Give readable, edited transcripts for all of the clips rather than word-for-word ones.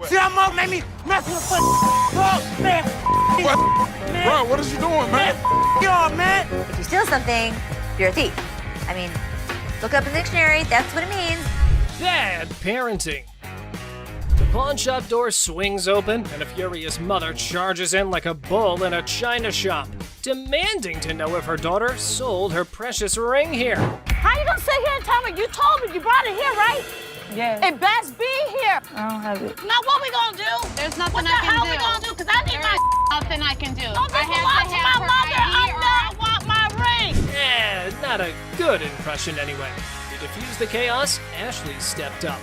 See that mug made me mess with the foot. Oh, man. Man. Bro, what is you doing, man? Yo, man. If you steal something, you're a thief. I mean, look up in the dictionary, that's what it means. Bad parenting. The pawn shop door swings open, and a furious mother charges in like a bull in a china shop, demanding to know if her daughter sold her precious ring here. How you gonna sit here and tell me? You told me you brought it here, right? Yeah. It best be here. I don't have it. Now what we gonna do? There's nothing what I can do. What the hell we gonna do? Cause I need my Nothing I can do. Don't I just have to have my her mother. ID I'm or not. I want my ring. Eh, not a good impression anyway. To diffuse the chaos, Ashley stepped up.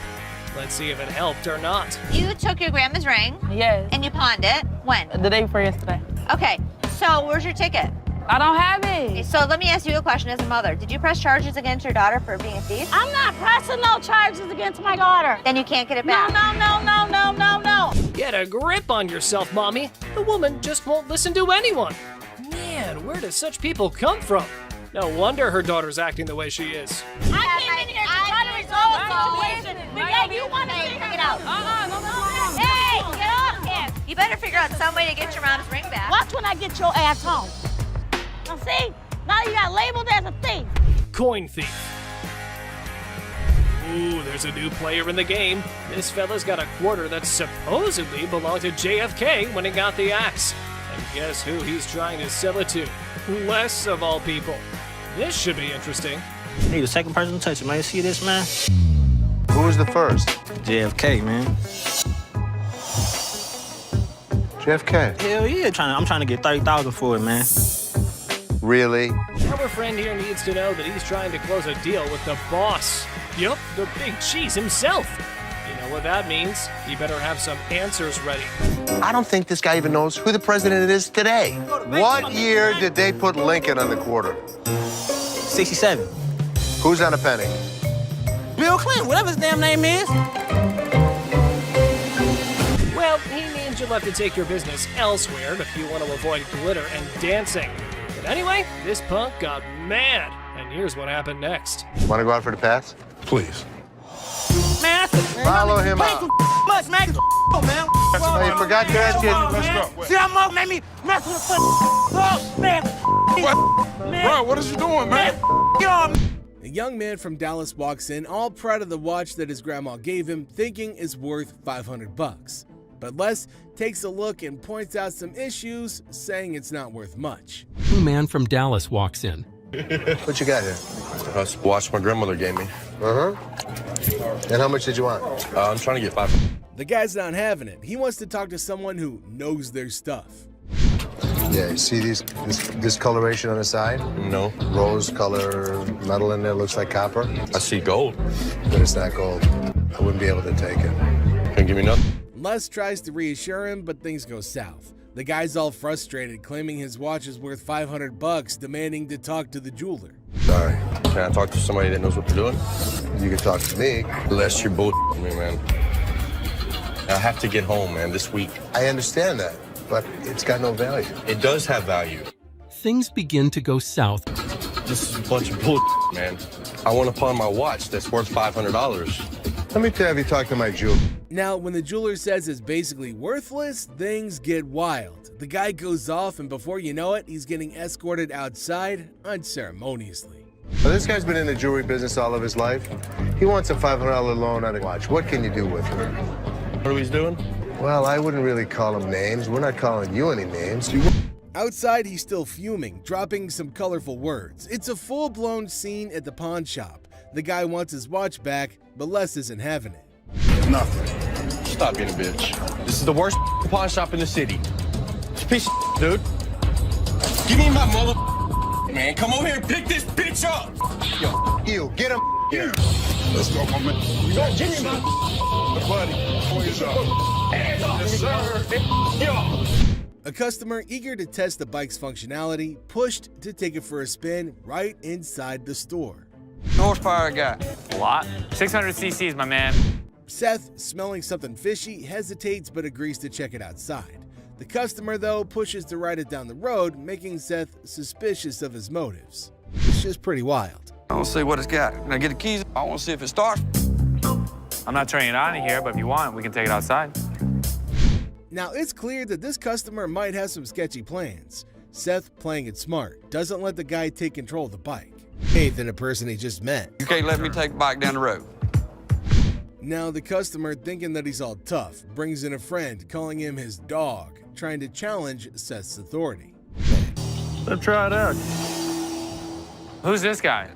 Let's see if it helped or not. You took your grandma's ring Yes. and you pawned it. When? The day before yesterday. Okay, so where's your ticket? I don't have it. So let me ask you a question as a mother. Did you press charges against your daughter for being a thief? I'm not pressing no charges against my daughter. Then you can't get it No, back. no. Get a grip on yourself, Mommy. The woman just won't listen to anyone. Man, where do such people come from? No wonder her daughter's acting the way she is. I came in here to try to resolve the situation. But yeah, you want to figure it out. Hey, get off him! You better figure out some way to get your mom's ring back. Watch when I get your ass home. Now see, now you got labeled as a thief. Coin thief. Ooh, there's a new player in the game. This fella's got a quarter that supposedly belonged to JFK when he got the axe. And guess who he's trying to sell it to? Les, of all people. This should be interesting. Hey, the second person to touch it, man. You see this, man? Who was the first? JFK, man. JFK. Hell yeah, I'm trying to get 30,000 for it, man. Really? Our friend here needs to know that he's trying to close a deal with the boss. Yup, the big cheese himself. You know what that means? You better have some answers ready. I don't think this guy even knows who the president is today. What year did they put Lincoln on the quarter? 67. Who's on a penny? Bill Clinton, whatever his damn name is. Well, he means you'll have to take your business elsewhere if you want to avoid glitter and dancing. But anyway, this punk got mad, and here's what happened next. Want to go out for the pass? Please. Man, Follow him out. Much, man. Man. Oh, you forgot to ask you. Let's go. See that mug made me mess with the foot. Oh, man. What? Bro, what is you doing, man? Yo, A young man from Dallas walks in, all proud of the watch that his grandma gave him, thinking is worth $500. But Les takes a look and points out some issues, saying it's not worth much. A man from Dallas walks in. What you got here? That's a watch my grandmother gave me. Uh-huh. And how much did you want? I'm trying to get 5. The guy's not having it. He wants to talk to someone who knows their stuff. Yeah, you see this discoloration on the side? No. Rose color metal in there, looks like copper. I see gold. But it's not gold. I wouldn't be able to take it. Can't give me nothing. Les tries to reassure him, but things go south. The guy's all frustrated, claiming his watch is worth $500, demanding to talk to the jeweler. Sorry. Can I talk to somebody that knows what they're doing? You can talk to me. Unless you're bullshitting me, man. I have to get home, man, this week. I understand that, but it's got no value. It does have value. Things begin to go south. This is a bunch of bullshit, man. I want to pawn my watch that's worth $500. Let me have you talk to my jeweler. Now, when the jeweler says it's basically worthless, things get wild. The guy goes off, and before you know it, he's getting escorted outside unceremoniously. Well, this guy's been in the jewelry business all of his life. He wants a $500 loan on a watch. What can you do with him? What are we doing? Well, I wouldn't really call him names. We're not calling you any names. Outside, he's still fuming, dropping some colorful words. It's a full-blown scene at the pawn shop. The guy wants his watch back, but Les isn't having it. Nothing. Stop being a bitch. This is the worst pawn shop in the city. It's a piece of dude. Give me my mother. Man, come over here and pick this bitch up. Yo, get him here. Let's go, my man. You got Jimmy, man. Buddy, please up. Yes, sir. Yo. A customer eager to test the bike's functionality pushed to take it for a spin right inside the store. Horsepower I got? A lot. 600 cc's, my man. Seth, smelling something fishy, hesitates but agrees to check it outside. The customer, though, pushes to ride it down the road, making Seth suspicious of his motives. It's just pretty wild. I want to see what it's got. Can I get the keys? I want to see if it starts. I'm not turning it on in here, but if you want, we can take it outside. Now, it's clear that this customer might have some sketchy plans. Seth, playing it smart, doesn't let the guy take control of the bike. Hey, than a person he just met. You can't let me take the bike down the road. Now, the customer, thinking that he's all tough, brings in a friend, calling him his dog, trying to challenge Seth's authority. Let's try it out. Who's this guy?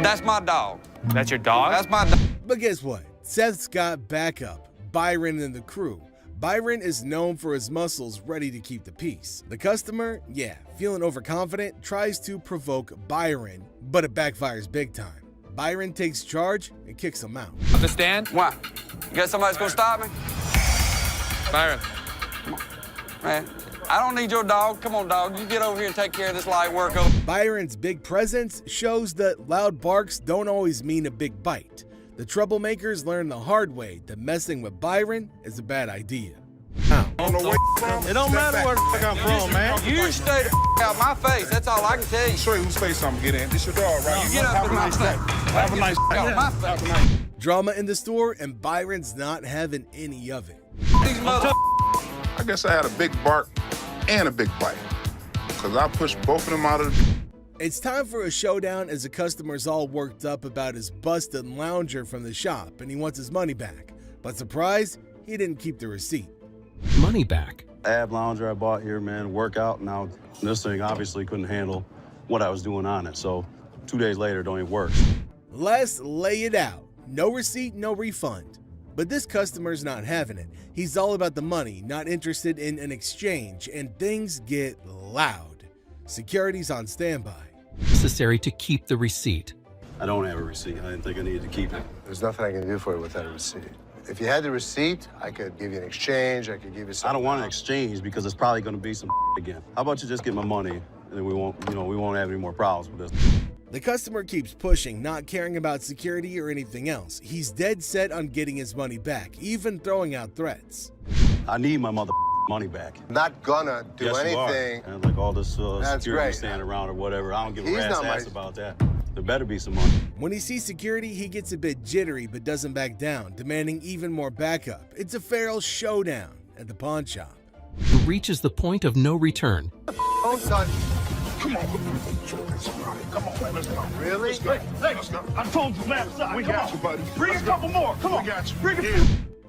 That's my dog. That's your dog? That's my dog. But guess what? Seth's got backup, Byron and the crew. Byron is known for his muscles ready to keep the peace. The customer, yeah, feeling overconfident, tries to provoke Byron, but it backfires big time. Byron takes charge and kicks him out. Understand? Why? You got somebody that's gonna stop me? Byron. Come on. Man, I don't need your dog. Come on, dog. You get over here and take care of this light work. Byron's big presence shows that loud barks don't always mean a big bite. The troublemakers learn the hard way that messing with Byron is a bad idea. Now, It don't matter where the fuck I'm from, man. You stay the out my face. That's all I can tell you. Show you whose face I'm gonna get in. This your dog, right? You get up in my face. Have a nice day. Have a nice drama in the store, and Byron's not having any of it. These mother. I guess I had a big bark and a big bite, because I pushed both of them out of the... It's time for a showdown as the customer's all worked up about his busted lounger from the shop and he wants his money back. But surprise, he didn't keep the receipt. Money back. Ab lounger I bought here, man, workout. Now, this thing obviously couldn't handle what I was doing on it, so 2 days later, it don't even work. Let's lay it out. No receipt, no refund. But this customer's not having it. He's all about the money, not interested in an exchange, and things get loud. Security's on standby. Necessary to keep the receipt. I don't have a receipt. I didn't think I needed to keep it. There's nothing I can do for you without a receipt. If you had the receipt, I could give you an exchange. I could give you something. I don't want an exchange because it's probably going to be some again. How about you just get my money and then we won't have any more problems with this. The customer keeps pushing, not caring about security or anything else. He's dead set on getting his money back, even throwing out threats. I need my money back. Not gonna do yes, anything. And like all this security great. standing around or whatever. I don't give a He's rat's not ass about that. There better be some money. When he sees security, he gets a bit jittery but doesn't back down, demanding even more backup. It's a feral showdown at the pawn shop. Reaches the point of no return. Oh, son. Come on. Come on, man. Let's go. Really? Let's go. I told you last time. We got you, buddy. Bring a couple more. Come on. We got you. Bring a Yeah.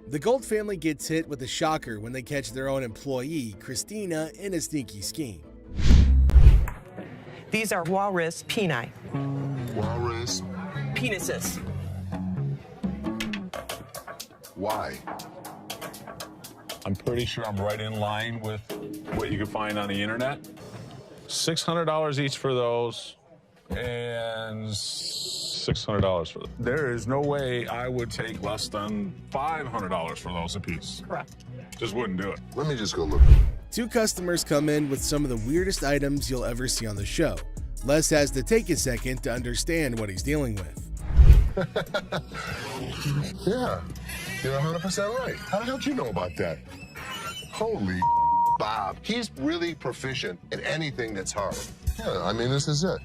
The Gold family gets hit with a shocker when they catch their own employee, Christina, in a sneaky scheme. These are walrus peni. Walrus. Penises. Why? I'm pretty sure I'm right in line with what you can find on the internet. $600 each for those, and $600 for them. There is no way I would take less than $500 for those a piece. Correct. Just wouldn't do it. Let me just go look. Two customers come in with some of the weirdest items you'll ever see on the show. Les has to take a second to understand what he's dealing with. Yeah, you're 100% right. How the hell did you know about that? Holy Bob. He's really proficient in anything that's hard. Yeah, I mean, this is it.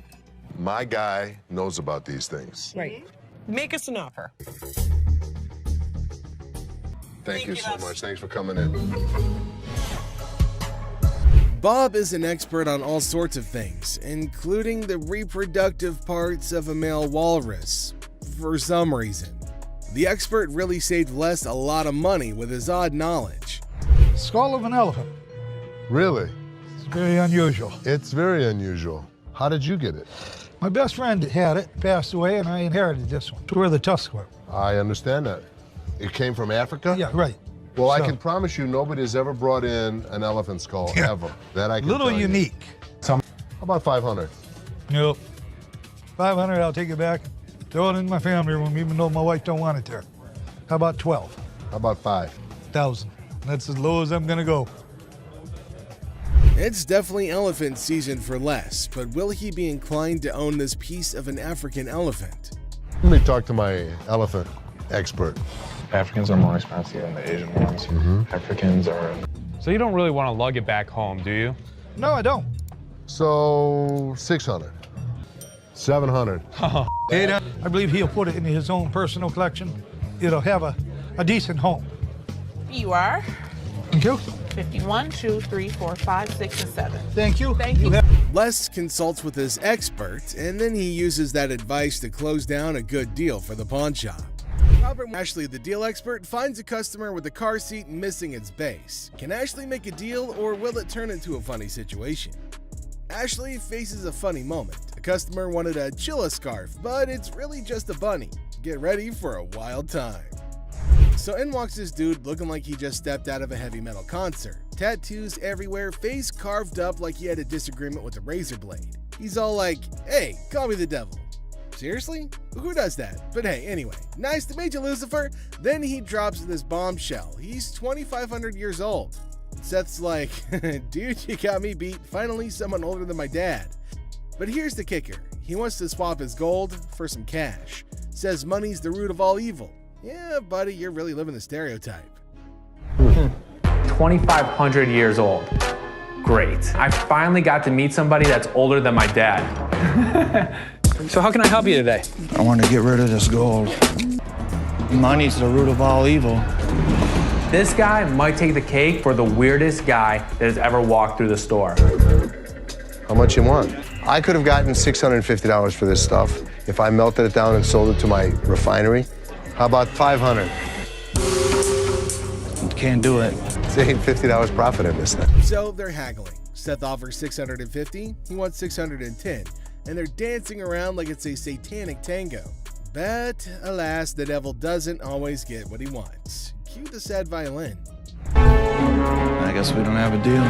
My guy knows about these things. Right. Make us an offer. Thank you so much. Thanks for coming in. Bob is an expert on all sorts of things, including the reproductive parts of a male walrus, for some reason. The expert really saved Les a lot of money with his odd knowledge. Skull of an elephant. Really? It's very unusual. It's very unusual. How did you get it? My best friend had it, passed away, and I inherited this one. It's where the tusks were. I understand that. It came from Africa? Yeah, right. Well, I So- can promise you nobody's ever brought in an elephant skull, ever. That I can Little tell you. unique. How about 500? Nope. 500, I'll take it back. Throw it in my family room, even though my wife don't want it there. How about 12? How about 5,000. That's as low as I'm gonna go. It's definitely elephant season for Les, but will he be inclined to own this piece of an African elephant? Let me talk to my elephant expert. Africans are more expensive than the Asian ones. Africans are... So you don't really want to lug it back home, do you? No, I don't. So, 600. 700. I believe he'll put it in his own personal collection. It'll have a decent home. Here you are. Thank you. 51, 2, 3, 4, 5, 6, and 7. Thank you. Thank you. Les consults with his expert, and then he uses that advice to close down a good deal for the pawn shop. Robert Ashley, the deal expert, finds a customer with a car seat missing its base. Can Ashley make a deal, or will it turn into a funny situation? Ashley faces a funny moment. A customer wanted a Chilla scarf, but it's really just a bunny. Get ready for a wild time. So in walks this dude looking like he just stepped out of a heavy metal concert. Tattoos everywhere, face carved up like he had a disagreement with a razor blade. He's all like, hey, call me the devil. Seriously? Who does that? But hey, anyway, nice to meet you, Lucifer. Then he drops this bombshell. He's 2,500 years old. Seth's like, dude, you got me beat. Finally, someone older than my dad. But here's the kicker. He wants to swap his gold for some cash. Says money's the root of all evil. Yeah, buddy, you're really living the stereotype. 2,500 years old. Great. I finally got to meet somebody that's older than my dad. So how can I help you today? I want to get rid of this gold. Money's the root of all evil. This guy might take the cake for the weirdest guy that has ever walked through the store. How much you want? I could have gotten $650 for this stuff if I melted it down and sold it to my refinery. How about $500? Can't do it. It's $50 profit in this thing. So they're haggling. Seth offers $650, he wants $610, and they're dancing around like it's a satanic tango. But alas, the devil doesn't always get what he wants. Cue the sad violin. I guess we don't have a deal.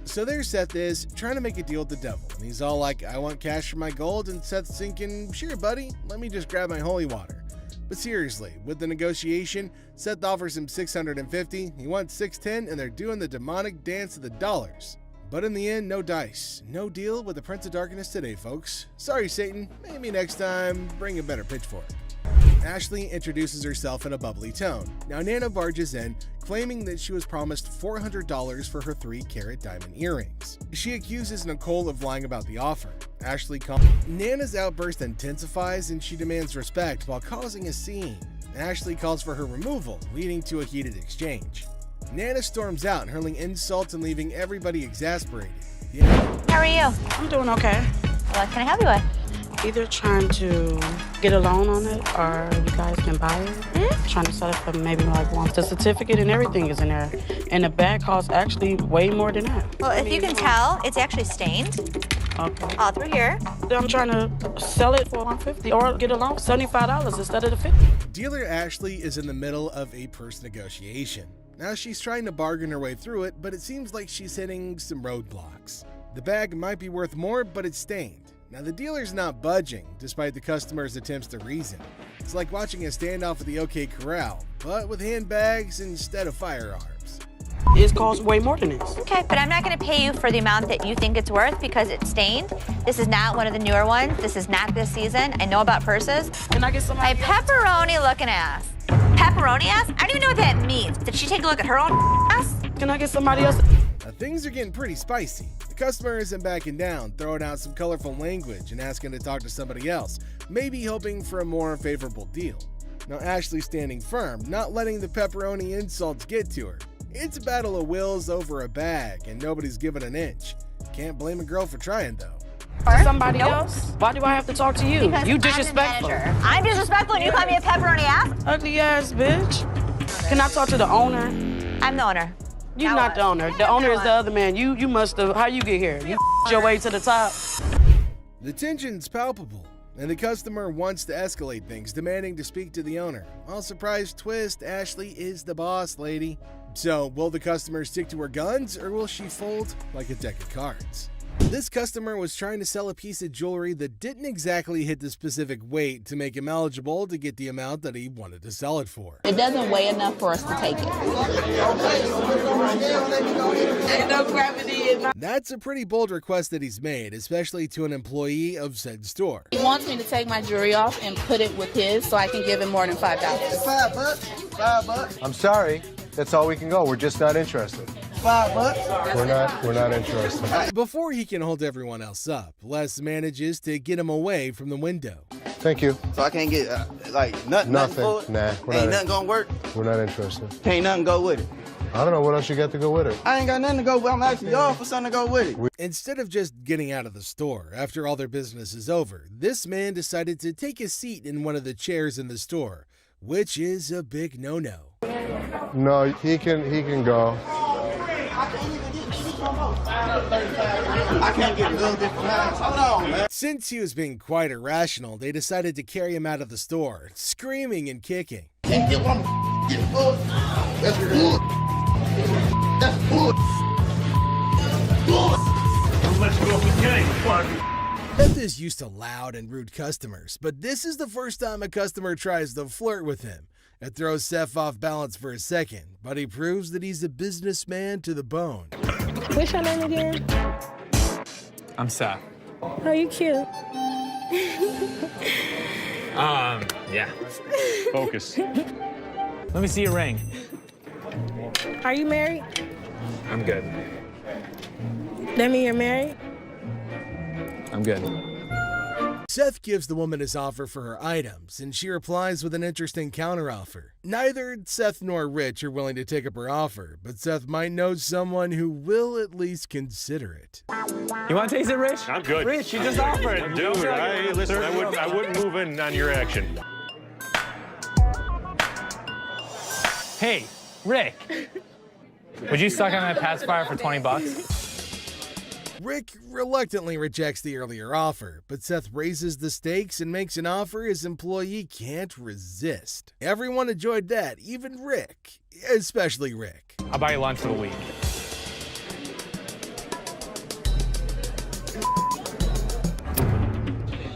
So there Seth is, trying to make a deal with the devil, and he's all like, I want cash for my gold, and Seth's thinking, sure buddy, let me just grab my holy water. But seriously, with the negotiation, Seth offers him $650, he wants $610, and they're doing the demonic dance of the dollars. But in the end, no dice. No deal with the Prince of Darkness today, folks. Sorry, Satan. Maybe next time, bring a better pitchfork. Ashley introduces herself in a bubbly tone. Now Nana barges in, claiming that she was promised $400 for her 3-carat diamond earrings. She accuses Nicole of lying about the offer. Ashley Nana's outburst intensifies and she demands respect while causing a scene. Ashley calls for her removal, leading to a heated exchange. Nana storms out, hurling insults and leaving everybody exasperated. How are you? I'm doing okay. What can I help you with? Either trying to get a loan on it or you guys can buy it. Trying to set up for maybe like once. The certificate and everything is in there. And the bag costs actually way more than that. Well, if you can tell, it's actually stained. Okay. All through here. I'm trying to sell it for $150 or get a loan for $75 instead of the $50. Dealer Ashley is in the middle of a purse negotiation. Now she's trying to bargain her way through it, but it seems like she's hitting some roadblocks. The bag might be worth more, but it's stained. Now the dealer's not budging, despite the customer's attempts to reason. It's like watching a standoff at the OK Corral, but with handbags instead of firearms. It costs way more than this. Okay, but I'm not going to pay you for the amount that you think it's worth because it's stained. This is not one of the newer ones. This is not this season. I know about purses. Can I get some? My pepperoni-looking ass. Pepperoni ass? I don't even know what that means. Did she take a look at her own ass? Can I get somebody else? Now, things are getting pretty spicy. The customer isn't backing down, throwing out some colorful language and asking to talk to somebody else, maybe hoping for a more favorable deal. Now Ashley's standing firm, not letting the pepperoni insults get to her. It's a battle of wills over a bag, and nobody's giving an inch. Can't blame a girl for trying, though. Somebody else? Why do I have to talk to you? Because You disrespectful. I'm disrespectful and you call me a pepperoni ass? Ugly ass bitch. Can I talk to the owner? I'm the owner. You're not the owner. The owner is the other man. You must have. How you get here? You your way to the top. The tension's palpable, and the customer wants to escalate things, demanding to speak to the owner. All surprise twist, Ashley is the boss lady. So, will the customer stick to her guns, or will she fold like a deck of cards? This customer was trying to sell a piece of jewelry that didn't exactly hit the specific weight to make him eligible to get the amount that he wanted to sell it for. It doesn't weigh enough for us to take it. Ain't no gravity in my... That's a pretty bold request that he's made, especially to an employee of said store. He wants me to take my jewelry off and put it with his so I can give him more than $5. $5. I'm sorry. That's all we can go. We're just not interested. $5. We're not interested. Before he can hold everyone else up, Les manages to get him away from the window. Thank you. So I can't get, nothing for it? Nah. Ain't nothing gonna work? We're not interested. Ain't nothing go with it. I don't know what else you got to go with it. I ain't got nothing to go with. I'm asking y'all for something to go with it. Instead of just getting out of the store after all their business is over, this man decided to take a seat in one of the chairs in the store, which is a big no-no. No, he can go. I can't get a little bit from that. Hold on, man. Since he was being quite irrational, they decided to carry him out of the store, screaming and kicking. Can't get what I'm getting for. That's good. That's good. Let's go up the game, fuck. Seth is used to loud and rude customers, but this is the first time a customer tries to flirt with him. It throws Seth off balance for a second, but he proves that he's a businessman to the bone. What's your name again? I'm Seth. Oh, you cute. Yeah. Focus. Let me see your ring. Are you married? I'm good. That mean you're married? I'm good. Seth gives the woman his offer for her items, and she replies with an interesting counteroffer. Neither Seth nor Rich are willing to take up her offer, but Seth might know someone who will at least consider it. You want to taste it, Rich? I'm good. Rich, you just offered. Dude, listen, I wouldn't move in on your action. Hey, Rick. Would you suck on that pacifier for 20 bucks? Rick reluctantly rejects the earlier offer, but Seth raises the stakes and makes an offer his employee can't resist. Everyone enjoyed that, even Rick, especially Rick. I'll buy you lunch for the week.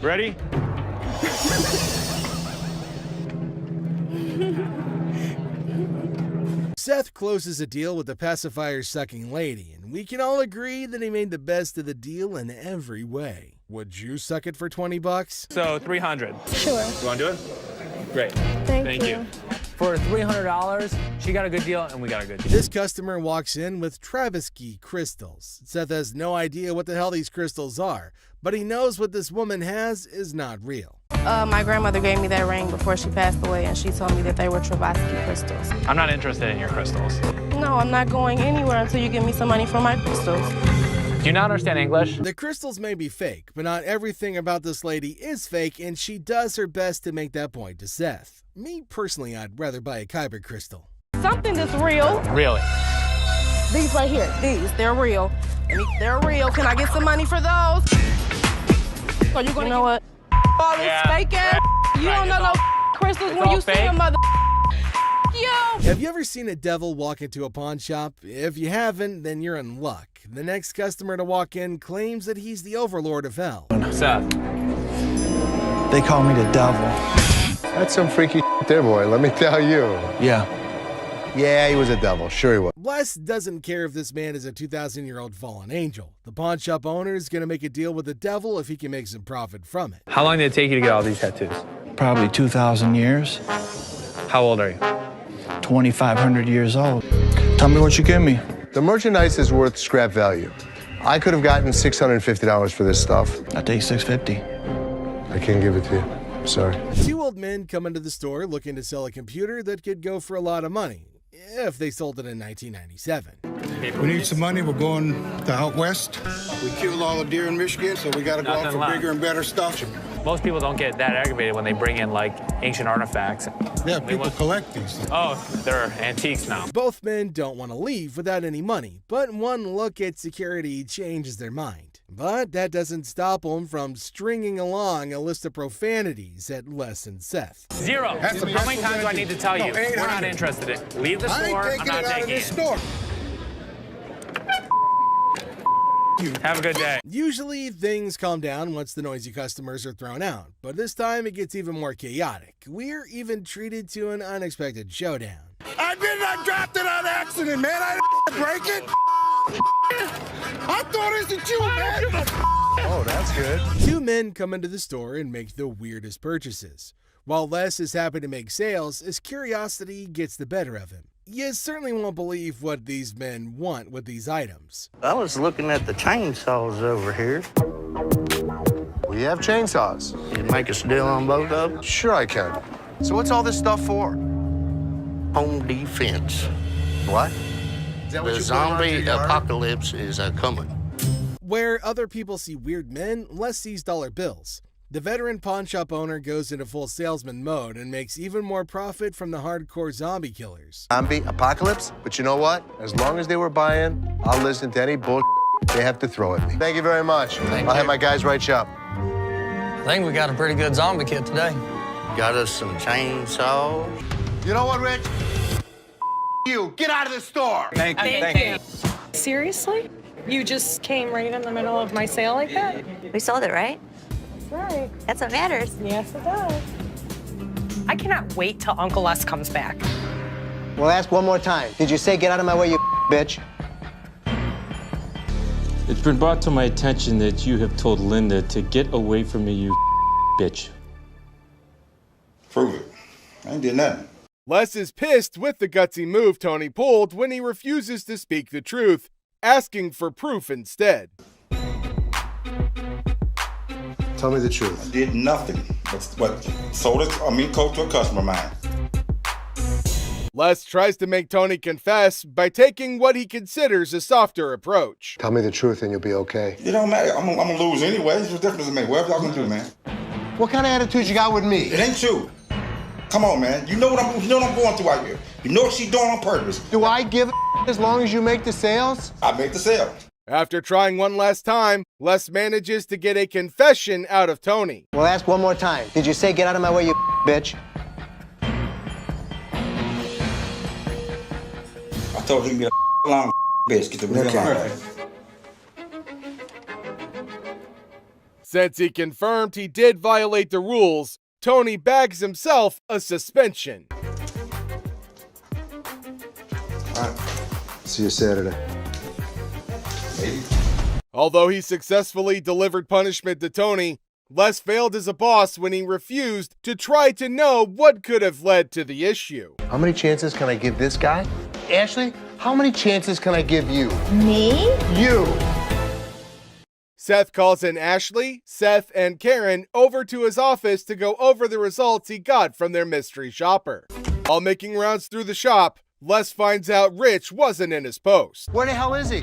Ready? Seth closes a deal with the pacifier-sucking lady, and we can all agree that he made the best of the deal in every way. Would you suck it for 20 bucks? So 300. Sure. You want to do it? Great. Thank you. For $300, she got a good deal and we got a good deal. This customer walks in with Travisky crystals. Seth has no idea what the hell these crystals are, but he knows what this woman has is not real. My grandmother gave me that ring before she passed away, and she told me that they were Travisky crystals. I'm not interested in your crystals. No, I'm not going anywhere until you give me some money for my crystals. Do you not understand English? The crystals may be fake, but not everything about this lady is fake, and she does her best to make that point to Seth. Me, personally, I'd rather buy a kyber crystal. Something that's real. Really? These right here, they're real. They're real. Can I get some money for those? Are you gonna, what? All this fake ass. You don't know no crystals when you see a mother. You. Have you ever seen a devil walk into a pawn shop? If you haven't, then you're in luck. The next customer to walk in claims that he's the overlord of hell. Seth. They call me the devil. That's some freaky there, boy, let me tell you. Yeah. Yeah, he was a devil. Sure he was. Les doesn't care if this man is a 2,000-year-old fallen angel. The pawn shop owner is going to make a deal with the devil if he can make some profit from it. How long did it take you to get all these tattoos? Probably 2,000 years. How old are you? 2,500 years old. Tell me what you give me. The merchandise is worth scrap value. I could have gotten $650 for this stuff. I take $650. I can't give it to you. Sorry. Two old men come into the store looking to sell a computer that could go for a lot of money, if they sold it in 1997. We need some money. We're going to out west. We killed all the deer in Michigan, so we got to go out for bigger and better stuff. Most people don't get that aggravated when they bring in, like, ancient artifacts. Yeah, people collect these. Oh, they're antiques now. Both men don't want to leave without any money, but one look at security changes their mind. But that doesn't stop them from stringing along a list of profanities at Les and Seth. 0. How many times do I need to tell you? We're not interested in. Leave the store. I'm not taking it. Have a good day. Usually things calm down once the noisy customers are thrown out, but this time it gets even more chaotic. We're even treated to an unexpected showdown. I did not drop it on accident, man. I didn't break it. I thought it was you, man. Oh, that's good. Two men come into the store and make the weirdest purchases. While Les is happy to make sales, his curiosity gets the better of him. You certainly won't believe what these men want with these items. I was looking at the chainsaws over here. We have chainsaws. Is make us a deal on both of them? Sure I can. So what's all this stuff for? Home defense. What? Is that what The you're putting onto zombie your yard? apocalypse is coming. Where other people see weird men, Les sees dollar bills. The veteran pawn shop owner goes into full salesman mode and makes even more profit from the hardcore zombie killers. Zombie apocalypse? But you know what? As long as they were buying, I'll listen to any bull they have to throw at me. Thank you very much. I'll have my guys write you up. I think we got a pretty good zombie kit today. Got us some chainsaws. You know what, Rich? You, get out of the store. Thank you. Seriously? You just came right in the middle of my sale like that? We sold it, right? Right. That's what matters. Yes, it does. I cannot wait till Uncle Les comes back. Well, ask one more time. Did you say get out of my way, you bitch? It's been brought to my attention that you have told Linda to get away from me, you bitch. Prove it. I ain't did nothing. Les is pissed with the gutsy move Tony pulled when he refuses to speak the truth, asking for proof instead. Tell me the truth. I did nothing but sold it, coke to a customer of mine. Les tries to make Tony confess by taking what he considers a softer approach. Tell me the truth and you'll be okay. It don't matter. I'm gonna lose anyway. It's different to me. Whatever y'all gonna do, man. What kind of attitude you got with me? It ain't you. Come on, man. You know what I'm going through out here. You know what she's doing on purpose. Do I give a as long as you make the sales? I make the sale. After trying one last time, Les manages to get a confession out of Tony. Well, ask one more time. Did you say get out of my way, you bitch? I told you to be a long bitch. Get the real line. Since he confirmed he did violate the rules, Tony bags himself a suspension. All right. See you Saturday. Maybe. Although he successfully delivered punishment to Tony, Les failed as a boss when he refused to try to know what could have led to the issue. How many chances can I give this guy? Ashley, how many chances can I give you? Me? You! Seth calls in Ashley, Seth, and Karen over to his office to go over the results he got from their mystery shopper. While making rounds through the shop, Les finds out Rich wasn't in his post. Where the hell is he?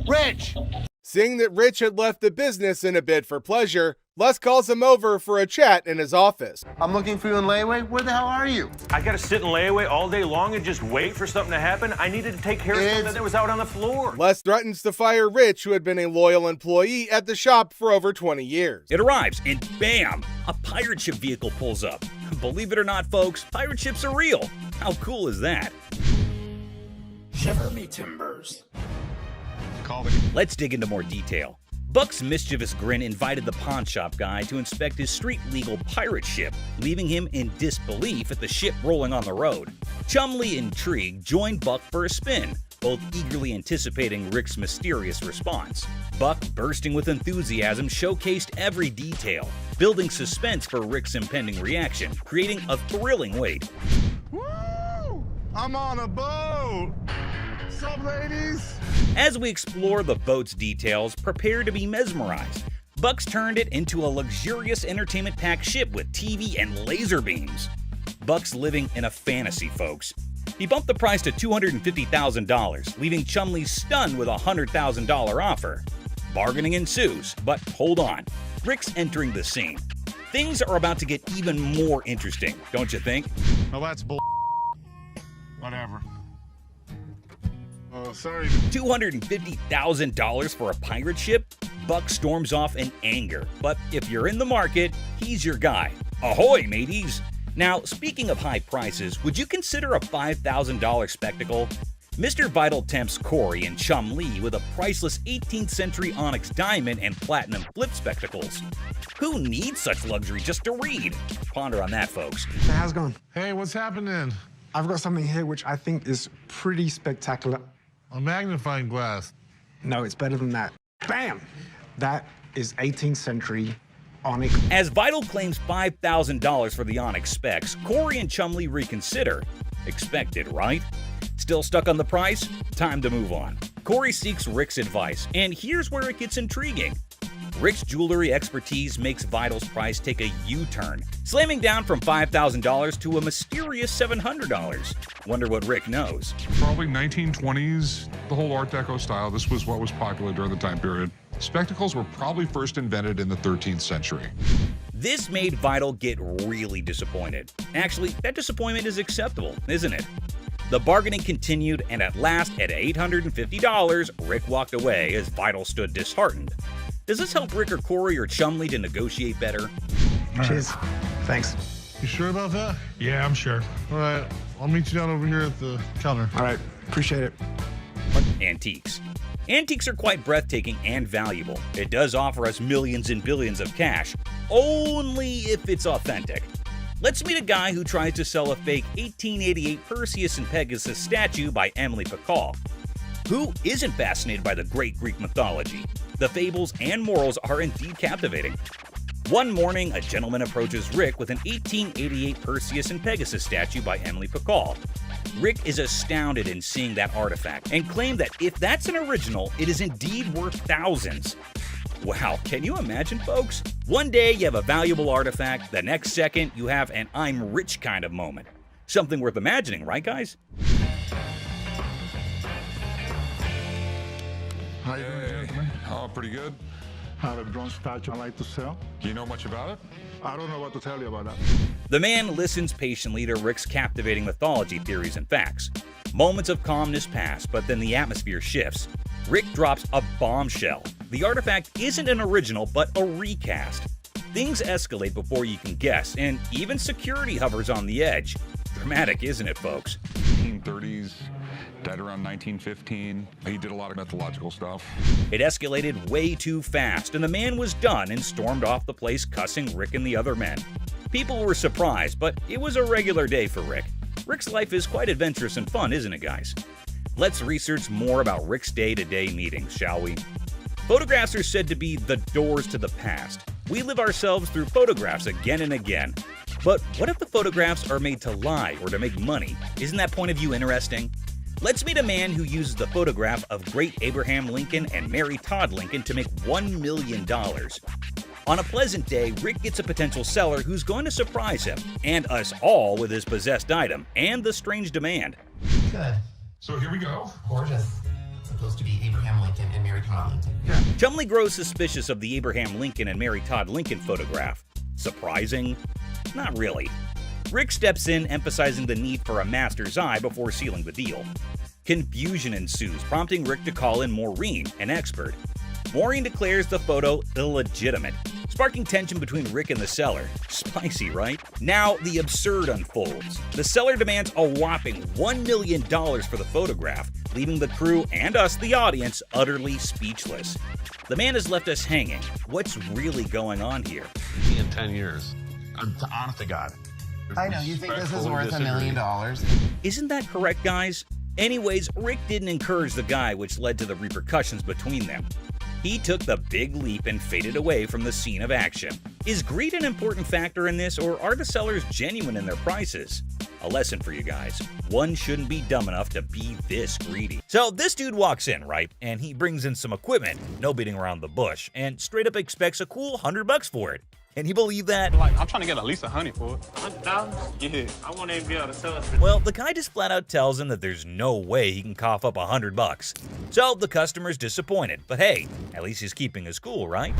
Rich! Seeing that Rich had left the business in a bid for pleasure, Les calls him over for a chat in his office. I'm looking for you in layaway. Where the hell are you? I gotta sit in layaway all day long and just wait for something to happen? I needed to take care of something that was out on the floor. Les threatens to fire Rich, who had been a loyal employee at the shop for over 20 years. It arrives, and bam! A pirate ship vehicle pulls up. Believe it or not, folks, pirate ships are real. How cool is that? Shiver me timbers. Let's dig into more detail. Buck's mischievous grin invited the pawn shop guy to inspect his street-legal pirate ship, leaving him in disbelief at the ship rolling on the road. Chumley, intrigued, joined Buck for a spin, both eagerly anticipating Rick's mysterious response. Buck, bursting with enthusiasm, showcased every detail, building suspense for Rick's impending reaction, creating a thrilling wait. Woo! I'm on a boat! What's up, ladies? As we explore the boat's details, prepare to be mesmerized. Buck's turned it into a luxurious entertainment-packed ship with TV and laser beams. Buck's living in a fantasy, folks. He bumped the price to $250,000, leaving Chumley stunned with a $100,000 offer. Bargaining ensues, but hold on. Rick's entering the scene. Things are about to get even more interesting, don't you think? Oh, that's bull. Whatever. Oh, sorry. $250,000 for a pirate ship? Buck storms off in anger, but if you're in the market, he's your guy. Ahoy, mateys! Now, speaking of high prices, would you consider a $5,000 spectacle? Mr. Vital tempts Corey and Chum Lee with a priceless 18th century onyx diamond and platinum flip spectacles. Who needs such luxury just to read? Ponder on that, folks. Hey, how's it going? Hey, what's happening? I've got something here which I think is pretty spectacular. A magnifying glass. No, it's better than that. Bam! That is 18th century onyx. As Vital claims $5,000 for the onyx specs, Corey and Chumley reconsider. Expected, right? Still stuck on the price? Time to move on. Corey seeks Rick's advice, and here's where it gets intriguing. Rick's jewelry expertise makes Vital's price take a U-turn, slamming down from $5,000 to a mysterious $700. Wonder what Rick knows. Probably 1920s, the whole Art Deco style. This was what was popular during the time period. Spectacles were probably first invented in the 13th century. This made Vital get really disappointed. Actually, that disappointment is acceptable, isn't it? The bargaining continued, and at last, at $850, Rick walked away as Vital stood disheartened. Does this help Rick or Corey or Chumley to negotiate better? Cheers. Thanks. You sure about that? Yeah, I'm sure. All right, I'll meet you down over here at the counter. All right. Appreciate it. Antiques. Antiques are quite breathtaking and valuable. It does offer us millions and billions of cash, only if it's authentic. Let's meet a guy who tries to sell a fake 1888 Perseus and Pegasus statue by Emily Pacall. Who isn't fascinated by the great Greek mythology? The fables and morals are indeed captivating. One morning, a gentleman approaches Rick with an 1888 Perseus and Pegasus statue by Emily Pacall. Rick is astounded in seeing that artifact and claimed that if that's an original, it is indeed worth thousands. Wow, can you imagine, folks? One day you have a valuable artifact, the next second you have an I'm rich kind of moment. Something worth imagining, right guys? How you doing, gentlemen? Oh, pretty good. I have a bronze statue I'd like to sell. Do you know much about it? I don't know what to tell you about that. The man listens patiently to Rick's captivating mythology theories and facts. Moments of calmness pass, but then the atmosphere shifts. Rick drops a bombshell. The artifact isn't an original, but a recast. Things escalate before you can guess, and even security hovers on the edge. Dramatic, isn't it, folks? 1930s, died around 1915. He did a lot of mythological stuff. It escalated way too fast, and the man was done and stormed off the place cussing Rick and the other men. People were surprised, but it was a regular day for Rick. Rick's life is quite adventurous and fun, isn't it, guys? Let's research more about Rick's day-to-day meetings, shall we? Photographs are said to be the doors to the past. We live ourselves through photographs again and again. But what if the photographs are made to lie or to make money? Isn't that point of view interesting? Let's meet a man who uses the photograph of great Abraham Lincoln and Mary Todd Lincoln to make $1 million. On a pleasant day, Rick gets a potential seller who's going to surprise him and us all with his possessed item and the strange demand. Good. So here we go. Gorgeous. It's supposed to be Abraham Lincoln and Mary Todd Lincoln. Chumley grows suspicious of the Abraham Lincoln and Mary Todd Lincoln photograph. Surprising? Not really. Rick steps in, emphasizing the need for a master's eye before sealing the deal. Confusion ensues, prompting Rick to call in Maureen, an expert. Maureen declares the photo illegitimate, sparking tension between Rick and the seller. Spicy, right? Now, the absurd unfolds. The seller demands a whopping $1 million for the photograph, leaving the crew and us, the audience, utterly speechless. The man has left us hanging. What's really going on here? In 10 years. Honest to God. I know, you think this is worth $1 million. Isn't that correct, guys? Anyways, Rick didn't encourage the guy, which led to the repercussions between them. He took the big leap and faded away from the scene of action. Is greed an important factor in this, or are the sellers genuine in their prices? A lesson for you guys. One shouldn't be dumb enough to be this greedy. So this dude walks in, right? And he brings in some equipment, no beating around the bush, and straight up expects a cool $100 for it. Can you believe that? Like, I'm trying to get at least $100 for it. $100? Yeah. I won't even be able to sell it. Well, the guy just flat out tells him that there's no way he can cough up $100. So the customer's disappointed. But hey, at least he's keeping his cool, right?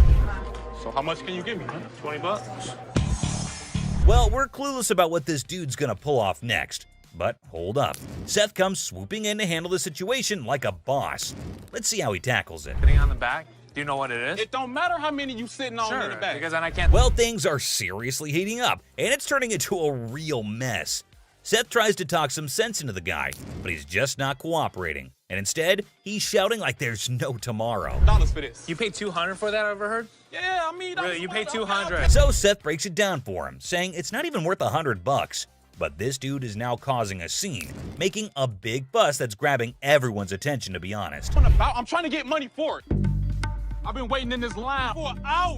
So how much can you give me, man? $20? Well, we're clueless about what this dude's gonna pull off next. But hold up. Seth comes swooping in to handle the situation like a boss. Let's see how he tackles it. Sitting on the back? Do you know what it is? It don't matter how many you sitting on in the back. Because then I can't. Well, things are seriously heating up, and it's turning into a real mess. Seth tries to talk some sense into the guy, but he's just not cooperating. And instead, he's shouting like there's no tomorrow. Dollars for this. You paid $200 for that, I overheard? Yeah, I mean, really, you paid $200. So Seth breaks it down for him, saying it's not even worth $100. But this dude is now causing a scene, making a big fuss that's grabbing everyone's attention, to be honest. I'm trying to get money for it. I've been waiting in this line for an hour.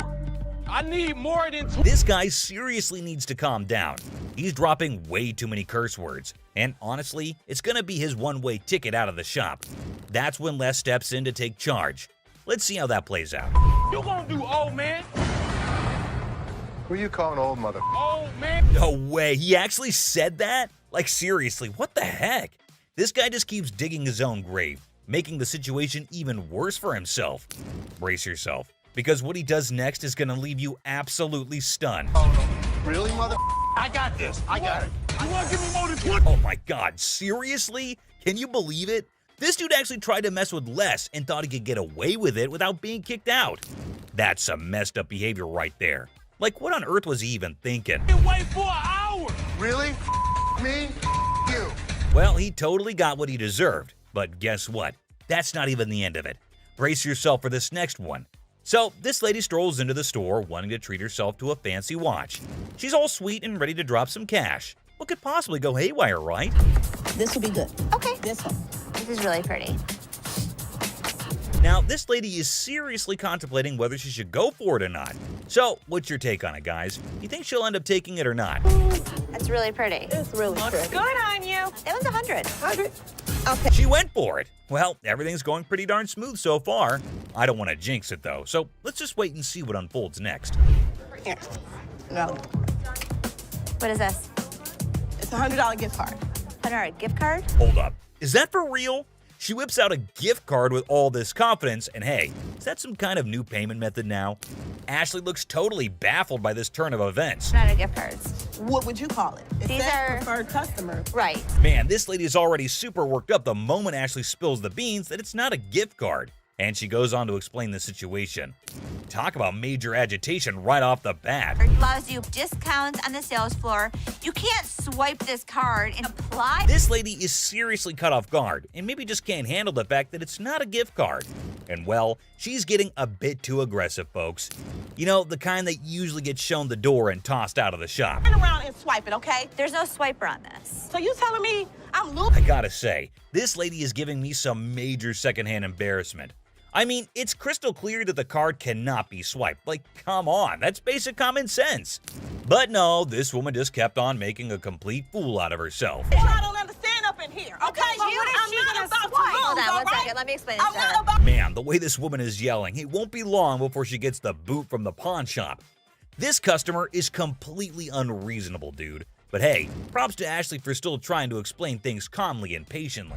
I need more than This guy seriously needs to calm down. He's dropping way too many curse words. And honestly, it's gonna be his one-way ticket out of the shop. That's when Les steps in to take charge. Let's see how that plays out. You gonna do old man? Who you calling old, mother? Old man? No way, he actually said that? Like seriously, what the heck? This guy just keeps digging his own grave, making the situation even worse for himself. Brace yourself, because what he does next is gonna leave you absolutely stunned. Really, mother? I got this. I got it. You wanna give me more than 20? Oh my god, seriously? Can you believe it? This dude actually tried to mess with Les and thought he could get away with it without being kicked out. That's some messed up behavior right there. Like, what on earth was he even thinking? Wait for an hour. Really? Me? You? Well, he totally got what he deserved. But guess what? That's not even the end of it. Brace yourself for this next one. So, this lady strolls into the store wanting to treat herself to a fancy watch. She's all sweet and ready to drop some cash. What could possibly go haywire, right? This will be good. Okay. This one. This is really pretty. Now, this lady is seriously contemplating whether she should go for it or not. So, what's your take on it, guys? You think she'll end up taking it or not? That's really pretty. It's really pretty. Good on you. That was 100. 100. Okay. She went for it. Well, everything's going pretty darn smooth so far. I don't want to jinx it, though, so let's just wait and see what unfolds next. Here. No. What is this? It's a $100 gift card. $100 gift card? Hold up. Is that for real? She whips out a gift card with all this confidence, and hey, is that some kind of new payment method now? Ashley looks totally baffled by this turn of events. Not a gift cards. What would you call it? It These says are preferred customer. Right. Man, this lady is already super worked up the moment Ashley spills the beans that it's not a gift card. And she goes on to explain the situation. Talk about major agitation right off the bat. It allows you discounts on the sales floor. You can't swipe this card and apply. This lady is seriously caught off guard and maybe just can't handle the fact that it's not a gift card. And well, she's getting a bit too aggressive, folks. You know, the kind that usually gets shown the door and tossed out of the shop. Turn around and swipe it, okay? There's no swiper on this. So you telling me I'm I gotta say, this lady is giving me some major secondhand embarrassment. I mean, it's crystal clear that the card cannot be swiped. Like, come on, that's basic common sense. But no, this woman just kept on making a complete fool out of herself. I don't understand up in here, okay? But what is she gonna swipe? Hold on one second, let me explain this to her. Man, the way this woman is yelling, it won't be long before she gets the boot from the pawn shop. This customer is completely unreasonable, dude. But hey, props to Ashley for still trying to explain things calmly and patiently.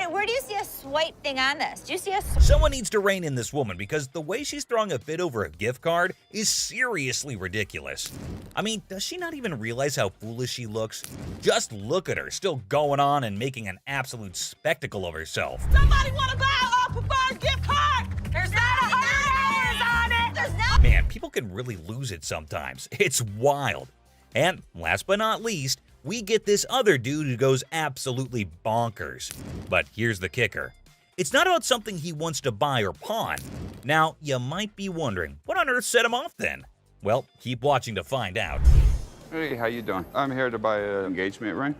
Where do you see a swipe thing on this? Do you see a Someone needs to rein in this woman because the way she's throwing a fit over a gift card is seriously ridiculous. I mean, does she not even realize how foolish she looks? Just look at her, still going on and making an absolute spectacle of herself. Somebody want to buy a preferred gift card? There's not $100 on it. There's not. Man, people can really lose it sometimes. It's wild. And last but not least, we get this other dude who goes absolutely bonkers. But here's the kicker. It's not about something he wants to buy or pawn. Now, you might be wondering, what on earth set him off then? Well, keep watching to find out. Hey, how you doing? I'm here to buy an engagement ring.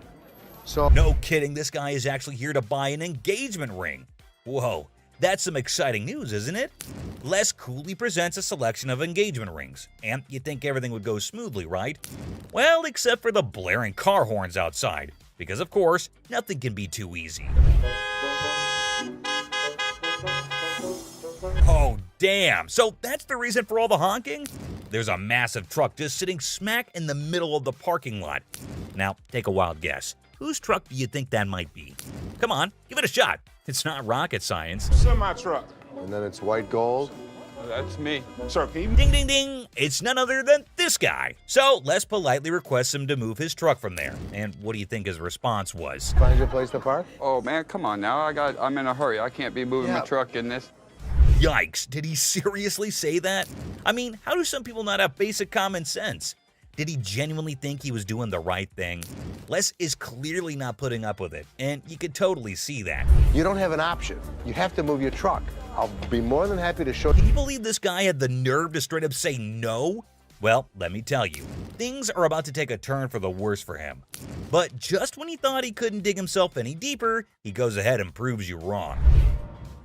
So, no kidding, this guy is actually here to buy an engagement ring. Whoa, that's some exciting news, isn't it? Les coolly presents a selection of engagement rings, and you'd think everything would go smoothly, right? Well, except for the blaring car horns outside, because of course, nothing can be too easy. Oh, damn, so that's the reason for all the honking? There's a massive truck just sitting smack in the middle of the parking lot. Now, take a wild guess. Whose truck do you think that might be? Come on, give it a shot. It's not rocket science. Semi-truck. And then it's white gold. That's me. Sir, Ding, ding, ding. It's none other than this guy. So Les politely requests him to move his truck from there. And what do you think his response was? Find your place to park? Oh, man, come on now. I'm in a hurry. I can't be moving my truck in this. Yikes, did he seriously say that? I mean, how do some people not have basic common sense? Did he genuinely think he was doing the right thing? Les is clearly not putting up with it, and you could totally see that. You don't have an option. You have to move your truck. I'll be more than happy to show you. Can you believe this guy had the nerve to straight up say no? Well, let me tell you, things are about to take a turn for the worse for him. But just when he thought he couldn't dig himself any deeper, he goes ahead and proves you wrong.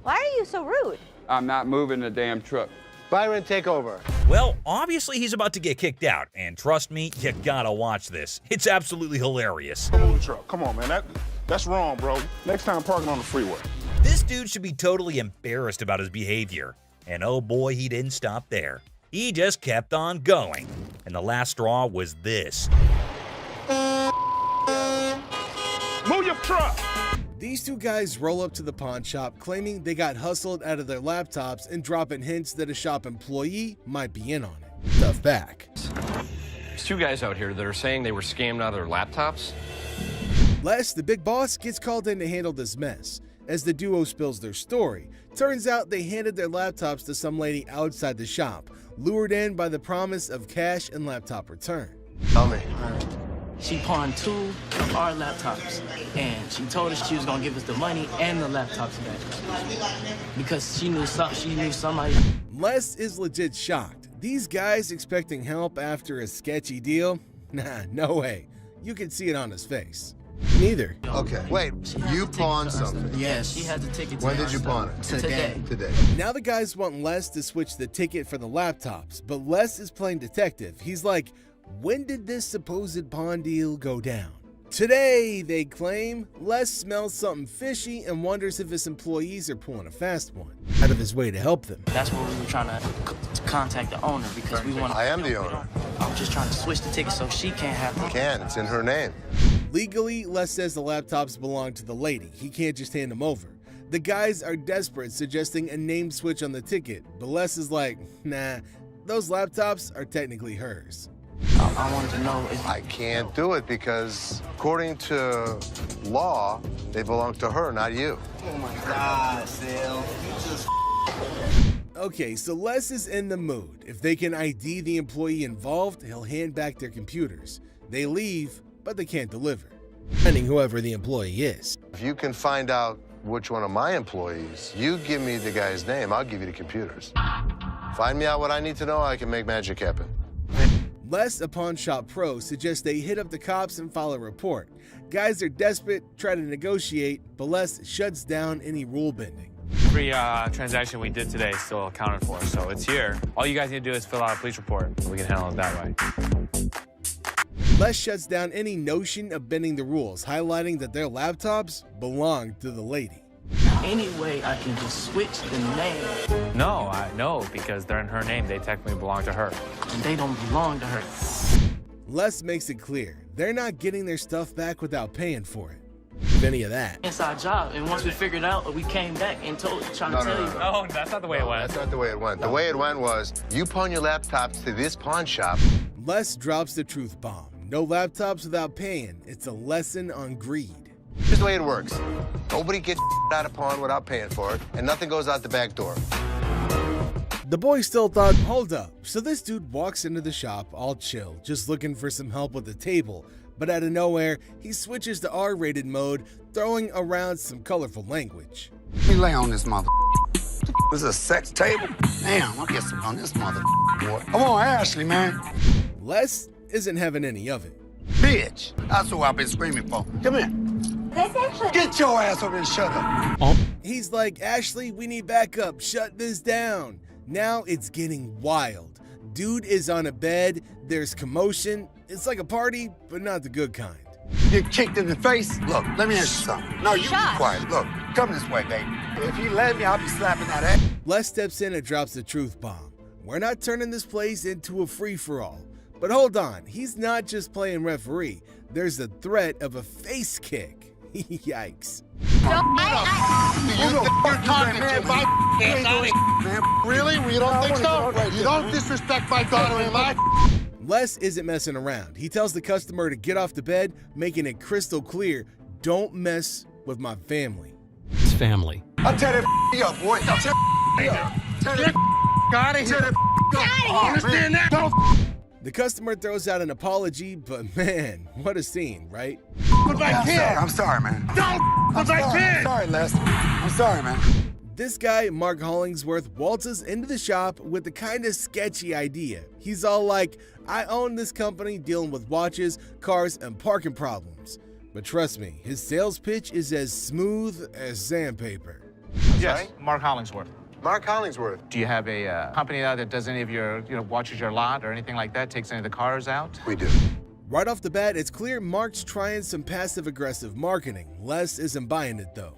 Why are you so rude? I'm not moving the damn truck. Byron, take over. Well, obviously he's about to get kicked out, and trust me, you gotta watch this. It's absolutely hilarious. Move the truck. Come on, man. That's wrong, bro. Next time, parking on the freeway. This This dude should be totally embarrassed about his behavior. And oh boy, he didn't stop there. He just kept on going. And the last straw was this. Move your truck! These two guys roll up to the pawn shop claiming they got hustled out of their laptops and dropping hints that a shop employee might be in on it. Tough back. There's two guys out here that are saying they were scammed out of their laptops. Les, the big boss, gets called in to handle this mess. As the duo spills their story, turns out they handed their laptops to some lady outside the shop, lured in by the promise of cash and laptop return. Tell me. She pawned 2 of our laptops, and she told us she was gonna give us the money and the laptops back because she knew somebody. Les is legit shocked. These guys expecting help after a sketchy deal? Nah, no way. You can see it on his face. Neither. Okay, wait, you pawned something? Yeah, she had the ticket. When did you pawn it? Today. Now the guys want Les to switch the ticket for the laptops, but Les is playing detective. He's like, when did this supposed pawn deal go down? Today, they claim. Les smells something fishy and wonders if his employees are pulling a fast one, out of his way to help them. That's where we were trying to contact the owner because we want. I am the owner. I was just trying to switch the ticket so she can't have them. Can, it's in her name. Legally, Les says the laptops belong to the lady. He can't just hand them over. The guys are desperate, suggesting a name switch on the ticket, but Les is like, nah, those laptops are technically hers. I wanted to know if I can't do it because, according to law, they belong to her, not you. Oh my God, Sal. You just. Okay, so Les is in the mood. If they can ID the employee involved, he'll hand back their computers. They leave, but they can't deliver, depending whoever the employee is. If you can find out which one of my employees, you give me the guy's name, I'll give you the computers. Find me out what I need to know, I can make magic happen. Les, a pawn shop pro, suggests they hit up the cops and file a report. Guys are desperate, try to negotiate, but Les shuts down any rule bending. Every transaction we did today is still accounted for, so it's here. All you guys need to do is fill out a police report, so we can handle it that way. Les shuts down any notion of bending the rules, highlighting that their laptops belong to the lady. Anyway, I can just switch the name. No, because they're in her name. They technically belong to her. And they don't belong to her. Les makes it clear they're not getting their stuff back without paying for it. If any of that. Inside job, and once we figured out, we came back and trying to tell you. No, that's not the way it went. That's not the way it went. The way it went was, you pawn your laptops to this pawn shop. Les drops the truth bomb. No laptops without paying. It's a lesson on greed. Here's the way it works. Nobody gets out of pawn without paying for it, and nothing goes out the back door. The boy still thought, hold up. So this dude walks into the shop all chill, just looking for some help with the table. But out of nowhere, he switches to R-rated mode, throwing around some colorful language. Let me lay on this mother. This is a sex table? Damn, I'll get some on this mother boy. Come on, Ashley, man. Les isn't having any of it. Bitch, that's what I've been screaming for. Come here. Get your ass over and shut up. He's like, Ashley, we need backup. Shut this down. Now it's getting wild. Dude is on a bed. There's commotion. It's like a party, but not the good kind. Get kicked in the face? Look, let me ask you something. No, you be quiet. Look, come this way, baby. If you let me, I'll be slapping that ass. Les steps in and drops the truth bomb. We're not turning this place into a free-for-all. But hold on, he's not just playing referee. There's the threat of a face kick. Yikes. Really? We don't think so? You don't disrespect my daughter-in-law? Les isn't messing around. He tells the customer to get off the bed, making it crystal clear, don't mess with my family. It's family. I'll tear that up, boy. I'll tear that up. Tear that out of here. Understand that? Don't. The customer throws out an apology, but man, what a scene, right? Put back in. I'm sorry, man. Don't put back in. I'm sorry, Les. I'm sorry, man. This guy, Mark Hollingsworth, waltzes into the shop with a kind of sketchy idea. He's all like, I own this company dealing with watches, cars, and parking problems. But trust me, his sales pitch is as smooth as sandpaper. Yes, Mark Hollingsworth. Mark Hollingsworth. Do you have a company that does any of your, watches your lot or anything like that, takes any of the cars out? We do. Right off the bat, it's clear Mark's trying some passive-aggressive marketing. Les isn't buying it, though.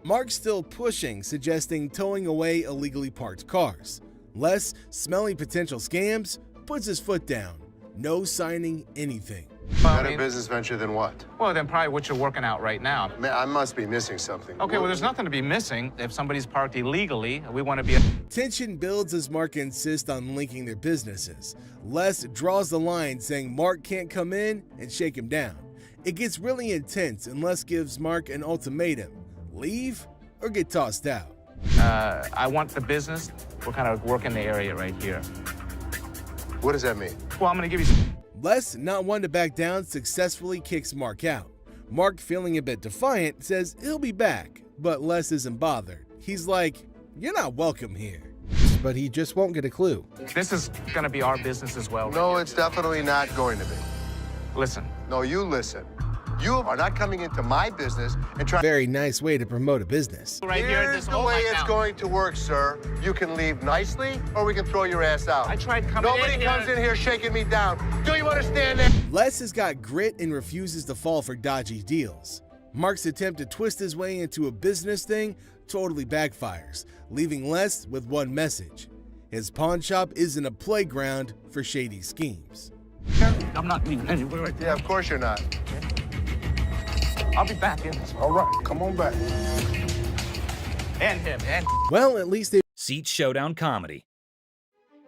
Mark's still pushing, suggesting towing away illegally parked cars. Les, smelling potential scams, puts his foot down. No signing anything. Better business venture than what? Well, then probably what you're working out right now. I must be missing something. Okay, well, there's nothing to be missing. If somebody's parked illegally, we want to be... Tension builds as Mark insists on linking their businesses. Les draws the line, saying Mark can't come in and shake him down. It gets really intense, and Les gives Mark an ultimatum: leave or get tossed out. I want the business. We're kind of working the area right here. What does that mean? Well, I'm going to give you... Les, not one to back down, successfully kicks Mark out. Mark, feeling a bit defiant, says he'll be back, but Les isn't bothered. He's like, "You're not welcome here." But he just won't get a clue. This is going to be our business as well. No, it's definitely not going to be. Listen. No, you listen. You are not coming into my business and trying... Very nice way to promote a business. Here's the way it's going to work, sir. You can leave nicely, or we can throw your ass out. I tried coming in here. Nobody comes in here shaking me down. Do you understand that? Les has got grit and refuses to fall for dodgy deals. Mark's attempt to twist his way into a business thing totally backfires, leaving Les with one message: his pawn shop isn't a playground for shady schemes. I'm not leaving anywhere right there. Yeah, of course you're not. I'll be back in this. All right, come on back. And him, and... Well, at least they... Seat Showdown comedy.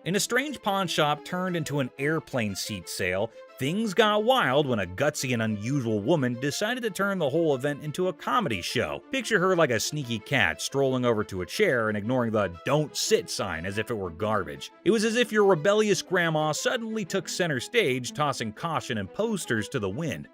In a strange pawn shop turned into an airplane seat sale, things got wild when a gutsy and unusual woman decided to turn the whole event into a comedy show. Picture her like a sneaky cat strolling over to a chair and ignoring the "don't sit" sign as if it were garbage. It was as if your rebellious grandma suddenly took center stage, tossing caution and posters to the wind.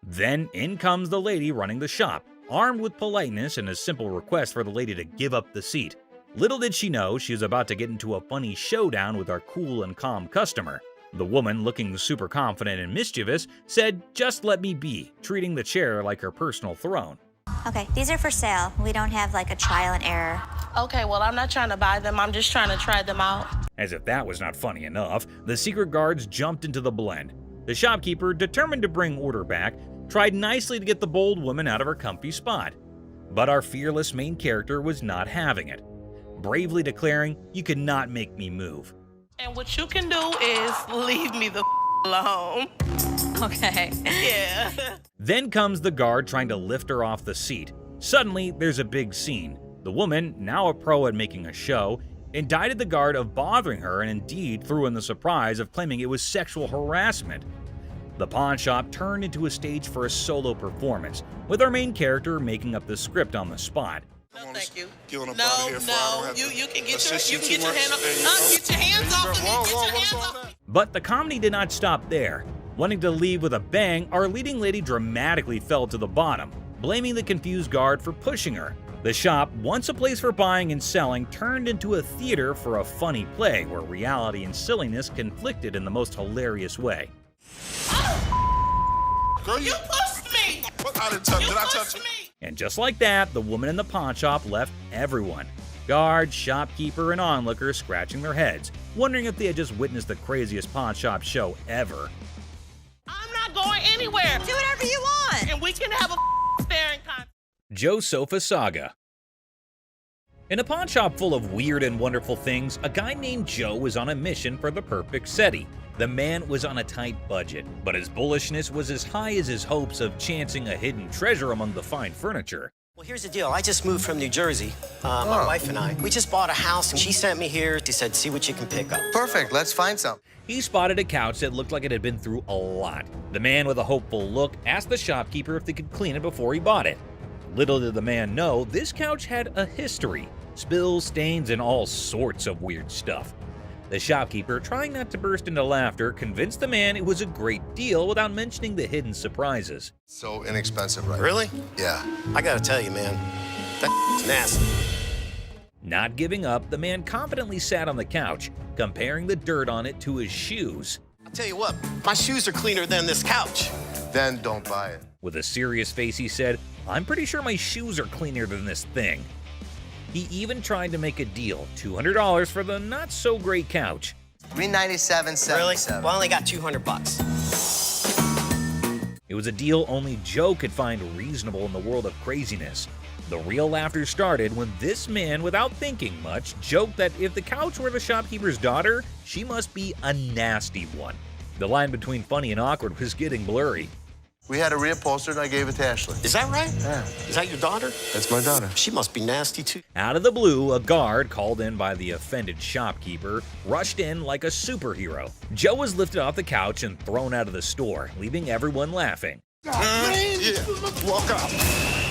Then in comes the lady running the shop, armed with politeness and a simple request for the lady to give up the seat. Little did she know she was about to get into a funny showdown with our cool and calm customer. The woman, looking super confident and mischievous, said, "Just let me be," treating the chair like her personal throne. Okay, these are for sale. We don't have like a trial and error. Okay, well, I'm not trying to buy them. I'm just trying to try them out. As if that was not funny enough, the secret guards jumped into the blend. The shopkeeper, determined to bring order back, tried nicely to get the bold woman out of her comfy spot. But our fearless main character was not having it, bravely declaring, "You cannot make me move." And what you can do is leave me the alone. Okay. Yeah. Then comes the guard trying to lift her off the seat. Suddenly, there's a big scene. The woman, now a pro at making a show, indicted the guard of bothering her and indeed threw in the surprise of claiming it was sexual harassment. The pawn shop turned into a stage for a solo performance, with our main character making up the script on the spot. No, thank you. No, you can get your hand off. Get your hands off of me. Get your hands off. But the comedy did not stop there. Wanting to leave with a bang, our leading lady dramatically fell to the bottom, blaming the confused guard for pushing her. The shop, once a place for buying and selling, turned into a theater for a funny play where reality and silliness conflicted in the most hilarious way. Girl, You pushed me. What? Did I touch you? And just like that, the woman in the pawn shop left everyone. Guard, shopkeeper, and onlookers scratching their heads, wondering if they had just witnessed the craziest pawn shop show ever. I'm not going anywhere. Do whatever you want. And we can have a staring contest. Joe Sofa Saga. In a pawn shop full of weird and wonderful things, a guy named Joe was on a mission for the perfect SETI. The man was on a tight budget, but his bullishness was as high as his hopes of chancing a hidden treasure among the fine furniture. Well, here's the deal. I just moved from New Jersey. My wife and I. We just bought a house, and she sent me here. She said, "See what you can pick up." Perfect. Let's find some. He spotted a couch that looked like it had been through a lot. The man with a hopeful look asked the shopkeeper if they could clean it before he bought it. Little did the man know, this couch had a history. Spills, stains, and all sorts of weird stuff. The shopkeeper, trying not to burst into laughter, convinced the man it was a great deal without mentioning the hidden surprises. So inexpensive, right? Really? Yeah. I gotta tell you, man, that's nasty. Not giving up, the man confidently sat on the couch, comparing the dirt on it to his shoes. I'll tell you what, my shoes are cleaner than this couch. Then don't buy it. With a serious face, he said, "I'm pretty sure my shoes are cleaner than this thing." He even tried to make a deal, $200 for the not-so-great couch. $397.77. Really? Well, I only got $200. It was a deal only Joe could find reasonable in the world of craziness. The real laughter started when this man, without thinking much, joked that if the couch were the shopkeeper's daughter, she must be a nasty one. The line between funny and awkward was getting blurry. We had a reupholster and I gave it to Ashley. Is that right? Yeah. Is that your daughter? That's my daughter. She must be nasty, too. Out of the blue, a guard, called in by the offended shopkeeper, rushed in like a superhero. Joe was lifted off the couch and thrown out of the store, leaving everyone laughing. Yeah. Walk out.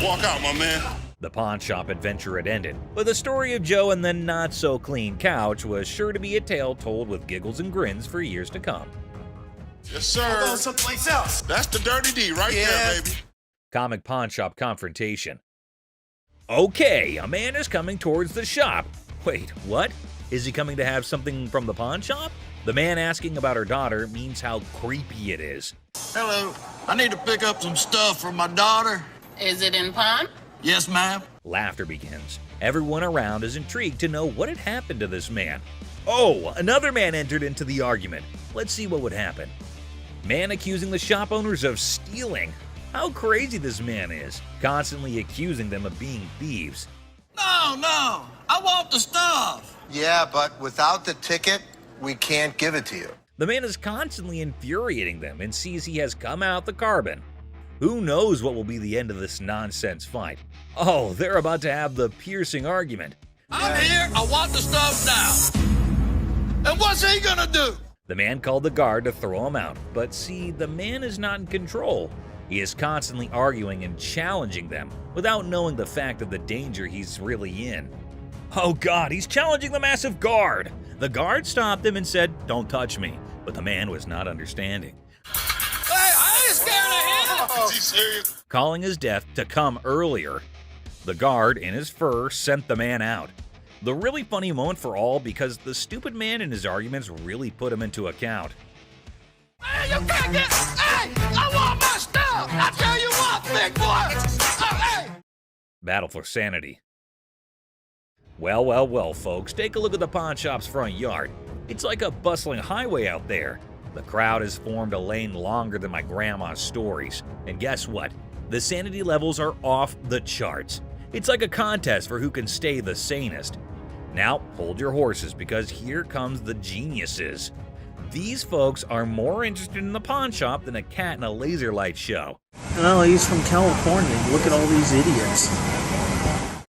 Walk out, my man. The pawn shop adventure had ended, but the story of Joe and the not-so-clean couch was sure to be a tale told with giggles and grins for years to come. Yes, sir. Someplace else. That's the dirty D right there, baby. Comic pawn shop confrontation. Okay, a man is coming towards the shop. Wait, what? Is he coming to have something from the pawn shop? The man asking about her daughter means how creepy it is. Hello. I need to pick up some stuff for my daughter. Is it in pawn? Yes, ma'am. Laughter begins. Everyone around is intrigued to know what had happened to this man. Oh, another man entered into the argument. Let's see what would happen. Man accusing the shop owners of stealing. How crazy this man is, constantly accusing them of being thieves. No, I want the stuff. Yeah, but without the ticket, we can't give it to you. The man is constantly infuriating them and sees he has come out the carbon. Who knows what will be the end of this nonsense fight? Oh, they're about to have the piercing argument. I'm here, I want the stuff now. And what's he gonna do? The man called the guard to throw him out, but see, the man is not in control. He is constantly arguing and challenging them without knowing the fact of the danger he's really in. Oh God, he's challenging the massive guard! The guard stopped him and said, "Don't touch me," but the man was not understanding. Hey, I ain't scared of him! Is he serious? Calling his death to come earlier. The guard, in his fur, sent the man out. The really funny moment for all because the stupid man in his arguments really put him into account. Hey, you can't get... Hey, I want my stuff! I tell you what, big boy! Hey! Battle for sanity. Well, folks, take a look at the pawn shop's front yard. It's like a bustling highway out there. The crowd has formed a lane longer than my grandma's stories. And guess what? The sanity levels are off the charts. It's like a contest for who can stay the sanest. Now, hold your horses because here comes the geniuses. These folks are more interested in the pawn shop than a cat in a laser light show. No, he's from California. Look at all these idiots.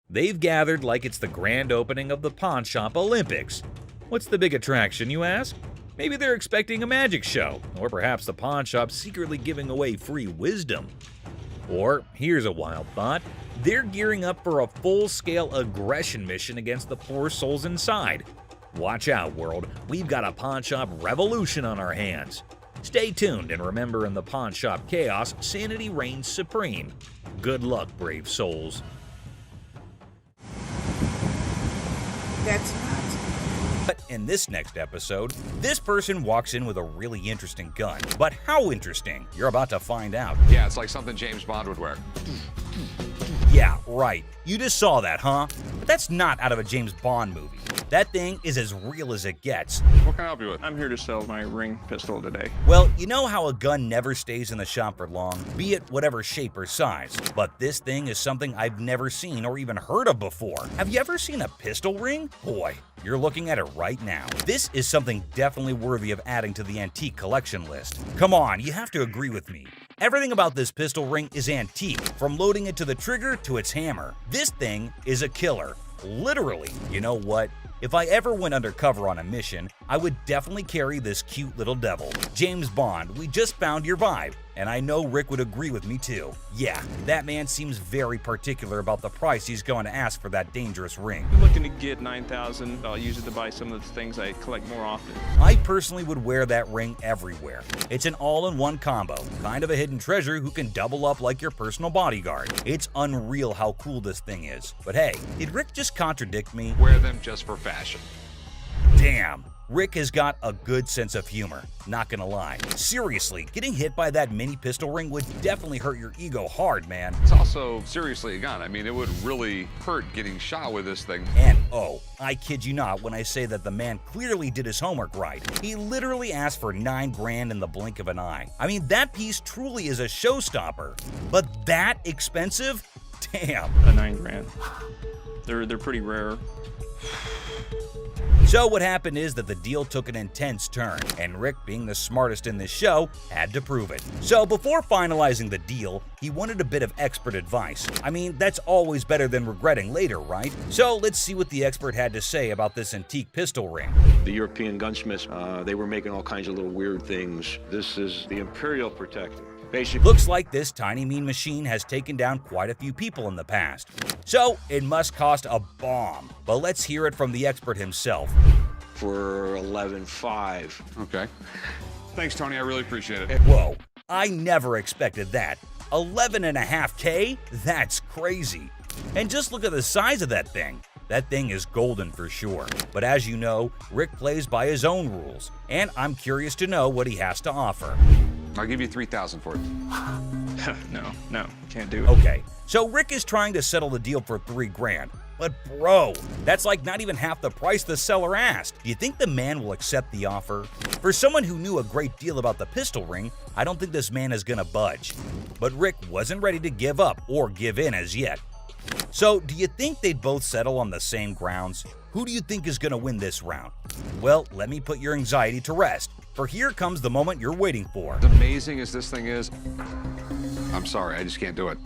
They've gathered like it's the grand opening of the Pawn Shop Olympics. What's the big attraction, you ask? Maybe they're expecting a magic show, or perhaps the pawn shop secretly giving away free wisdom. Or, here's a wild thought, they're gearing up for a full-scale aggression mission against the poor souls inside. Watch out, world, we've got a pawn shop revolution on our hands. Stay tuned and remember, in the pawn shop chaos, sanity reigns supreme. Good luck, brave souls. That's not. But in this next episode, this person walks in with a really interesting gun. But how interesting? You're about to find out. Yeah, it's like something James Bond would wear. Yeah, right. You just saw that, huh? But that's not out of a James Bond movie. That thing is as real as it gets. What can I help you with? I'm here to sell my ring pistol today. Well, you know how a gun never stays in the shop for long, be it whatever shape or size. But this thing is something I've never seen or even heard of before. Have you ever seen a pistol ring? Boy, you're looking at it right now. This is something definitely worthy of adding to the antique collection list. Come on, you have to agree with me. Everything about this pistol ring is antique, from loading it to the trigger to its hammer. This thing is a killer. Literally. You know what? If I ever went undercover on a mission, I would definitely carry this cute little devil. James Bond, we just found your vibe, and I know Rick would agree with me too. Yeah, that man seems very particular about the price he's going to ask for that dangerous ring. I'm looking to get $9,000. I'll use it to buy some of the things I collect more often. I personally would wear that ring everywhere. It's an all-in-one combo, kind of a hidden treasure who can double up like your personal bodyguard. It's unreal how cool this thing is. But hey, did Rick just contradict me? Wear them just for fashion. Damn, Rick has got a good sense of humor, not gonna lie. Seriously, getting hit by that mini pistol ring would definitely hurt your ego hard, man. It's also seriously a gun. I mean, it would really hurt getting shot with this thing. And oh, I kid you not when I say that the man clearly did his homework right. He literally asked for $9 grand in the blink of an eye. I mean, that piece truly is a showstopper. But that expensive? Damn. A 9 grand. They're pretty rare. So what happened is that the deal took an intense turn, and Rick, being the smartest in this show, had to prove it. So before finalizing the deal, he wanted a bit of expert advice. I mean, that's always better than regretting later, right? So let's see what the expert had to say about this antique pistol ring. The European gunsmiths, they were making all kinds of little weird things. This is the Imperial Protector. Basically, looks like this tiny mean machine has taken down quite a few people in the past. So it must cost a bomb. But let's hear it from the expert himself. For 11.5. Okay. Thanks, Tony. I really appreciate it. Whoa, I never expected that. 11.5K? That's crazy. And just look at the size of that thing. That thing is golden for sure. But as you know, Rick plays by his own rules, and I'm curious to know what he has to offer. I'll give you $3,000 for it. No, can't do it. Okay, so Rick is trying to settle the deal for $3 grand. But bro, that's like not even half the price the seller asked. Do you think the man will accept the offer? For someone who knew a great deal about the pistol ring, I don't think this man is gonna budge. But Rick wasn't ready to give up or give in as yet. So do you think they'd both settle on the same grounds? Who do you think is gonna win this round? Well, let me put your anxiety to rest, for here comes the moment you're waiting for. As amazing as this thing is, I'm sorry, I just can't do it.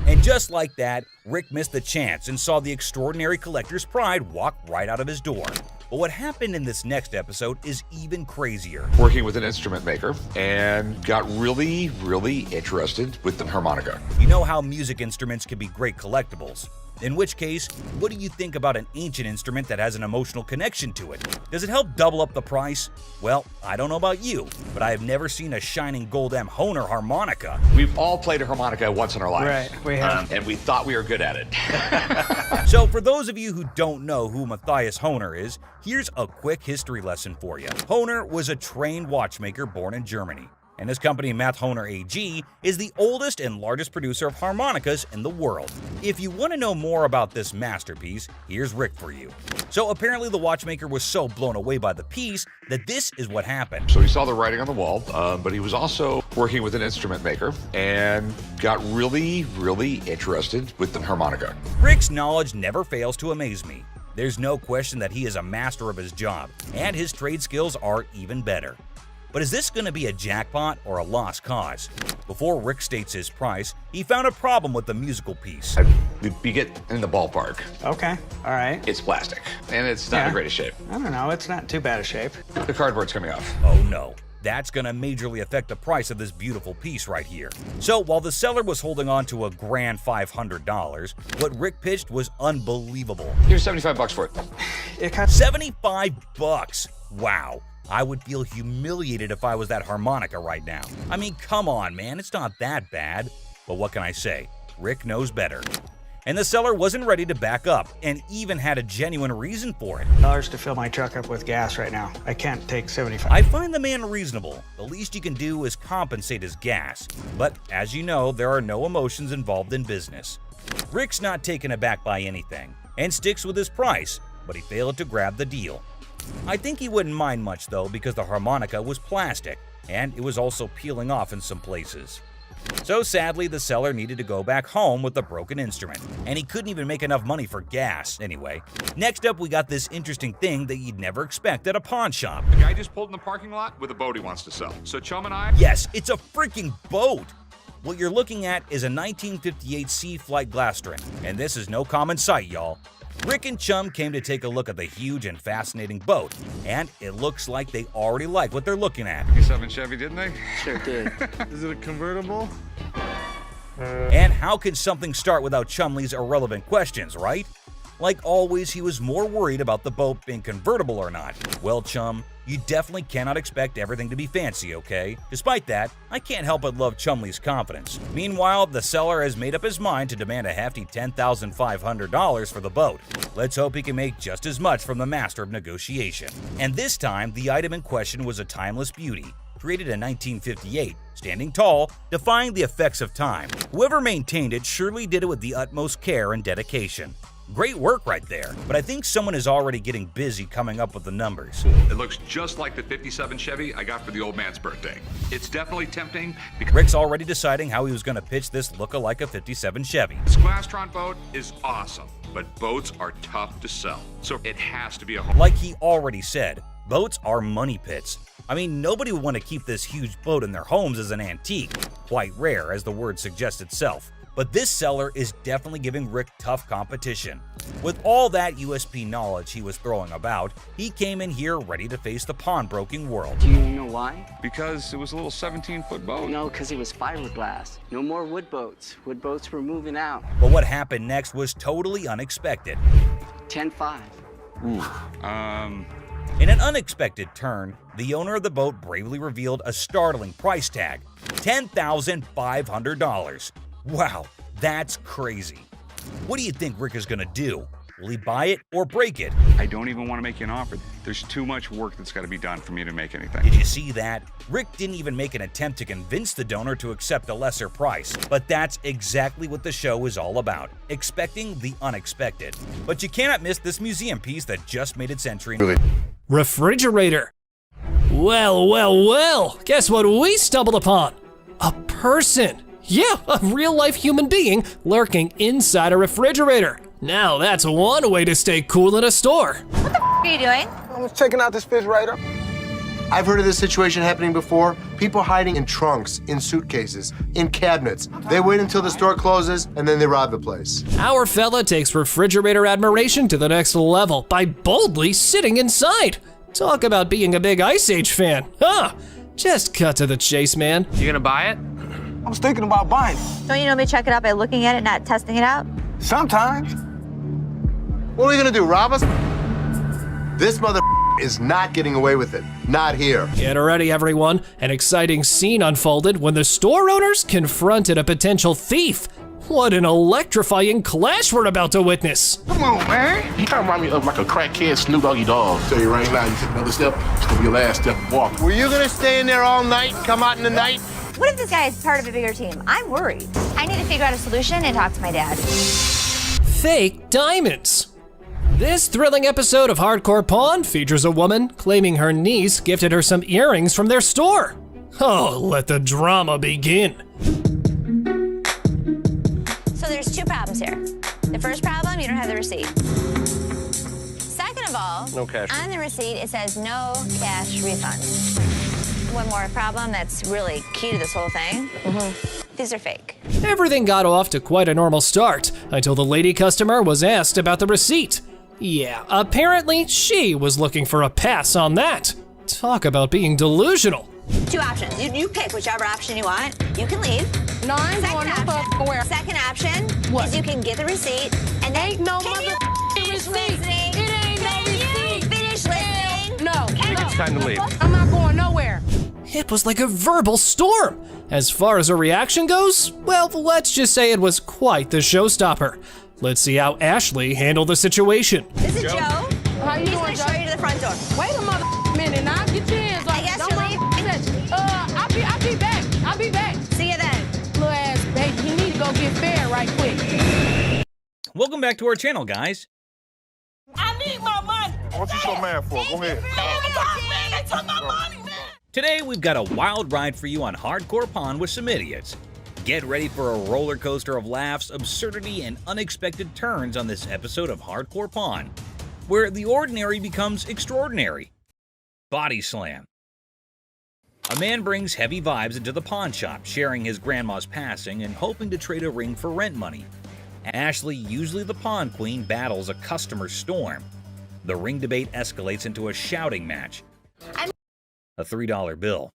And just like that, Rick missed the chance and saw the extraordinary collector's pride walk right out of his door. But what happened in this next episode is even crazier. Working with an instrument maker and got really, really interested with the harmonica. You know how music instruments can be great collectibles. In which case, what do you think about an ancient instrument that has an emotional connection to it? Does it help double up the price? Well, I don't know about you, but I have never seen a shining gold M Hohner harmonica. We've all played a harmonica once in our lives. Right, we have. And we thought we were good at it. So for those of you who don't know who Matthias Hohner is, here's a quick history lesson for you. Hohner was a trained watchmaker born in Germany. And his company, Math Hohner AG, is the oldest and largest producer of harmonicas in the world. If you want to know more about this masterpiece, here's Rick for you. So apparently the watchmaker was so blown away by the piece that this is what happened. So he saw the writing on the wall, but he was also working with an instrument maker and got really, really interested with the harmonica. Rick's knowledge never fails to amaze me. There's no question that he is a master of his job, and his trade skills are even better. But is this going to be a jackpot or a lost cause? Before Rick states his price, he found a problem with the musical piece. We get in the ballpark. Okay, all right. It's plastic, and it's not in the greatest shape. I don't know, it's not too bad a shape. The cardboard's coming off. Oh no, that's going to majorly affect the price of this beautiful piece right here. So while the seller was holding on to a grand $500, what Rick pitched was unbelievable. Here's $75 for it. $75? Wow. I would feel humiliated if I was that harmonica right now. I mean, come on, man, it's not that bad. But what can I say? Rick knows better. And the seller wasn't ready to back up, and even had a genuine reason for it. $1 to fill my truck up with gas right now. I can't take 75. I find the man reasonable. The least you can do is compensate his gas. But as you know, there are no emotions involved in business. Rick's not taken aback by anything, and sticks with his price, but he failed to grab the deal. I think he wouldn't mind much though, because the harmonica was plastic, and it was also peeling off in some places. So sadly, the seller needed to go back home with the broken instrument, and he couldn't even make enough money for gas anyway. Next up, we got this interesting thing that you'd never expect at a pawn shop. The guy just pulled in the parking lot with a boat he wants to sell. So Chum and I... Yes, it's a freaking boat! What you're looking at is a 1958 Sea Flight Glastron, and this is no common sight, y'all. Rick and Chum came to take a look at the huge and fascinating boat, and it looks like they already like what they're looking at. 57 Chevy, didn't they? Sure did. Is it a convertible? And how can something start without Chumley's irrelevant questions, right? Like always, he was more worried about the boat being convertible or not. Well, chum, you definitely cannot expect everything to be fancy, okay? Despite that, I can't help but love Chumley's confidence. Meanwhile, the seller has made up his mind to demand a hefty $10,500 for the boat. Let's hope he can make just as much from the master of negotiation. And this time, the item in question was a timeless beauty, created in 1958, standing tall, defying the effects of time. Whoever maintained it surely did it with the utmost care and dedication. Great work right there, but I think someone is already getting busy coming up with the numbers. It looks just like the 57 Chevy I got for the old man's birthday. It's definitely tempting because Rick's already deciding how he was going to pitch this look-alike a 57 Chevy. this Glastron boat is awesome, but boats are tough to sell, so it has to be a home. Like he already said, boats are money pits. I mean, nobody would want to keep this huge boat in their homes as an antique. Quite rare, as the word suggests itself. But this seller is definitely giving Rick tough competition. With all that USP knowledge he was throwing about, he came in here ready to face the pawnbroking world. Do you know why? Because it was a little 17-foot boat. No, because it was fiberglass. No more wood boats. Wood boats were moving out. But what happened next was totally unexpected. 10-5. In an unexpected turn, the owner of the boat bravely revealed a startling price tag, $10,500. Wow, that's crazy. What do you think Rick is gonna do? Will he buy it or break it? I don't even want to make you an offer. There's too much work that's got to be done for me to make anything. Did you see that? Rick didn't even make an attempt to convince the donor to accept a lesser price. But that's exactly what the show is all about, expecting the unexpected. But you cannot miss this museum piece that just made its entry. Refrigerator. Well, well, well, guess what we stumbled upon? A person. Yeah, a real-life human being lurking inside a refrigerator. Now that's one way to stay cool in a store. What the are you doing? I was checking out this refrigerator. I've heard of this situation happening before. People hiding in trunks, in suitcases, in cabinets. They wait until the store closes and then they rob the place. Our fella takes refrigerator admiration to the next level by boldly sitting inside. Talk about being a big Ice Age fan, huh? Just cut to the chase, man. You gonna buy it? I was thinking about buying it. Don't you normally check it out by looking at it, not testing it out? Sometimes. What are we gonna do, rob us? This mother is not getting away with it. Not here. Get ready, everyone. An exciting scene unfolded when the store owners confronted a potential thief. What an electrifying clash we're about to witness. Come on, man. You kind of remind me of like a crackhead Snoop Doggy Dogg. Tell you right now, you take another step, it's gonna be your last step walking. Were you gonna stay in there all night, come out in the night? What if this guy is part of a bigger team? I'm worried. I need to figure out a solution and talk to my dad. Fake diamonds. This thrilling episode of Hardcore Pawn features a woman claiming her niece gifted her some earrings from their store. Oh, let the drama begin. So there's two problems here. The first problem, you don't have the receipt. Second of all, No cash. on the receipt it says no cash refund. One more problem that's really key to this whole thing. These are fake. Everything got off to quite a normal start until the lady customer was asked about the receipt. Yeah, apparently she was looking for a pass on that. Talk about being delusional. Two options. You pick whichever option you want. You can leave. No, I ain't going no where. Second option What? is you can get the receipt and then Ain't no can you finish receipt. listening? It ain't no Can you receipt. finish listening? No. I think it's time to leave. I'm not going nowhere. It was like a verbal storm. As far as her reaction goes, well, let's just say it was quite the showstopper. Let's see how Ashley handled the situation. This is Joe. How you He's doing, gonna show you to the front door. Wait a minute now. Get your hands off. I guess Don't you'll mind. I'll be back. I'll be back. See you then. Little ass baby, you need to go get fed right quick. Welcome back to our channel, guys. I need my money. What you so mad for? Go ahead. Man, they took my money, man. Today, we've got a wild ride for you on Hardcore Pawn with some idiots. Get ready for a roller coaster of laughs, absurdity, and unexpected turns on this episode of Hardcore Pawn, where the ordinary becomes extraordinary. Body slam. A man brings heavy vibes into the pawn shop, sharing his grandma's passing and hoping to trade a ring for rent money. Ashley, usually the pawn queen, battles a customer storm. The ring debate escalates into a shouting match. A $3 bill.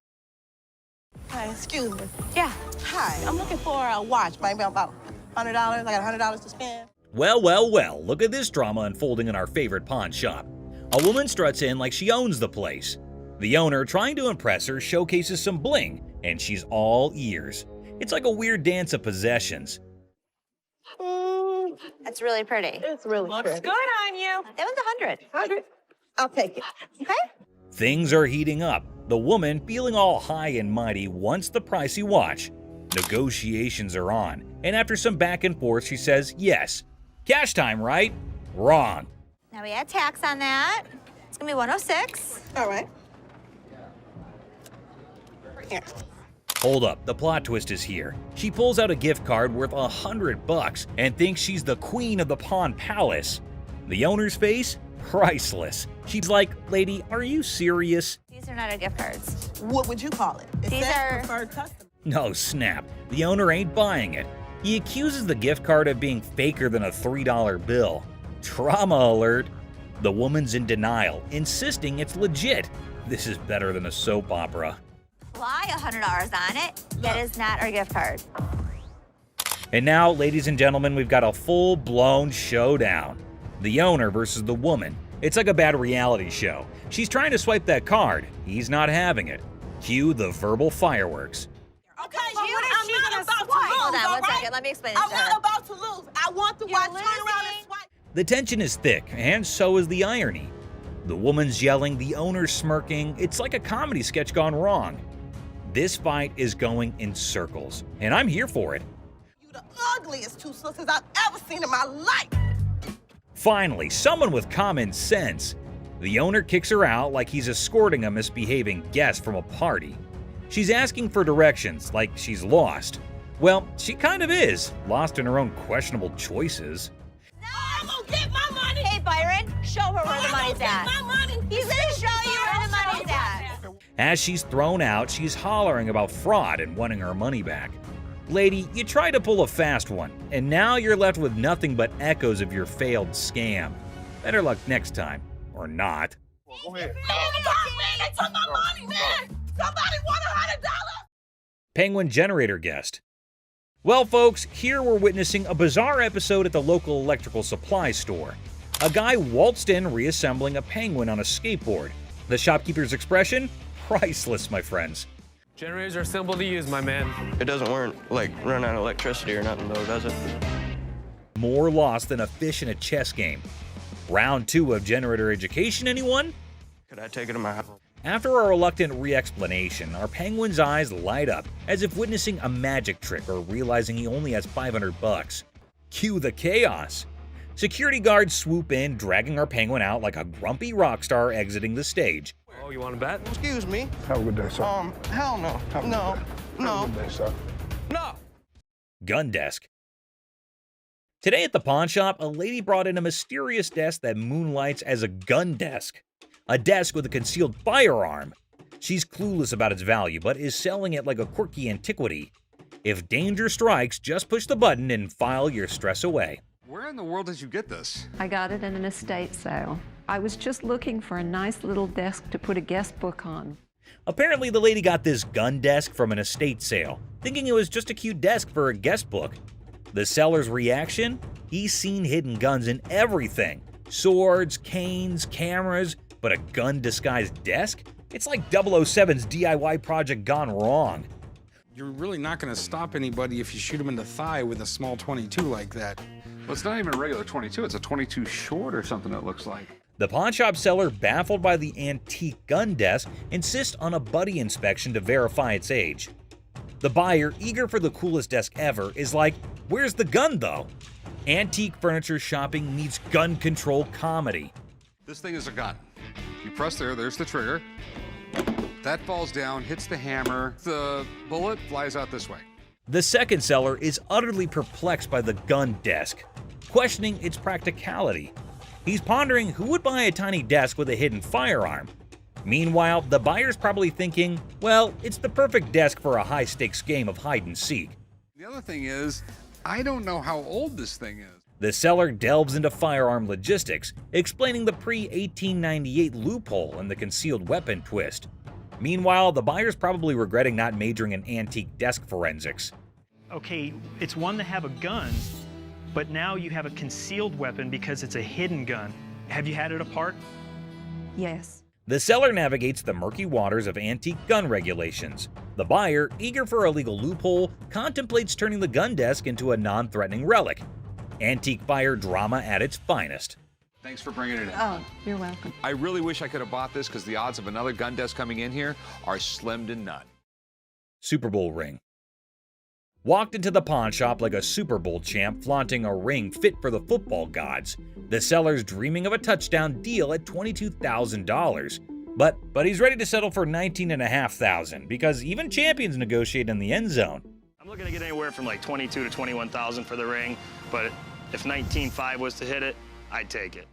Hi, excuse me. Yeah. Hi, I'm looking for a watch, maybe about $100. I got $100 to spend. Well, well, well, look at this drama unfolding in our favorite pawn shop. A woman struts in like she owns the place. The owner, trying to impress her, showcases some bling, and she's all ears. It's like a weird dance of possessions. That's really pretty. It's really Looks pretty. good on you. That was 100. 100. I'll take it. Okay. Things are heating up. The woman, feeling all high and mighty, wants the pricey watch. Negotiations are on, and after some back and forth, she says yes. Cash time, right? Wrong. Now we add tax on that. It's gonna be 106. All right. Here. Hold up, the plot twist is here. She pulls out a gift card worth $100 and thinks she's the queen of the Pawn Palace. The owner's face? Priceless. She's like, lady, are you serious? These are not our gift cards. What would you call it? It These says are preferred customer. No, snap. The owner ain't buying it. He accuses the gift card of being faker than a $3 bill. Trauma alert. The woman's in denial, insisting it's legit. This is better than a soap opera. Fly $100 on it. That is not our gift card. And now, ladies and gentlemen, we've got a full-blown showdown. The owner versus the woman. It's like a bad reality show. She's trying to swipe that card. He's not having it. Cue the verbal fireworks. Okay, I'm not about to lose, Hold on, all one right? second. Let me explain this I'm to her. not about to lose. I want the watch. Turn around and swipe. The tension is thick, and so is the irony. The woman's yelling, the owner's smirking. It's like a comedy sketch gone wrong. This fight is going in circles, and I'm here for it. You the ugliest two sisters I've ever seen in my life. Finally, someone with common sense. The owner kicks her out like he's escorting a misbehaving guest from a party. She's asking for directions like she's lost. Well, she kind of is, lost in her own questionable choices. I'm gonna get my money. Hey, Byron, show her where the money's at. My money. He's gonna show you where the money's at. As she's thrown out, she's hollering about fraud and wanting her money back. Lady, you tried to pull a fast one, and now you're left with nothing but echoes of your failed scam. Better luck next time, or not. Go ahead. Man, they took my money, man. Somebody want $100. Penguin generator guest. Well, folks, here we're witnessing a bizarre episode at the local electrical supply store. A guy waltzed in reassembling a penguin on a skateboard. The shopkeeper's expression? Priceless, my friends. Generators are simple to use, my man. It doesn't run out of electricity or nothing, though, does it? More lost than a fish in a chess game. Round 2 of generator education, anyone? Could I take it to my house? After a reluctant re-explanation, our penguin's eyes light up, as if witnessing a magic trick or realizing he only has $500. Cue the chaos. Security guards swoop in, dragging our penguin out like a grumpy rock star exiting the stage. Oh, you want to bet? Excuse me. Have a good day, sir. Hell no. No. Have a good day, sir. No. Gun desk. Today at the pawn shop, a lady brought in a mysterious desk that moonlights as a gun desk. A desk with a concealed firearm. She's clueless about its value, but is selling it like a quirky antiquity. If danger strikes, just push the button and file your stress away. Where in the world did you get this? I got it in an estate sale. I was just looking for a nice little desk to put a guest book on. Apparently, the lady got this gun desk from an estate sale, thinking it was just a cute desk for a guest book. The seller's reaction? He's seen hidden guns in everything. Swords, canes, cameras, but a gun-disguised desk? It's like 007's DIY project gone wrong. You're really not going to stop anybody if you shoot them in the thigh with a small 22 like that. Well, it's not even a regular 22. It's a 22 short or something, it looks like. The pawnshop seller, baffled by the antique gun desk, insists on a buddy inspection to verify its age. The buyer, eager for the coolest desk ever, is like, where's the gun though? Antique furniture shopping meets gun control comedy. This thing is a gun. You press there's the trigger. That falls down, hits the hammer. The bullet flies out this way. The second seller is utterly perplexed by the gun desk, questioning its practicality. He's pondering who would buy a tiny desk with a hidden firearm. Meanwhile, the buyer's probably thinking, well, it's the perfect desk for a high-stakes game of hide-and-seek. The other thing is, I don't know how old this thing is. The seller delves into firearm logistics, explaining the pre-1898 loophole and the concealed weapon twist. Meanwhile, the buyer's probably regretting not majoring in antique desk forensics. Okay, it's one to have a gun, but now you have a concealed weapon because it's a hidden gun. Have you had it apart? Yes. The seller navigates the murky waters of antique gun regulations. The buyer, eager for a legal loophole, contemplates turning the gun desk into a non-threatening relic. Antique fire drama at its finest. Thanks for bringing it in. Oh, you're welcome. I really wish I could have bought this because the odds of another gun desk coming in here are slim to none. Super Bowl ring. Walked into the pawn shop like a Super Bowl champ flaunting a ring fit for the football gods. The seller's dreaming of a touchdown deal at $22,000. But he's ready to settle for $19,500 because even champions negotiate in the end zone. I'm looking to get anywhere from like $22,000 to $21,000 for the ring, but if $19,500 was to hit it, I'd take it.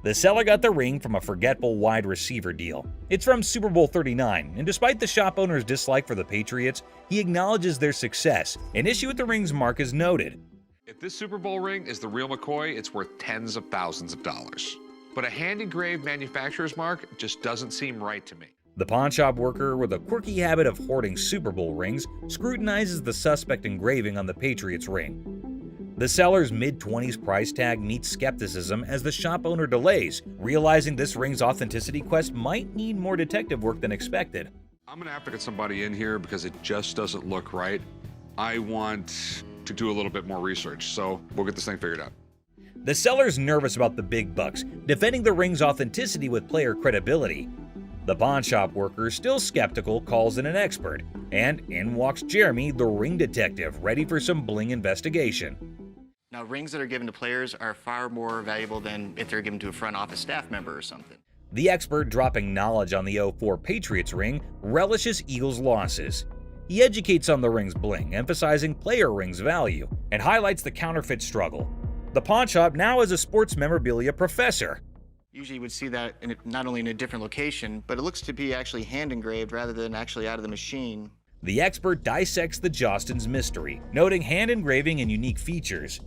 The seller got the ring from a forgetful wide receiver deal. It's from Super Bowl 39, and despite the shop owner's dislike for the Patriots, he acknowledges their success. An issue with the ring's mark is noted. If this Super Bowl ring is the real McCoy, it's worth tens of thousands of dollars. But a hand-engraved manufacturer's mark just doesn't seem right to me. The pawn shop worker, with a quirky habit of hoarding Super Bowl rings, scrutinizes the suspect engraving on the Patriots ring. The seller's mid-20s price tag meets skepticism as the shop owner delays, realizing this ring's authenticity quest might need more detective work than expected. I'm gonna have to get somebody in here because it just doesn't look right. I want to do a little bit more research, so we'll get this thing figured out. The seller's nervous about the big bucks, defending the ring's authenticity with player credibility. The pawn shop worker, still skeptical, calls in an expert, and in walks Jeremy, the ring detective, ready for some bling investigation. Now, rings that are given to players are far more valuable than if they're given to a front office staff member or something. The expert, dropping knowledge on the 04 Patriots ring, relishes Eagles' losses. He educates on the ring's bling, emphasizing player ring's value, and highlights the counterfeit struggle. The pawn shop now has a sports memorabilia professor. Usually you would see that not only in a different location, but it looks to be actually hand engraved rather than actually out of the machine. The expert dissects the Jostens mystery, noting hand engraving and unique features.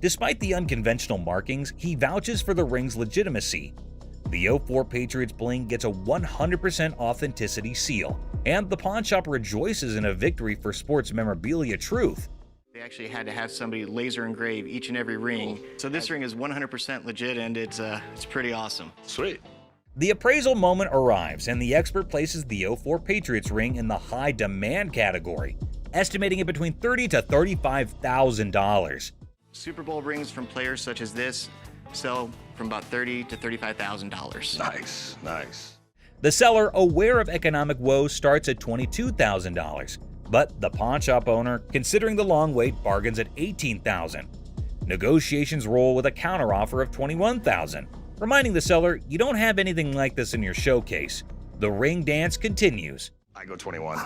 Despite the unconventional markings, he vouches for the ring's legitimacy. The 04 Patriots bling gets a 100% authenticity seal, and the pawn shop rejoices in a victory for sports memorabilia truth. They actually had to have somebody laser engrave each and every ring. So this ring is 100% legit, and it's pretty awesome. Sweet. The appraisal moment arrives, and the expert places the 04 Patriots ring in the high demand category, estimating it between $30,000 to $35,000. Super Bowl rings from players such as this sell from about $30,000 to $35,000. Nice, nice. The seller, aware of economic woes, starts at $22,000, but the pawn shop owner, considering the long wait, bargains at $18,000. Negotiations roll with a counteroffer of $21,000, reminding the seller you don't have anything like this in your showcase. The ring dance continues. I go 21.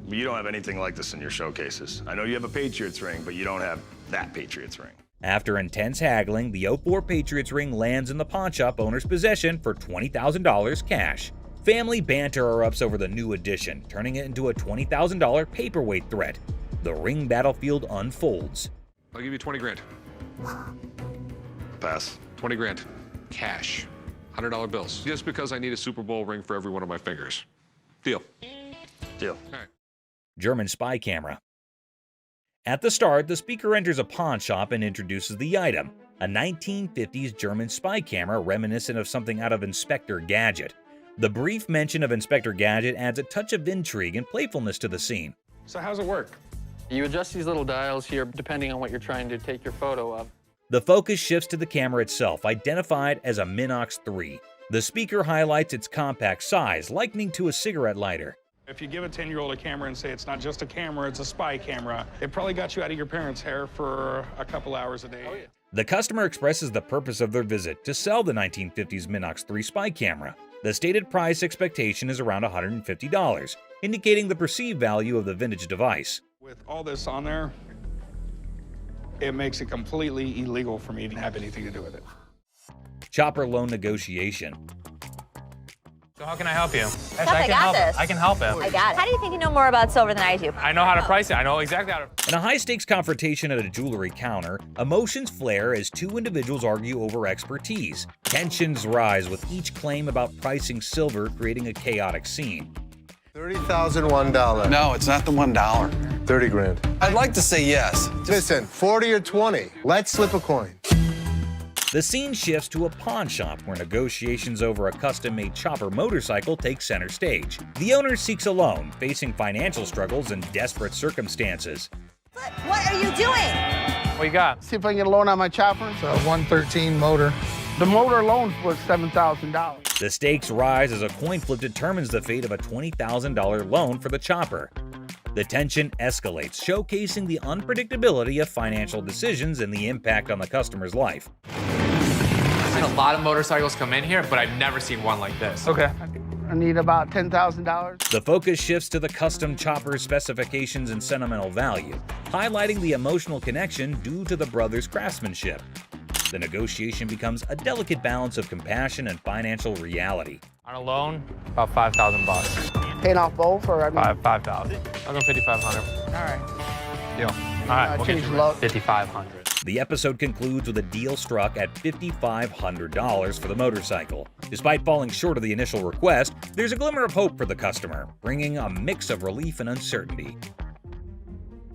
You don't have anything like this in your showcases. I know you have a Patriots ring, but you don't have that Patriots ring. After intense haggling, the 04 Patriots ring lands in the pawn shop owner's possession for $20,000 cash. Family banter erupts over the new addition, turning it into a $20,000 paperweight threat. The ring battlefield unfolds. I'll give you 20 grand. Pass. 20 grand. Cash. $100 bills. Just because I need a Super Bowl ring for every one of my fingers. Deal. Deal. All right. German spy camera. At the start, the speaker enters a pawn shop and introduces the item, a 1950s German spy camera reminiscent of something out of Inspector Gadget. The brief mention of Inspector Gadget adds a touch of intrigue and playfulness to the scene. So how's it work? You adjust these little dials here depending on what you're trying to take your photo of. The focus shifts to the camera itself, identified as a Minox 3. The speaker highlights its compact size, likening to a cigarette lighter. If you give a 10-year-old a camera and say it's not just a camera, it's a spy camera, it probably got you out of your parents' hair for a couple hours a day. Oh, yeah. The customer expresses the purpose of their visit to sell the 1950s Minox 3 spy camera. The stated price expectation is around $150, indicating the perceived value of the vintage device. With all this on there, it makes it completely illegal for me to have anything to do with it. Chopper loan negotiation. So how can I help you? Seth, I got this. I can help him. I got it. How do you think you know more about silver than I do? I know how to price it. I know exactly how to. In a high-stakes confrontation at a jewelry counter, emotions flare as two individuals argue over expertise. Tensions rise with each claim about pricing silver, creating a chaotic scene. $30,001. No, it's not the $1. 30 grand. I'd like to say yes. Listen, 40 or 20. Let's flip a coin. The scene shifts to a pawn shop where negotiations over a custom-made chopper motorcycle take center stage. The owner seeks a loan, facing financial struggles and desperate circumstances. What are you doing? What you got? See if I can get a loan on my chopper. It's a 113 motor. The motor alone was $7,000. The stakes rise as a coin flip determines the fate of a $20,000 loan for the chopper. The tension escalates, showcasing the unpredictability of financial decisions and the impact on the customer's life. I've seen a lot of motorcycles come in here, but I've never seen one like this. Okay. I need about $10,000. The focus shifts to the custom chopper's specifications and sentimental value, highlighting the emotional connection due to the brothers' craftsmanship. The negotiation becomes a delicate balance of compassion and financial reality. On a loan, about 5,000 bucks. Paying off both, or I mean? 5,000. I'll go 5,500. All right. Deal. All right, we'll change get you low. 5,500. The episode concludes with a deal struck at $5,500 for the motorcycle. Despite falling short of the initial request, there's a glimmer of hope for the customer, bringing a mix of relief and uncertainty.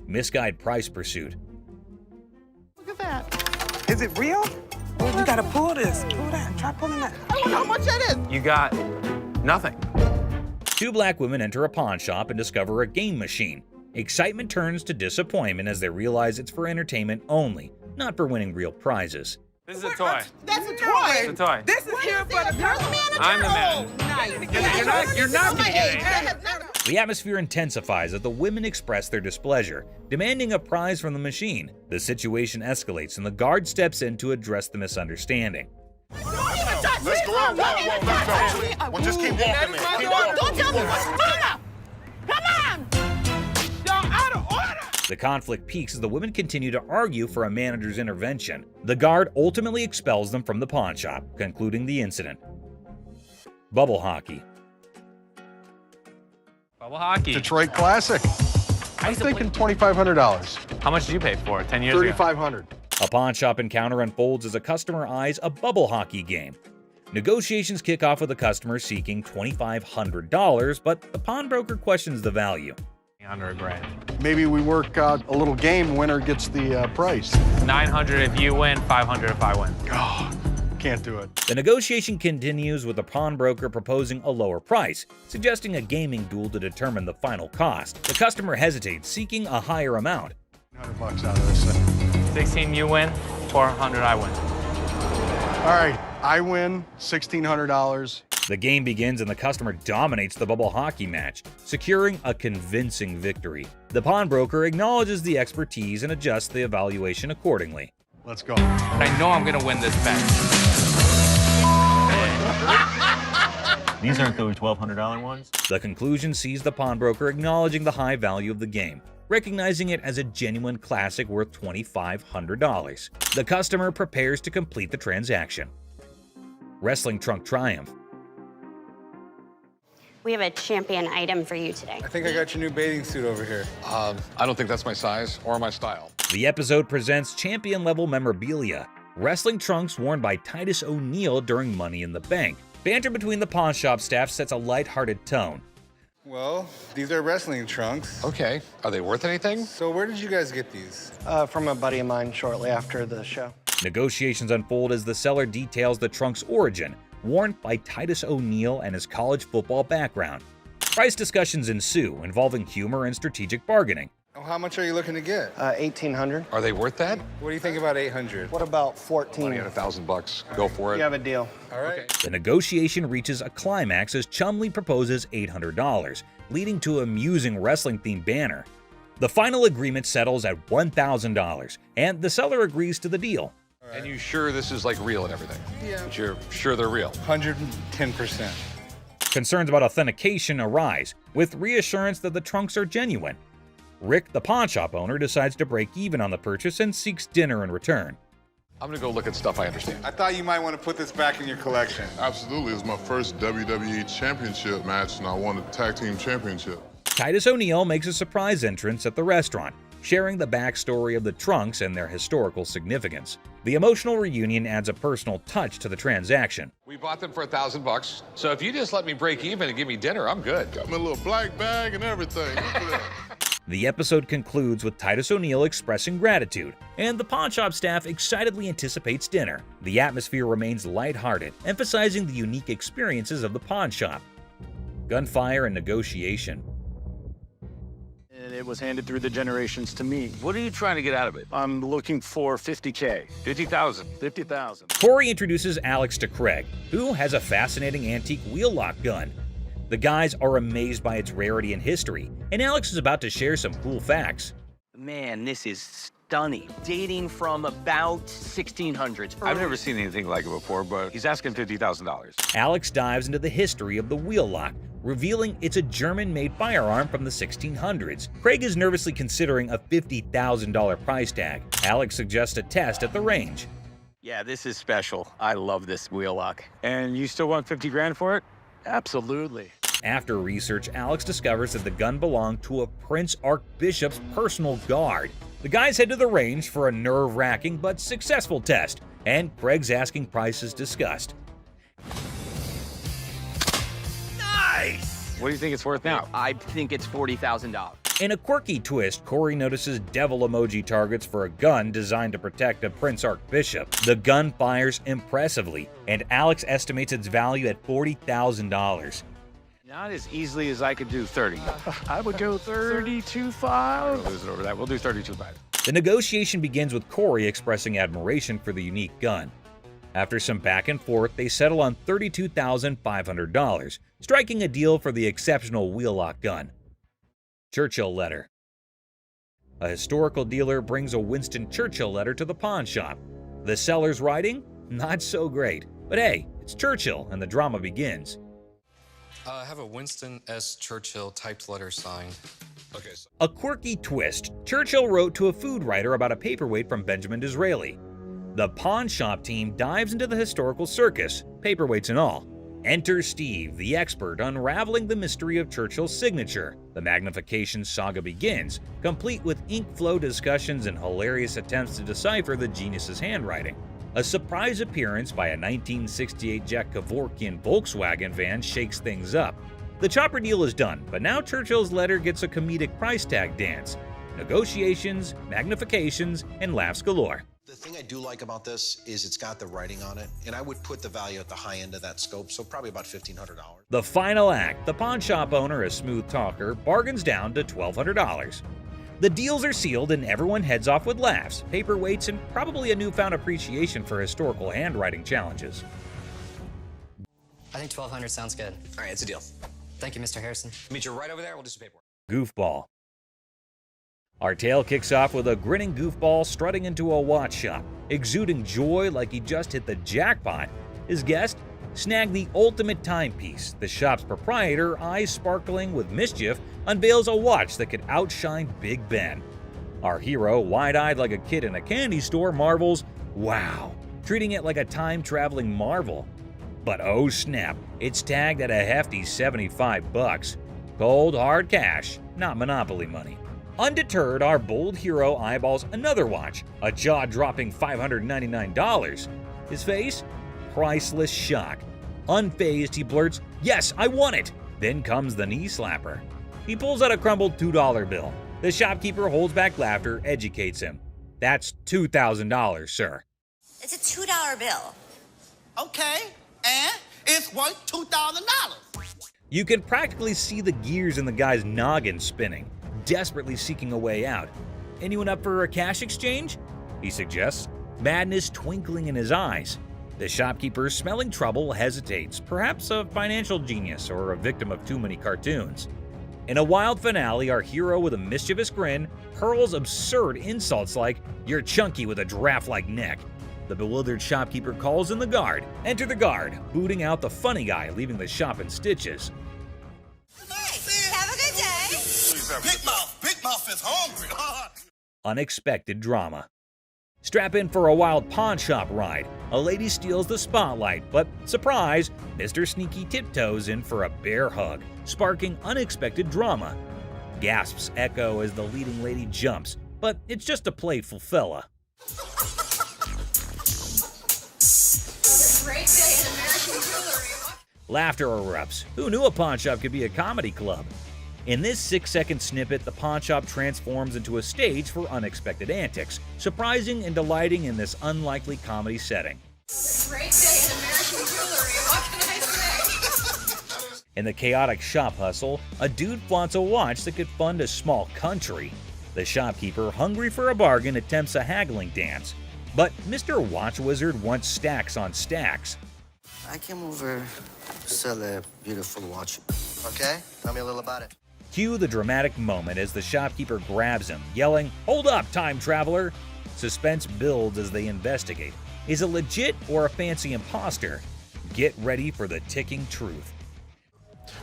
Misguided price pursuit. Look at that. Is it real? Oh, you gotta pull this. Pull that. Try pulling that. I don't know how much that is. You got nothing. Two black women enter a pawn shop and discover a game machine. Excitement turns to disappointment as they realize it's for entertainment only, not for winning real prizes. This is a toy. That's a toy. It's a toy. This is here for the You're the manager? I'm the manager. Nice. You're not gonna get it. The atmosphere intensifies as the women express their displeasure, demanding a prize from the machine. The situation escalates and the guard steps in to address the misunderstanding. Let's go out. Well, just keep walking, man. Keep walking. Don't tell me what's going on. Come on. Y'all out of order. The conflict peaks as the women continue to argue for a manager's intervention. The guard ultimately expels them from the pawn shop, concluding the incident. Bubble hockey. Bubble hockey. Detroit Classic. I'm thinking $2,500. How much did you pay for it 10 years ago? $3,500. A pawn shop encounter unfolds as a customer eyes a bubble hockey game. Negotiations kick off with the customer seeking $2,500, but the pawnbroker questions the value. Under $1,000. Maybe we work out a little game. Winner gets the price. 900 if you win, 500 if I win. Oh, can't do it. The negotiation continues with the pawnbroker proposing a lower price, suggesting a gaming duel to determine the final cost. The customer hesitates, seeking a higher amount. $100 out of this thing. 16 you win, 400 I win. All right, I win $1,600. The game begins and the customer dominates the bubble hockey match, securing a convincing victory. The pawnbroker acknowledges the expertise and adjusts the evaluation accordingly. Let's go. I know I'm gonna win this bet. These aren't those $1,200 ones? The conclusion sees the pawnbroker acknowledging the high value of the game, recognizing it as a genuine classic worth $2,500. The customer prepares to complete the transaction. Wrestling trunk triumph. We have a champion item for you today. I think I got your new bathing suit over here. I don't think that's my size or my style. The episode presents champion-level memorabilia, wrestling trunks worn by Titus O'Neil during Money in the Bank. Banter between the pawn shop staff sets a lighthearted tone. Well, these are wrestling trunks. Okay, are they worth anything? So where did you guys get these? From a buddy of mine shortly after the show. Negotiations unfold as the seller details the trunk's origin, worn by Titus O'Neil and his college football background. Price discussions ensue, involving humor and strategic bargaining. Oh, how much are you looking to get? $1,800. Are they worth that? What do you think about 800? What about 14? Money at $1,000. Go for it. You have a deal. All right. Okay. The negotiation reaches a climax as Chumley proposes $800, leading to a amusing wrestling-themed banner. The final agreement settles at $1,000, and the seller agrees to the deal. And you sure this is like real and everything? Yeah. But you're sure they're real? 110%. Concerns about authentication arise, with reassurance that the trunks are genuine. Rick, the pawn shop owner, decides to break even on the purchase and seeks dinner in return. I'm gonna go look at stuff I understand. I thought you might want to put this back in your collection. Absolutely. It was my first WWE Championship match, and I won the Tag Team Championship. Titus O'Neil makes a surprise entrance at the restaurant, sharing the backstory of the trunks and their historical significance. The emotional reunion adds a personal touch to the transaction. We bought them for $1,000, so if you just let me break even and give me dinner, I'm good. Got me a little black bag and everything. Look at that. The episode concludes with Titus O'Neil expressing gratitude, and the pawn shop staff excitedly anticipates dinner. The atmosphere remains lighthearted, emphasizing the unique experiences of the pawn shop. Gunfire and negotiation. And it was handed through the generations to me. What are you trying to get out of it? I'm looking for $50K. 50,000. 50,000. Corey introduces Alex to Craig, who has a fascinating antique wheel lock gun. The guys are amazed by its rarity and history, and Alex is about to share some cool facts. Man, this is stunning. Dating from about 1600s. I've never seen anything like it before, but he's asking $50,000. Alex dives into the history of the wheel lock, revealing it's a German-made firearm from the 1600s. Craig is nervously considering a $50,000 price tag. Alex suggests a test at the range. Yeah, this is special. I love this wheel lock. And you still want 50 grand for it? Absolutely. After research, Alex discovers that the gun belonged to a Prince Archbishop's personal guard. The guys head to the range for a nerve-wracking but successful test, and Craig's asking price is discussed. Nice! What do you think it's worth now? I think it's $40,000. In a quirky twist, Corey notices devil emoji targets for a gun designed to protect a Prince Archbishop. The gun fires impressively, and Alex estimates its value at $40,000. Not as easily as I could do 30. I would go 32.5. We'll lose it over that. We'll do 32.5. The negotiation begins with Corey expressing admiration for the unique gun. After some back and forth, they settle on $32,500, striking a deal for the exceptional wheel lock gun. Churchill letter. A historical dealer brings a Winston Churchill letter to the pawn shop. The seller's writing? Not so great. But hey, it's Churchill, and the drama begins. I have a Winston S. Churchill typed letter signed. Okay. A quirky twist. Churchill wrote to a food writer about a paperweight from Benjamin Disraeli. The pawn shop team dives into the historical circus, paperweights and all. Enter Steve, the expert, unraveling the mystery of Churchill's signature. The magnification saga begins, complete with ink flow discussions and hilarious attempts to decipher the genius's handwriting. A surprise appearance by a 1968 Jack Kevorkian Volkswagen van shakes things up. The chopper deal is done, but now Churchill's letter gets a comedic price tag dance. Negotiations, magnifications, and laughs galore. The thing I do like about this is it's got the writing on it, and I would put the value at the high end of that scope, so probably about $1,500. The final act, the pawn shop owner, a smooth talker, bargains down to $1,200. The deals are sealed and everyone heads off with laughs, paperweights, and probably a newfound appreciation for historical handwriting challenges. I think $1,200 sounds good. All right, it's a deal. Thank you, Mr. Harrison. Meet you right over there. We'll do some paperwork. Goofball. Our tale kicks off with a grinning goofball strutting into a watch shop, exuding joy like he just hit the jackpot. His guest snagged the ultimate timepiece. The shop's proprietor, eyes sparkling with mischief, unveils a watch that could outshine Big Ben. Our hero, wide-eyed like a kid in a candy store, marvels, "Wow," treating it like a time-traveling marvel. But oh snap, it's tagged at a hefty $75. Cold, hard cash, not Monopoly money. Undeterred, our bold hero eyeballs another watch, a jaw-dropping $599. His face? Priceless shock. Unfazed, he blurts, "Yes, I want it!" Then comes the knee slapper. He pulls out a crumbled $2 bill. The shopkeeper holds back laughter, educates him. "That's $2,000, sir." It's a $2 bill. Okay, and it's worth $2,000. You can practically see the gears in the guy's noggin spinning, desperately seeking a way out. "Anyone up for a cash exchange?" he suggests, madness twinkling in his eyes. The shopkeeper, smelling trouble, hesitates, perhaps a financial genius or a victim of too many cartoons. In a wild finale, our hero with a mischievous grin hurls absurd insults like, "You're chunky with a giraffe-like neck." The bewildered shopkeeper calls in the guard. Enter the guard, booting out the funny guy, leaving the shop in stitches. Have a good day. Big Mouth is hungry. Unexpected drama. Strap in for a wild pawn shop ride. A lady steals the spotlight, but surprise, Mr. Sneaky tiptoes in for a bear hug, sparking unexpected drama. Gasps echo as the leading lady jumps, but it's just a playful fella. Great day at American Jewelry. Laughter erupts. Who knew a pawn shop could be a comedy club? In this 6-second snippet, the pawnshop transforms into a stage for unexpected antics, surprising and delighting in this unlikely comedy setting. Great day in American jewelry. What can I say? In the chaotic shop hustle, a dude flaunts a watch that could fund a small country. The shopkeeper, hungry for a bargain, attempts a haggling dance. But Mr. Watch Wizard wants stacks on stacks. I came over to sell a beautiful watch. Okay? Tell me a little about it. Cue the dramatic moment as the shopkeeper grabs him, yelling, "Hold up, time traveler!" Suspense builds as they investigate. Is it legit or a fancy imposter? Get ready for the ticking truth.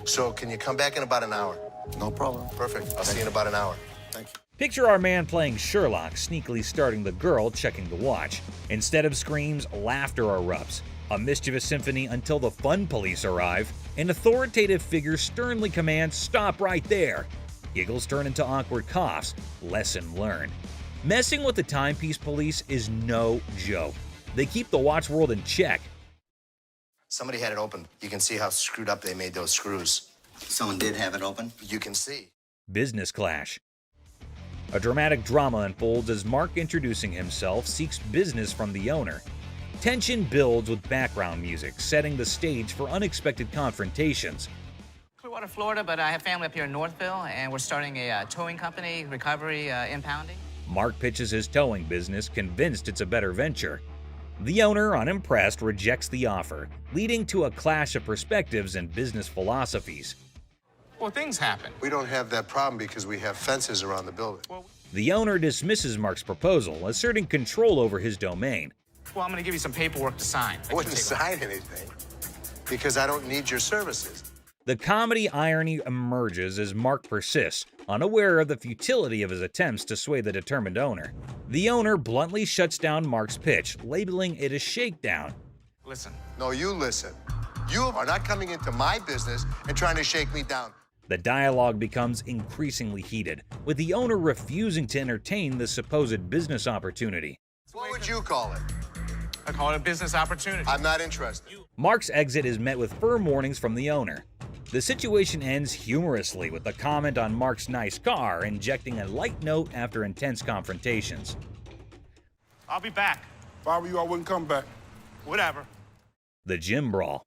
So can you come back in about an hour? No problem. Perfect. I'll see you in about an hour. Thank you. Picture our man playing Sherlock, sneakily starting the girl checking the watch. Instead of screams, laughter erupts. A mischievous symphony until the fun police arrive. An authoritative figure sternly commands, "Stop right there." Giggles turn into awkward coughs. Lesson learned. Messing with the timepiece police is no joke. They keep the watch world in check. Somebody had it open. You can see how screwed up they made those screws. Someone did have it open. You can see. Business clash. A dramatic drama unfolds as Mark, introducing himself, seeks business from the owner. Tension builds with background music, setting the stage for unexpected confrontations. Clearwater, Florida, but I have family up here in Northville, and we're starting a towing company, recovery, impounding. Mark pitches his towing business, convinced it's a better venture. The owner, unimpressed, rejects the offer, leading to a clash of perspectives and business philosophies. Well, things happen. We don't have that problem because we have fences around the building. The owner dismisses Mark's proposal, asserting control over his domain. Well, I'm going to give you some paperwork to sign. I wouldn't sign anything because I don't need your services. The comedy irony emerges as Mark persists, unaware of the futility of his attempts to sway the determined owner. The owner bluntly shuts down Mark's pitch, labeling it a shakedown. Listen. No, you listen. You are not coming into my business and trying to shake me down. The dialogue becomes increasingly heated, with the owner refusing to entertain the supposed business opportunity. What would you call it? I call it a business opportunity. I'm not interested. Mark's exit is met with firm warnings from the owner. The situation ends humorously with a comment on Mark's nice car, injecting a light note after intense confrontations. I'll be back. If I were you, I wouldn't come back. Whatever. The gym brawl.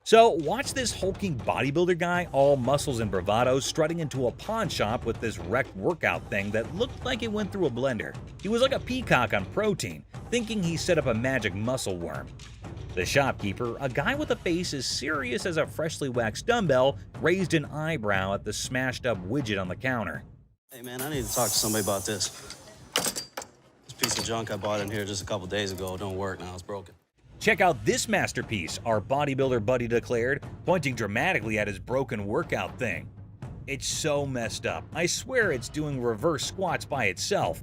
So, watch this hulking bodybuilder guy, all muscles and bravado, strutting into a pawn shop with this wrecked workout thing that looked like it went through a blender. He was like a peacock on protein, thinking he set up a magic muscle worm. The shopkeeper, a guy with a face as serious as a freshly waxed dumbbell, raised an eyebrow at the smashed up widget on the counter. Hey, man, I need to talk to somebody about this. This piece of junk I bought in here just a couple days ago don't work now. It's broken. Check out this masterpiece, our bodybuilder buddy declared, pointing dramatically at his broken workout thing. It's so messed up. I swear it's doing reverse squats by itself.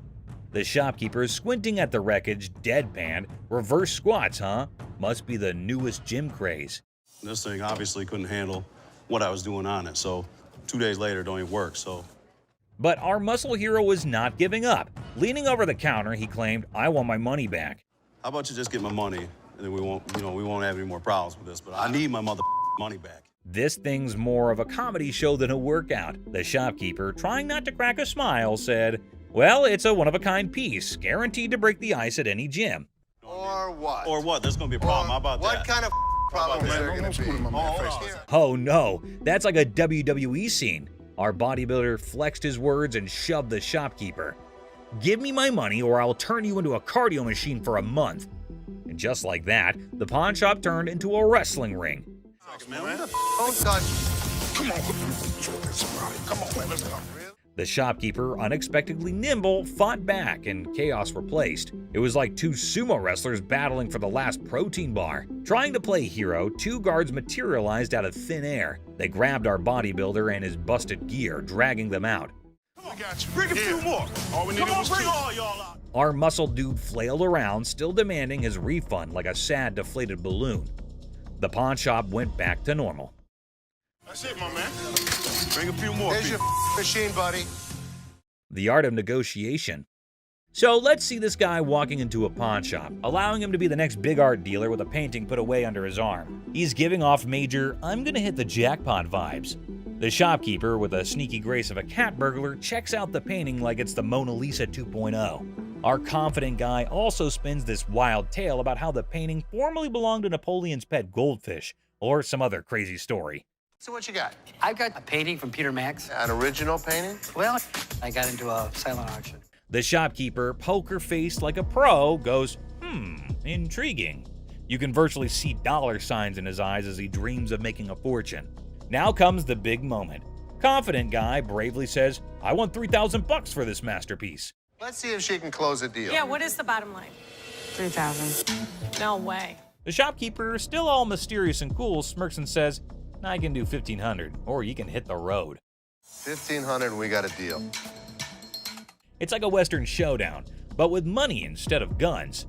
The shopkeeper, squinting at the wreckage, deadpan. Reverse squats, huh? Must be the newest gym craze. This thing obviously couldn't handle what I was doing on it, so 2 days later it don't even work, so. But our muscle hero was not giving up. Leaning over the counter, he claimed, "I want my money back." How about you just get my money, and then we won't have any more problems with this, but I need my money back. This thing's more of a comedy show than a workout. The shopkeeper, trying not to crack a smile, said, "Well, it's a one-of-a-kind piece, guaranteed to break the ice at any gym." Or what? Or what? There's gonna be a problem. How about what that? kind of problem is there going to be? Oh no, that's like a WWE scene. Our bodybuilder flexed his words and shoved the shopkeeper. "Give me my money or I'll turn you into a cardio machine for a month." And just like that, the pawn shop turned into a wrestling ring. Don't touch. Come on, come on, man, let's go. The shopkeeper, unexpectedly nimble, fought back and chaos replaced. It was like two sumo wrestlers battling for the last protein bar. Trying to play hero, two guards materialized out of thin air. They grabbed our bodybuilder and his busted gear, dragging them out. We got you. Bring a few more. All we needed was bring two. all y'all out. Our muscle dude flailed around, still demanding his refund like a sad, deflated balloon. The pawn shop went back to normal. That's it, my man. Bring a few more. There's your machine, buddy. The art of negotiation. So let's see this guy walking into a pawn shop, allowing him to be the next big art dealer with a painting put away under his arm. He's giving off major, I'm gonna hit the jackpot vibes. The shopkeeper, with a sneaky grace of a cat burglar, checks out the painting like it's the Mona Lisa 2.0. Our confident guy also spins this wild tale about how the painting formerly belonged to Napoleon's pet goldfish, or some other crazy story. So what you got? I've got a painting from Peter Max. An original painting? Well, I got into a silent auction. The shopkeeper, poker-faced like a pro, goes, intriguing. You can virtually see dollar signs in his eyes as he dreams of making a fortune. Now comes the big moment. Confident guy bravely says, I want $3,000 for this masterpiece. Let's see if she can close a deal. Yeah, what is the bottom line? 3,000. No way. The shopkeeper, still all mysterious and cool, smirks and says, I can do 1,500, or you can hit the road. 1,500 and we got a deal. It's like a Western showdown, but with money instead of guns.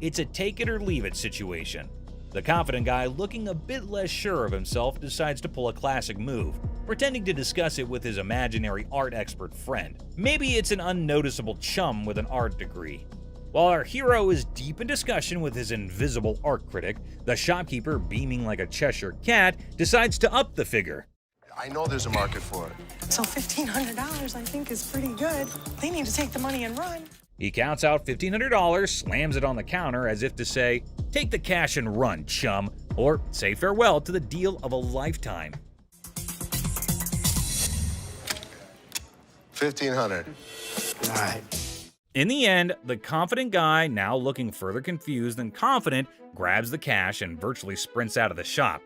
It's a take it or leave it situation. The confident guy, looking a bit less sure of himself, decides to pull a classic move, pretending to discuss it with his imaginary art expert friend. Maybe it's an unnoticeable chum with an art degree. While our hero is deep in discussion with his invisible art critic, the shopkeeper, beaming like a Cheshire cat, decides to up the figure. I know there's a market for it. So $1,500 I think is pretty good. They need to take the money and run. He counts out $1,500, slams it on the counter as if to say, take the cash and run, chum, or say farewell to the deal of a lifetime. 1,500. All right. In the end, the confident guy, now looking further confused than confident, grabs the cash and virtually sprints out of the shop.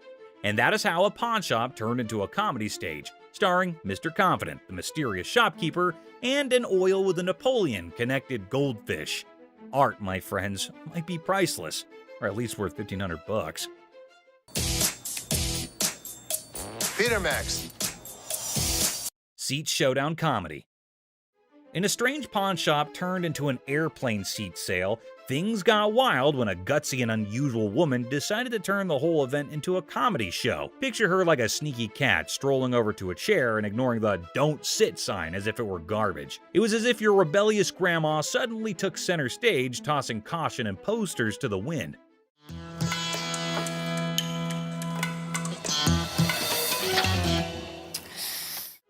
And that is how a pawn shop turned into a comedy stage, starring Mr. Confident, the mysterious shopkeeper, and an oil with a Napoleon-connected goldfish. Art, my friends, might be priceless, or at least worth $1,500. Peter Max. Seat Showdown comedy. In a strange pawn shop turned into an airplane seat sale, things got wild when a gutsy and unusual woman decided to turn the whole event into a comedy show. Picture her like a sneaky cat strolling over to a chair and ignoring the "Don't Sit" sign as if it were garbage. It was as if your rebellious grandma suddenly took center stage, tossing caution and posters to the wind.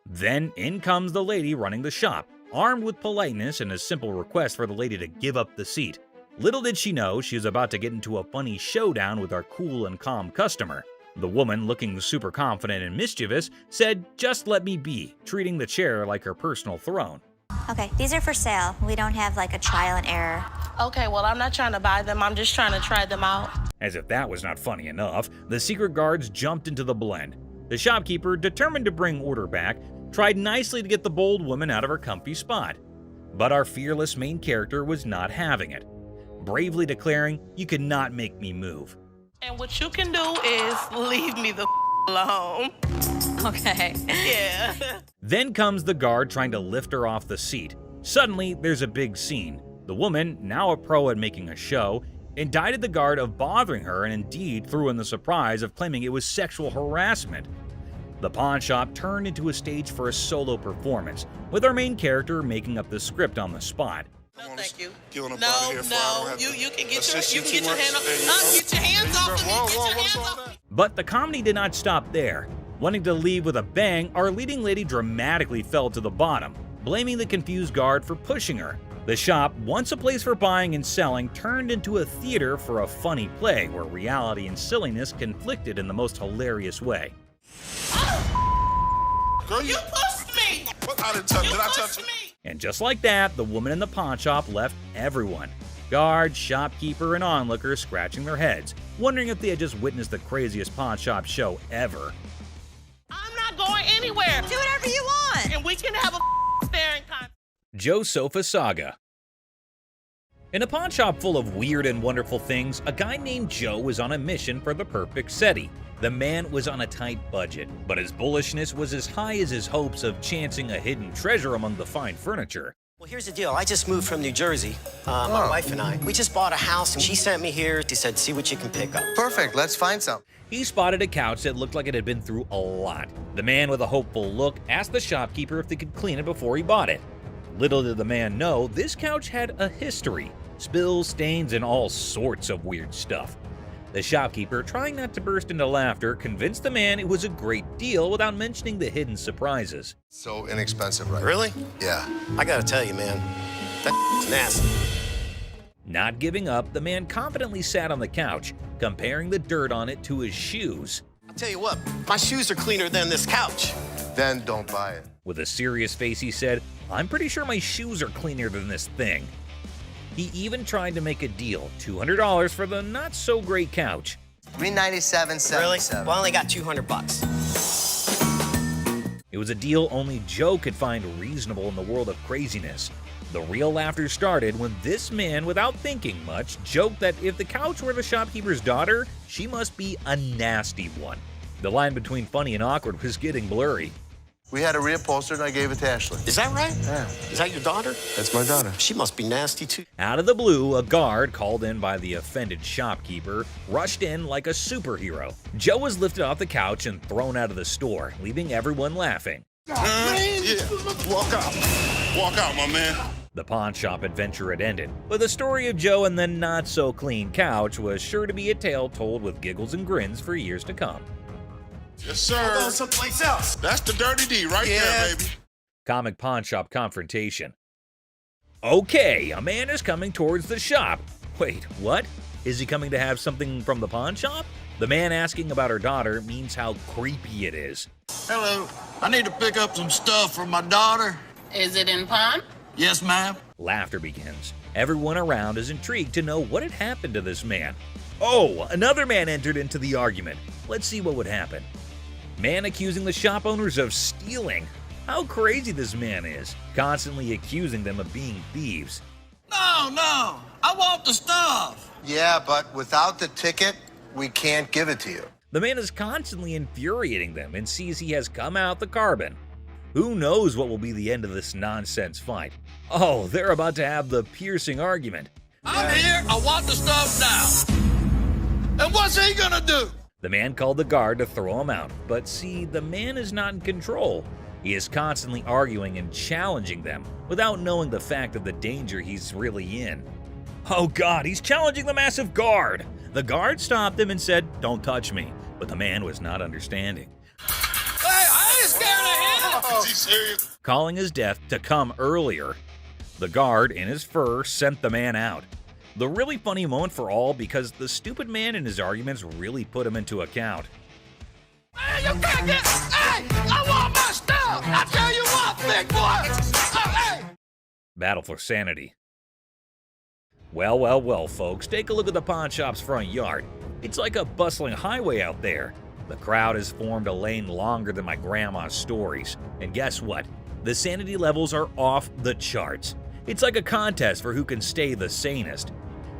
Then in comes the lady running the shop, armed with politeness and a simple request for the lady to give up the seat. Little did she know she was about to get into a funny showdown with our cool and calm customer. The woman, looking super confident and mischievous, said, just let me be, treating the chair like her personal throne. Okay, these are for sale. We don't have like a trial and error. Okay, well, I'm not trying to buy them. I'm just trying to try them out. As if that was not funny enough, the secret guards jumped into the blend. The shopkeeper, determined to bring order back, tried nicely to get the bold woman out of her comfy spot. But our fearless main character was not having it, bravely declaring, you cannot make me move. And what you can do is leave me the alone. Okay. Yeah. Then comes the guard trying to lift her off the seat. Suddenly, there's a big scene. The woman, now a pro at making a show, indicted the guard of bothering her and indeed threw in the surprise of claiming it was sexual harassment. The pawn shop turned into a stage for a solo performance, with our main character making up the script on the spot. No, thank you. You want to No, here for I don't have you can get assist your you too much? hand off. Get your hands off of me. Get your hands off. But the comedy did not stop there. Wanting to leave with a bang, our leading lady dramatically fell to the bottom, blaming the confused guard for pushing her. The shop, once a place for buying and selling, turned into a theater for a funny play where reality and silliness conflicted in the most hilarious way. Girl, You pushed me. What? I didn't touch. Did I touch you? And just like that, the woman in the pawn shop left everyone. Guard, shopkeeper, and onlooker scratching their heads, wondering if they had just witnessed the craziest pawn shop show ever. I'm not going anywhere. Do whatever you want. And we can have a staring contest. Joe's Sofa Saga. In a pawn shop full of weird and wonderful things, a guy named Joe was on a mission for the perfect SETI. The man was on a tight budget, but his bullishness was as high as his hopes of chancing a hidden treasure among the fine furniture. Well, here's the deal. I just moved from New Jersey. My wife and I. We just bought a house, and she sent me here. She said, see what you can pick up. Perfect. Let's find some. He spotted a couch that looked like it had been through a lot. The man with a hopeful look asked the shopkeeper if they could clean it before he bought it. Little did the man know, this couch had a history. Spills, stains, and all sorts of weird stuff. The shopkeeper, trying not to burst into laughter, convinced the man it was a great deal without mentioning the hidden surprises. So inexpensive, right? Really? Yeah. I gotta tell you, man, that's nasty. Not giving up, the man confidently sat on the couch, comparing the dirt on it to his shoes. I'll tell you what, my shoes are cleaner than this couch. Then don't buy it. With a serious face, he said, "I'm pretty sure my shoes are cleaner than this thing." He even tried to make a deal, $200 for the not-so-great couch. $397.77. Really? Well, I only got $200. It was a deal only Joe could find reasonable in the world of craziness. The real laughter started when this man, without thinking much, joked that if the couch were the shopkeeper's daughter, she must be a nasty one. The line between funny and awkward was getting blurry. We had a reupholstered and I gave it to Ashley. Is that right? Yeah. Is that your daughter? That's my daughter. She must be nasty, too. Out of the blue, a guard, called in by the offended shopkeeper, rushed in like a superhero. Joe was lifted off the couch and thrown out of the store, leaving everyone laughing. Yeah. Walk out. Walk out, my man. The pawn shop adventure had ended, but the story of Joe and the not-so-clean couch was sure to be a tale told with giggles and grins for years to come. Yes, sir. Go someplace else. That's the dirty D right there, baby. Comic pawn shop confrontation. Okay, a man is coming towards the shop. Wait, what? Is he coming to have something from the pawn shop? The man asking about her daughter means how creepy it is. Hello. I need to pick up some stuff for my daughter. Is it in pawn? Yes, ma'am. Laughter begins. Everyone around is intrigued to know what had happened to this man. Oh, another man entered into the argument. Let's see what would happen. Man accusing the shop owners of stealing. How crazy this man is, constantly accusing them of being thieves. No, I want the stuff. Yeah, but without the ticket, we can't give it to you. The man is constantly infuriating them and sees he has come out the carbon. Who knows what will be the end of this nonsense fight? Oh, they're about to have the piercing argument. I'm here, I want the stuff now. And what's he gonna do? The man called the guard to throw him out, but see, the man is not in control. He is constantly arguing and challenging them without knowing the fact of the danger he's really in. Oh God, he's challenging the massive guard! The guard stopped him and said, "Don't touch me," but the man was not understanding. Hey, I ain't scared of him! Is he serious? Calling his death to come earlier. The guard, in his fur, sent the man out. The really funny moment for all because the stupid man in his arguments really put him into account. Hey, you can't get... Hey, I want my stuff! I tell you what, big boy! Hey! Battle for sanity. Well, folks, take a look at the pawn shop's front yard. It's like a bustling highway out there. The crowd has formed a lane longer than my grandma's stories. And guess what? The sanity levels are off the charts. It's like a contest for who can stay the sanest.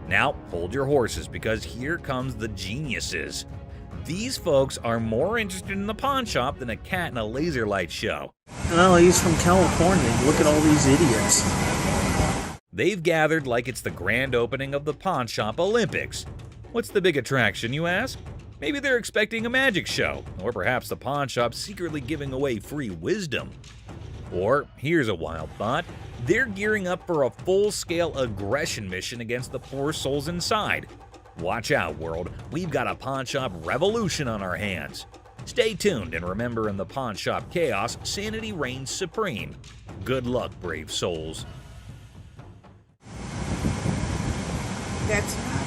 Now, hold your horses because here comes the geniuses. These folks are more interested in the pawn shop than a cat in a laser light show. Well, he's from California. Look at all these idiots. They've gathered like it's the grand opening of the Pawn Shop Olympics. What's the big attraction, you ask? Maybe they're expecting a magic show, or perhaps the pawn shop secretly giving away free wisdom. Or, here's a wild thought, they're gearing up for a full-scale aggression mission against the poor souls inside. Watch out, world, we've got a pawn shop revolution on our hands. Stay tuned and remember, in the pawn shop chaos, sanity reigns supreme. Good luck, brave souls. That's not.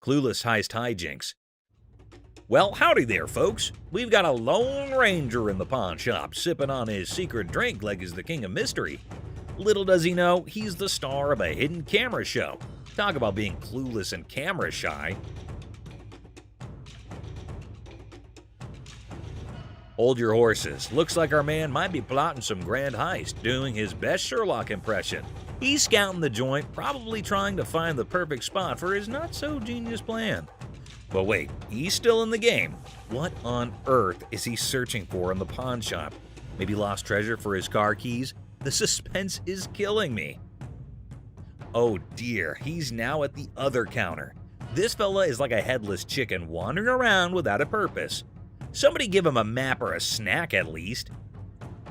Clueless heist hijinks. Well, howdy there, folks. We've got a Lone Ranger in the pawn shop, sipping on his secret drink like he's the king of mystery. Little does he know, he's the star of a hidden camera show. Talk about being clueless and camera shy. Hold your horses. Looks like our man might be plotting some grand heist, doing his best Sherlock impression. He's scouting the joint, probably trying to find the perfect spot for his not-so-genius plan. But wait, he's still in the game. What on earth is he searching for in the pawn shop? Maybe lost treasure for his car keys? The suspense is killing me. Oh dear, he's now at the other counter. This fella is like a headless chicken wandering around without a purpose. Somebody give him a map or a snack at least.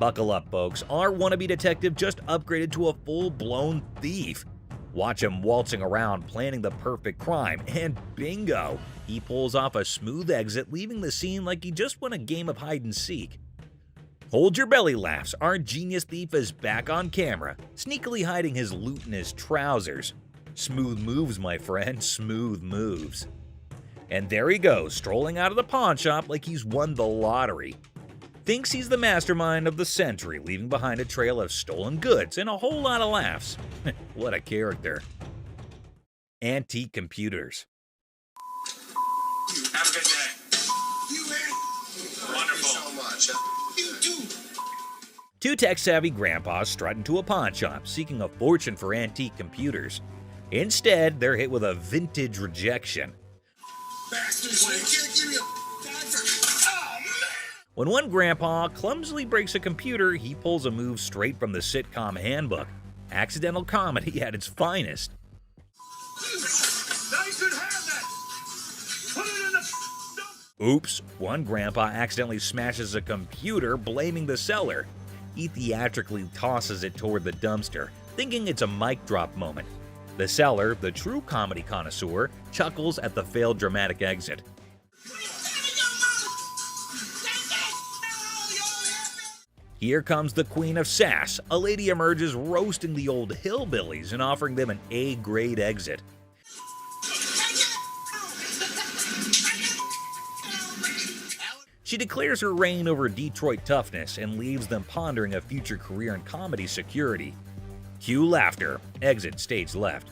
Buckle up, folks. Our wannabe detective just upgraded to a full-blown thief. Watch him waltzing around planning the perfect crime, and bingo! He pulls off a smooth exit, leaving the scene like he just won a game of hide-and-seek. Hold your belly laughs, our genius thief is back on camera, sneakily hiding his loot in his trousers. Smooth moves, my friend, smooth moves. And there he goes, strolling out of the pawn shop like he's won the lottery. Thinks he's the mastermind of the century, leaving behind a trail of stolen goods and a whole lot of laughs. What a character. Antique computers. Have a good day. You man. Wonderful. So much. You too. Two tech-savvy grandpas strut into a pawn shop, seeking a fortune for antique computers. Instead, they're hit with a vintage rejection. Bastards, you can't give me a dime for... Oh, man! When one grandpa clumsily breaks a computer, he pulls a move straight from the sitcom handbook. Accidental comedy at its finest. Now you should have that. Put it in the... Oops, one grandpa accidentally smashes a computer, blaming the seller. He theatrically tosses it toward the dumpster, thinking it's a mic drop moment. The seller, the true comedy connoisseur, chuckles at the failed dramatic exit. Here comes the queen of sass. A lady emerges roasting the old hillbillies and offering them an A-grade exit. She declares her reign over Detroit toughness and leaves them pondering a future career in comedy security. Cue laughter. Exit stage left.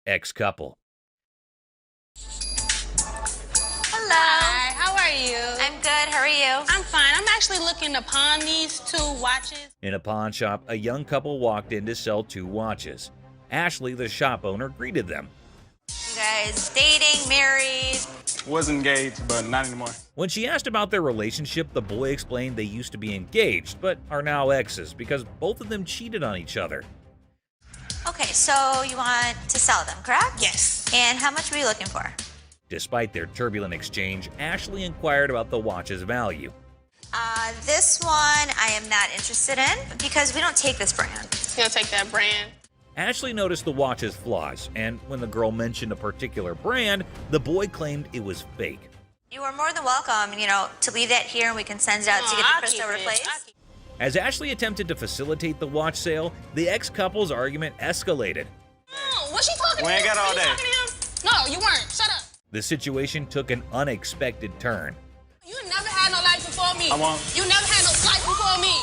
Ex-couple. Hello. Hi, how are you? I'm good. How are you? I'm fine. I'm actually looking to pawn these 2 watches. In a pawn shop, a young couple walked in to sell 2 watches. Ashley, the shop owner, greeted them. You guys dating, married? Was engaged, but not anymore. When she asked about their relationship, the boy explained they used to be engaged, but are now exes because both of them cheated on each other. Okay, so you want to sell them, correct? Yes. And how much were you looking for? Despite their turbulent exchange, Ashley inquired about the watch's value. This one I am not interested in because we don't take this brand. You're gonna take that brand. Ashley noticed the watch's flaws, and when the girl mentioned a particular brand, the boy claimed it was fake. You are more than welcome, to leave that here and we can send it out to get the crystal replaced. As Ashley attempted to facilitate the watch sale, the ex-couple's argument escalated. Oh, what's she talking to him? We ain't got all Were you day. talking to him? No, you weren't. Shut up. The situation took an unexpected turn. You never had no life before me. I won't. You never had no life before me.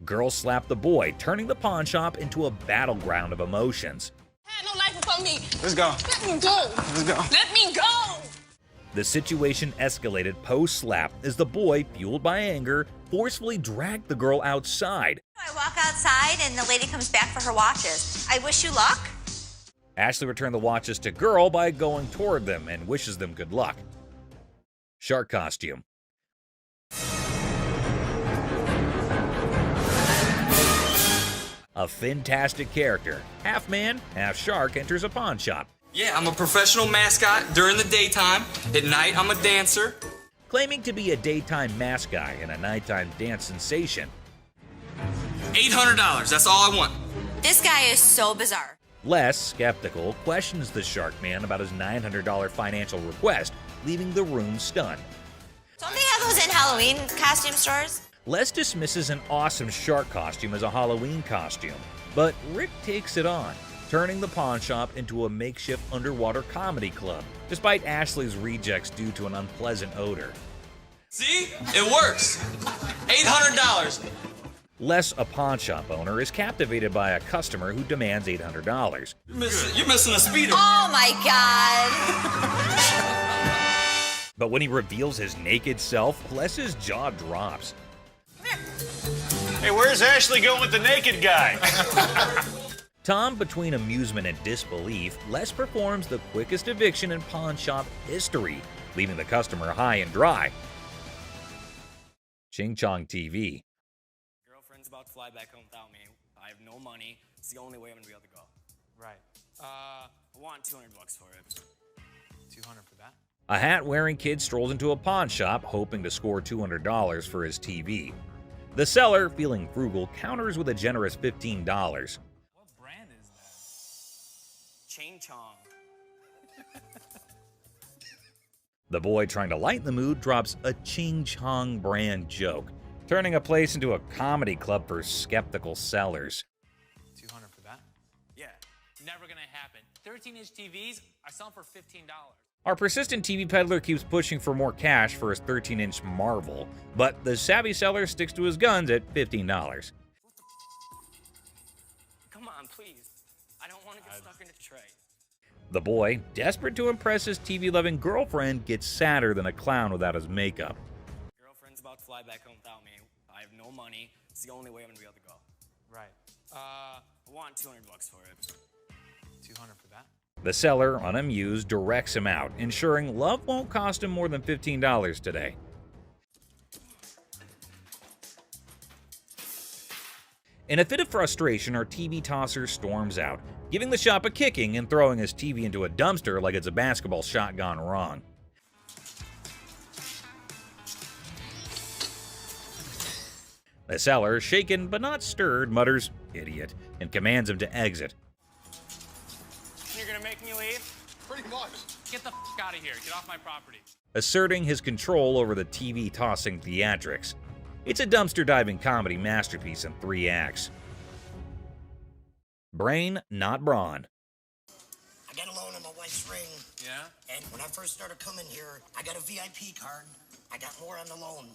Girl slapped the boy, turning the pawn shop into a battleground of emotions. Had no life before me. Let's go. Let me go. Let's go. Let me go. The situation escalated post-slap as the boy, fueled by anger, forcefully dragged the girl outside. I walk outside and the lady comes back for her watches. I wish you luck. Ashley returned the watches to girl by going toward them and wishes them good luck. Shark costume. A fantastic character, half man, half shark, enters a pawn shop. Yeah, I'm a professional mascot during the daytime. At night, I'm a dancer. Claiming to be a daytime mascot and a nighttime dance sensation. $800, that's all I want. This guy is so bizarre. Les, skeptical, questions the shark man about his $900 financial request, leaving the room stunned. Don't they have those in Halloween costume stores? Les dismisses an awesome shark costume as a Halloween costume, but Rick takes it on, turning the pawn shop into a makeshift underwater comedy club, despite Ashley's rejects due to an unpleasant odor. See? It works. $800. Les, a pawn shop owner, is captivated by a customer who demands $800. You're missing a speeder. Oh my God. But when he reveals his naked self, Les's jaw drops. Hey, where's Ashley going with the naked guy? Tom, between amusement and disbelief, Les performs the quickest eviction in pawn shop history, leaving the customer high and dry. Ching Chong TV. Girlfriend's about to fly back home without me. I have no money. It's the only way I'm gonna be able to go. Right. I want $200 for it. 200 for that? A hat-wearing kid strolls into a pawn shop, hoping to score $200 for his TV. The seller, feeling frugal, counters with a generous $15. What brand is that? Ching Chong. The boy, trying to lighten the mood, drops a Ching Chong brand joke, turning a place into a comedy club for skeptical sellers. 200 for that? Yeah, never gonna happen. 13-inch TVs are selling for $15. Our persistent TV peddler keeps pushing for more cash for his 13-inch marvel, but the savvy seller sticks to his guns at $15. Come on, please. I don't want to get stuck in a tray. The boy, desperate to impress his TV-loving girlfriend, gets sadder than a clown without his makeup. Girlfriend's about to fly back home without me. I have no money. It's the only way I'm gonna be able to go. Right. I want $200 for it. 200 for that? The seller, unamused, directs him out, ensuring love won't cost him more than $15 today. In a fit of frustration, our TV tosser storms out, giving the shop a kicking and throwing his TV into a dumpster like it's a basketball shot gone wrong. The seller, shaken but not stirred, mutters, "Idiot," and commands him to exit. You're gonna make me leave? Pretty much. Get the f out of here. Get off my property. Asserting his control over the TV tossing theatrics. It's a dumpster diving comedy masterpiece in 3 acts. Brain, not brawn. I got a loan on my wife's ring. Yeah? And when I first started coming here, I got a VIP card. I got more on the loan.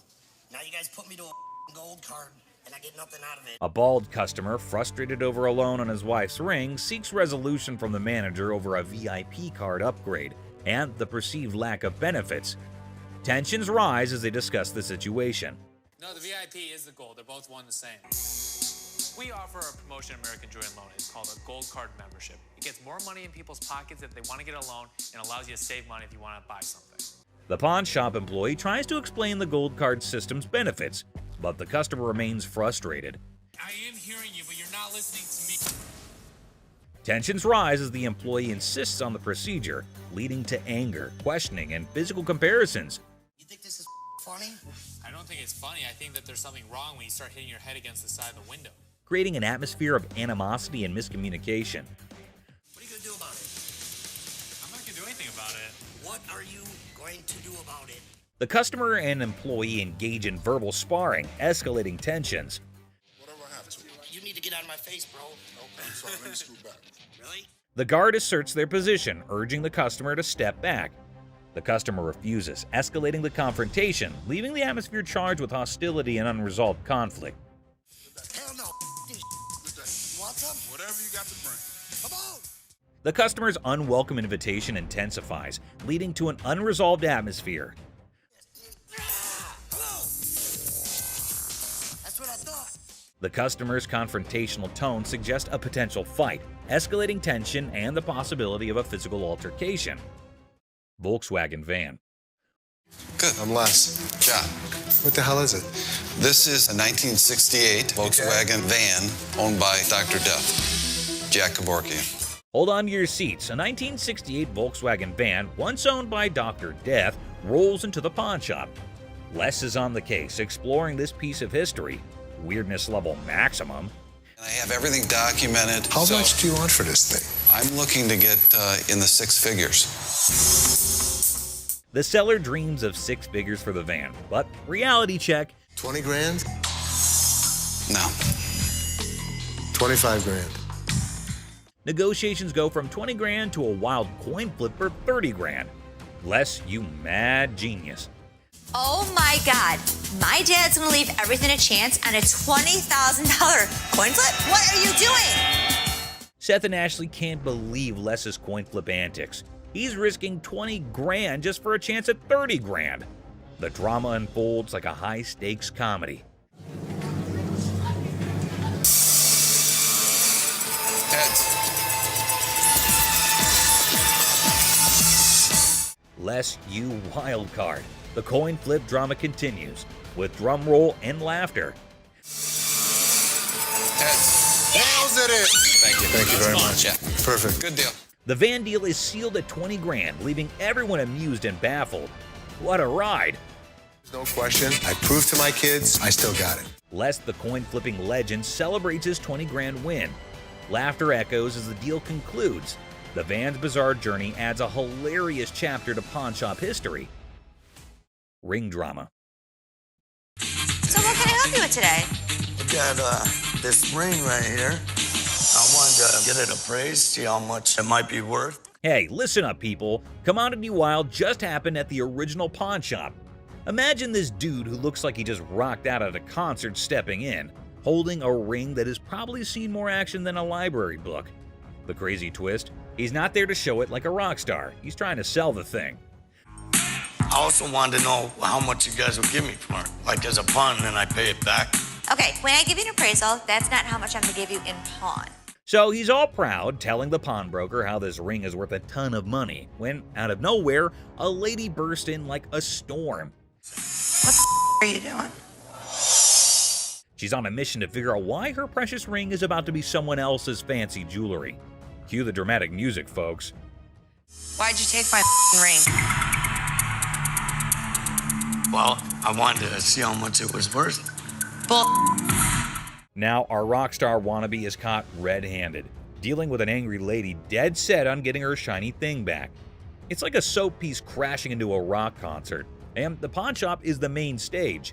Now you guys put me to a gold card, and I get nothing out of it. A bald customer, frustrated over a loan on his wife's ring, seeks resolution from the manager over a VIP card upgrade and the perceived lack of benefits. Tensions rise as they discuss the situation. No, the VIP is the gold. They're both one the same. We offer a promotion at American Joy and Loan. It's called a Gold Card membership. It gets more money in people's pockets if they want to get a loan and allows you to save money if you want to buy something. The pawn shop employee tries to explain the gold card system's benefits, but the customer remains frustrated. I am hearing you, but you're not listening to me. Tensions rise as the employee insists on the procedure, leading to anger, questioning, and physical comparisons. You think this is funny? I don't think it's funny. I think that there's something wrong when you start hitting your head against the side of the window. Creating an atmosphere of animosity and miscommunication. What are you going to do about it? I'm not going to do anything about it. What are you going to do about it? The customer and employee engage in verbal sparring, escalating tensions. Whatever I have to. You need to get out of my face, bro. Okay, sorry, let me scoot back. Really? The guard asserts their position, urging the customer to step back. The customer refuses, escalating the confrontation, leaving the atmosphere charged with hostility and unresolved conflict. Hell no. You want some? Whatever you got to bring. Come on. The customer's unwelcome invitation intensifies, leading to an unresolved atmosphere. Hello. That's what I thought. The customer's confrontational tone suggests a potential fight, escalating tension and the possibility of a physical altercation. Volkswagen van. Good. I'm Les. John. What the hell is it? This is a 1968 Volkswagen van owned by Dr. Death, Jack Kevorkian. Hold on to your seats. A 1968 Volkswagen van, once owned by Dr. Death, rolls into the pawn shop. Les is on the case, exploring this piece of history. Weirdness level maximum. I have everything documented. How much do you want for this thing? I'm looking to get in the 6 figures. The seller dreams of 6 figures for the van, but reality check. 20 grand? No. 25 grand. Negotiations go from 20 grand to a wild coin flip for 30 grand. Les, you mad genius. Oh my God, my dad's gonna leave everything a chance on a $20,000 coin flip? What are you doing? Seth and Ashley can't believe Les's coin flip antics. He's risking 20 grand just for a chance at 30 grand. The drama unfolds like a high-stakes comedy. Heads. Les, you wild card. The coin flip drama continues, with drum roll and laughter. Heads. Nails it. Thank you. Thank you very much. Yeah. Perfect. Good deal. The van deal is sealed at 20 grand, leaving everyone amused and baffled. What a ride! No question. I proved to my kids I still got it. Les, the coin-flipping legend, celebrates his 20 grand win. Laughter echoes as the deal concludes. The Van's bizarre journey adds a hilarious chapter to pawn shop history. Ring drama. So what can I help you with today? I got this ring right here. I wanted to get it appraised, see how much it might be worth. Hey, listen up, people. Commodity Wild just happened at the original pawn shop. Imagine this dude who looks like he just rocked out at a concert stepping in, holding a ring that has probably seen more action than a library book. The crazy twist? He's not there to show it like a rock star. He's trying to sell the thing. I also wanted to know how much you guys would give me for it. Like as a pawn, and then I pay it back. Okay, when I give you an appraisal, that's not how much I'm gonna give you in pawn. So he's all proud, telling the pawnbroker how this ring is worth a ton of money, when, out of nowhere, a lady burst in like a storm. What the are you doing? She's on a mission to figure out why her precious ring is about to be someone else's fancy jewelry. Cue the dramatic music, folks. Why'd you take my ring? Well, I wanted to see how much it was worth. Bull. Now, our rock star wannabe is caught red-handed, dealing with an angry lady dead set on getting her shiny thing back. It's like a soap piece crashing into a rock concert, and the pawn shop is the main stage.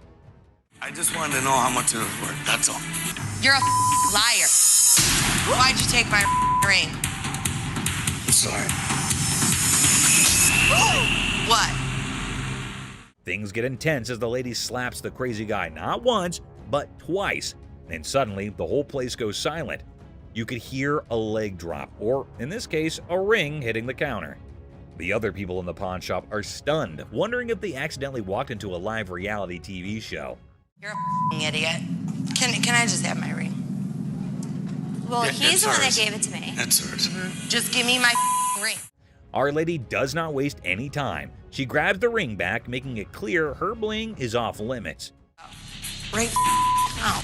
I just wanted to know how much it was worth, that's all. You're a liar. Why'd you take my ring? I'm sorry. What? Things get intense as the lady slaps the crazy guy not once, but twice. And suddenly, the whole place goes silent. You could hear a leg drop, or in this case, a ring hitting the counter. The other people in the pawn shop are stunned, wondering if they accidentally walked into a live reality TV show. You're a idiot. Can I just have my ring? Well, Yeah, he's it's the one that hers. gave it to me. That's hers. Just give me my ring. Our lady does not waste any time. She grabs the ring back, making it clear her bling is off limits. Right now.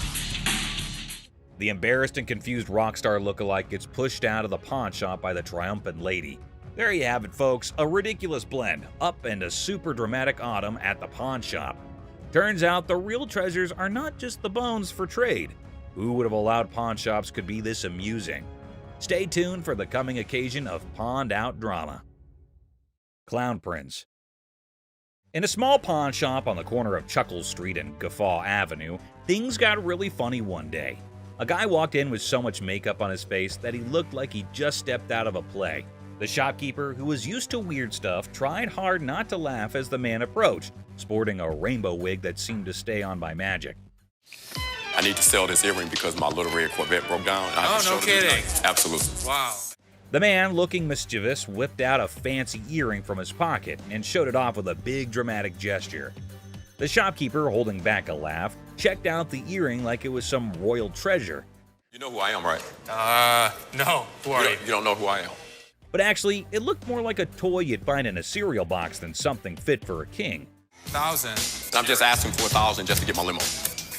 The embarrassed and confused rock star lookalike gets pushed out of the pawn shop by the triumphant lady. There you have it, folks, a ridiculous blend, up and a super dramatic autumn at the pawn shop. Turns out the real treasures are not just the bones for trade. Who would have allowed pawn shops could be this amusing? Stay tuned for the coming occasion of pawned out drama. Clown Prince. In a small pawn shop on the corner of Chuckles Street and Guffaw Avenue, things got really funny one day. A guy walked in with so much makeup on his face that he looked like he just stepped out of a play. The shopkeeper, who was used to weird stuff, tried hard not to laugh as the man approached, sporting a rainbow wig that seemed to stay on by magic. I need to sell this earring because my little red Corvette broke down. I have to Oh, no show it to kidding. you. Absolutely. Wow. The man, looking mischievous, whipped out a fancy earring from his pocket and showed it off with a big dramatic gesture. The shopkeeper, holding back a laugh, checked out the earring like it was some royal treasure. You know who I am, right? No. Who are you? You don't know who I am. But actually, it looked more like a toy you'd find in a cereal box than something fit for a king. 1,000. I'm just asking for 1,000 just to get my limo.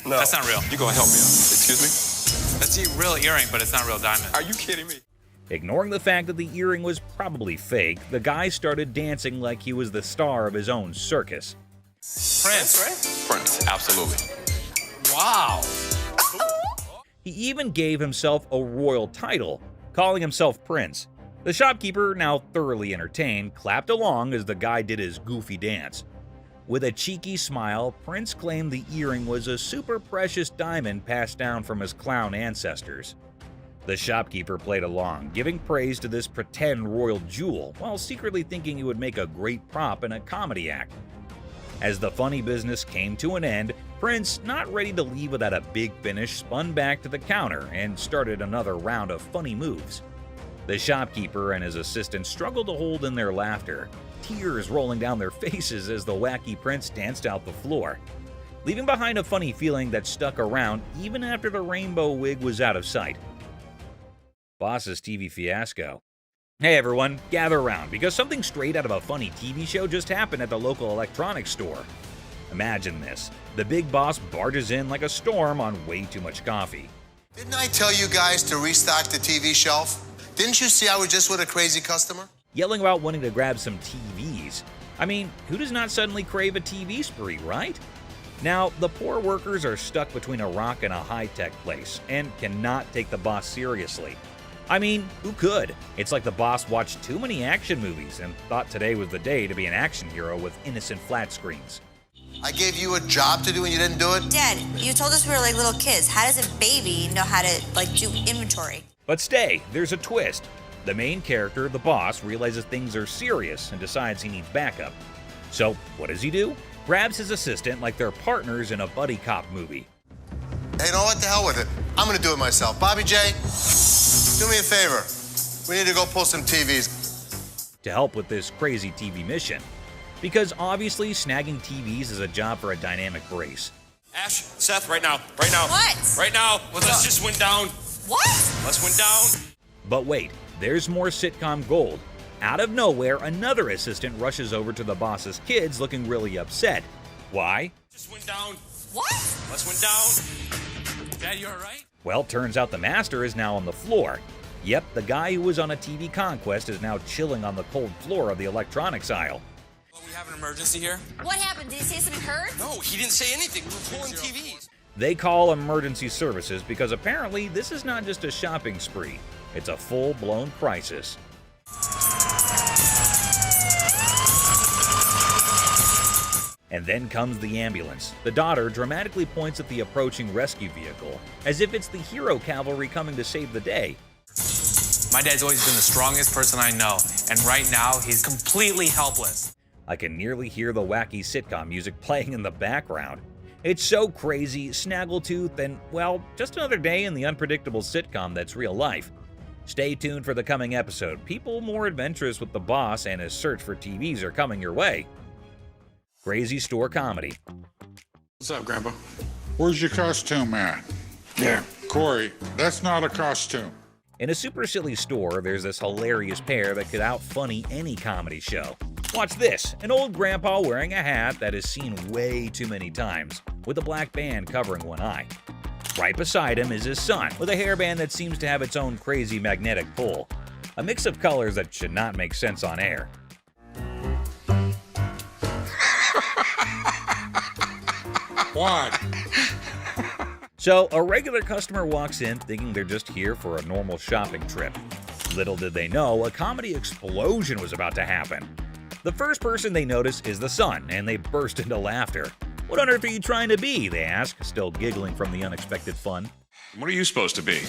No. That's not real. You gonna help me out? Excuse me? That's a real earring, but it's not real diamond. Are you kidding me? Ignoring the fact that the earring was probably fake, the guy started dancing like he was the star of his own circus. Prince, right? Prince, absolutely. Wow. He even gave himself a royal title, calling himself Prince. The shopkeeper, now thoroughly entertained, clapped along as the guy did his goofy dance. With a cheeky smile, Prince claimed the earring was a super precious diamond passed down from his clown ancestors. The shopkeeper played along, giving praise to this pretend royal jewel, while secretly thinking it would make a great prop in a comedy act. As the funny business came to an end, Prince, not ready to leave without a big finish, spun back to the counter and started another round of funny moves. The shopkeeper and his assistant struggled to hold in their laughter, tears rolling down their faces as the wacky Prince danced out the floor, leaving behind a funny feeling that stuck around even after the rainbow wig was out of sight. Boss's TV fiasco. Hey everyone, gather around, because something straight out of a funny TV show just happened at the local electronics store. Imagine this. The big boss barges in like a storm on way too much coffee. Didn't I tell you guys to restock the TV shelf? Didn't you see I was just with a crazy customer? Yelling about wanting to grab some TVs. I mean, who does not suddenly crave a TV spree, right? Now, the poor workers are stuck between a rock and a high-tech place and cannot take the boss seriously. I mean, who could? It's like the boss watched too many action movies and thought today was the day to be an action hero with innocent flat screens. I gave you a job to do and you didn't do it? Dad, you told us we were like little kids. How does a baby know how to do inventory? But stay, there's a twist. The main character, the boss, realizes things are serious and decides he needs backup. So, what does he do? Grabs his assistant like they're partners in a buddy cop movie. Hey, you know what? The hell with it. I'm gonna do it myself. Bobby J, do me a favor. We need to go pull some TVs. To help with this crazy TV mission. Because obviously snagging TVs is a job for a dynamic brace. Ash, Seth, right now, right now. What? Right now. Let's just win down. What? Let's win down. But wait, there's more sitcom gold. Out of nowhere, another assistant rushes over to the boss's kids looking really upset. Why? Just win down. What? Let's win down. Dad, you all right? Well, turns out the master is now on the floor. Yep, the guy who was on a TV conquest is now chilling on the cold floor of the electronics aisle. Well, we have an emergency here. What happened? Did he say something hurt? No, he didn't say anything. We're pulling TVs. They call emergency services because apparently this is not just a shopping spree. It's a full-blown crisis. And then comes the ambulance. The daughter dramatically points at the approaching rescue vehicle, as if it's the hero cavalry coming to save the day. My dad's always been the strongest person I know, and right now he's completely helpless. I can nearly hear the wacky sitcom music playing in the background. It's so crazy, snaggletooth, and, well, just another day in the unpredictable sitcom that's real life. Stay tuned for the coming episode. People more adventurous with the boss and his search for TVs are coming your way. Crazy Store Comedy. What's up, Grandpa? Where's your costume at? There. Corey, that's not a costume. In a super silly store, there's this hilarious pair that could out-funny any comedy show. Watch this, an old grandpa wearing a hat that is seen way too many times, with a black band covering one eye. Right beside him is his son, with a hairband that seems to have its own crazy magnetic pull. A mix of colors that should not make sense on air. What? So, a regular customer walks in thinking they're just here for a normal shopping trip. Little did they know, a comedy explosion was about to happen. The first person they notice is the son, and they burst into laughter. "What on earth are you trying to be?" they ask, still giggling from the unexpected fun. What are you supposed to be?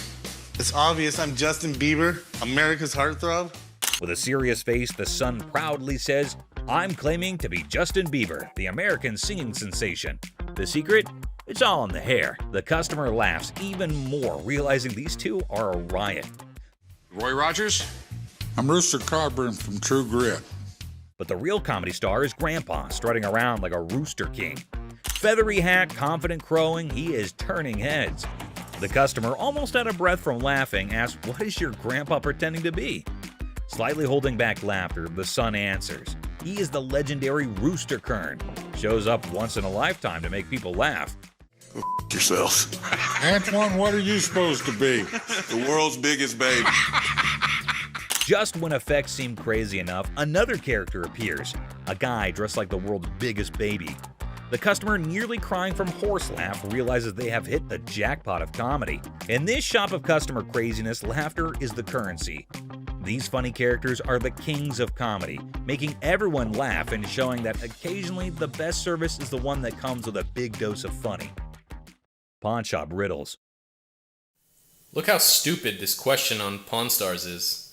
It's obvious I'm Justin Bieber, America's heartthrob. With a serious face, the son proudly says, "I'm claiming to be Justin Bieber, the American singing sensation." The secret? It's all in the hair. The customer laughs even more, realizing these two are a riot. Roy Rogers? I'm Rooster Cogburn from True Grit. But the real comedy star is Grandpa, strutting around like a rooster king. Feathery hat, confident crowing, he is turning heads. The customer, almost out of breath from laughing, asks, "What is your grandpa pretending to be?" Slightly holding back laughter, the son answers, "He is the legendary Rooster Kern. Shows up once in a lifetime to make people laugh." Go yourself. Antoine, what are you supposed to be? The world's biggest baby. Just when effects seem crazy enough, another character appears, a guy dressed like the world's biggest baby. The customer, nearly crying from horse laugh, realizes they have hit the jackpot of comedy. In this shop of customer craziness, laughter is the currency. These funny characters are the kings of comedy, making everyone laugh and showing that occasionally the best service is the one that comes with a big dose of funny. Pawn Shop Riddles. Look how stupid this question on Pawn Stars is.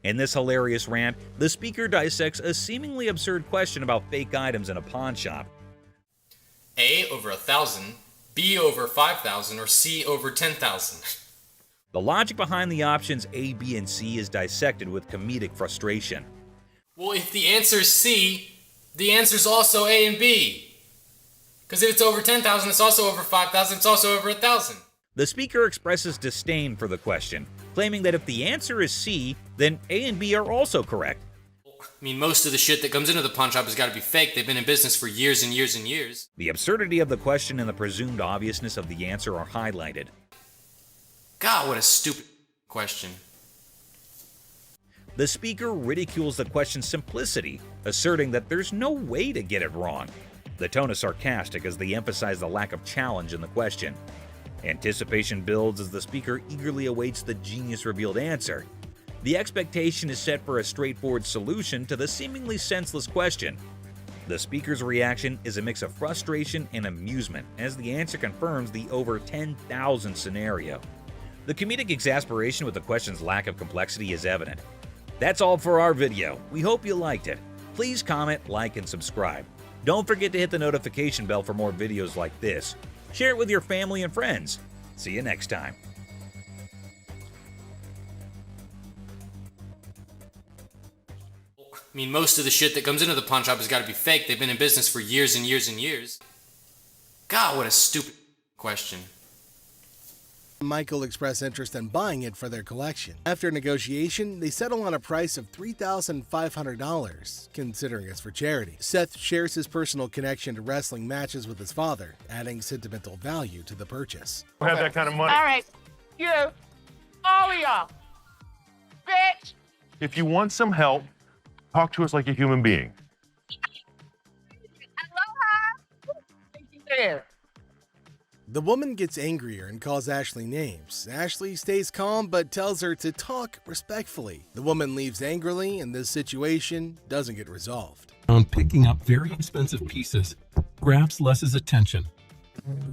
In this hilarious rant, the speaker dissects a seemingly absurd question about fake items in a pawn shop. A over 1,000, B over 5,000, or C over 10,000. The logic behind the options A, B, and C is dissected with comedic frustration. Well, if the answer is C, the answer's also A and B. Because if it's over 10,000, it's also over 5,000, it's also over 1,000. The speaker expresses disdain for the question, claiming that if the answer is C, then A and B are also correct. I mean, most of the shit that comes into the pawn shop has got to be fake. They've been in business for years and years and years. The absurdity of the question and the presumed obviousness of the answer are highlighted. God, what a stupid question. The speaker ridicules the question's simplicity, asserting that there's no way to get it wrong. The tone is sarcastic as they emphasize the lack of challenge in the question. Anticipation builds as the speaker eagerly awaits the genius-revealed answer. The expectation is set for a straightforward solution to the seemingly senseless question. The speaker's reaction is a mix of frustration and amusement as the answer confirms the over 10,000 scenario. The comedic exasperation with the question's lack of complexity is evident. That's all for our video. We hope you liked it. Please comment, like, and subscribe. Don't forget to hit the notification bell for more videos like this. Share it with your family and friends. See you next time. I mean, most of the shit that comes into the pawn shop has got to be fake. They've been in business for years and years and years. God, what a stupid question. Michael expressed interest in buying it for their collection. After negotiation, they settle on a price of $3,500, considering it's for charity. Seth shares his personal connection to wrestling matches with his father, adding sentimental value to the purchase. I have that kind of money. All right, you, all of y'all, bitch. If you want some help, talk to us like a human being. Aloha. Thank you there. The woman gets angrier and calls Ashley names. Ashley stays calm but tells her to talk respectfully. The woman leaves angrily and this situation doesn't get resolved. On picking up very expensive pieces, grabs Les's attention.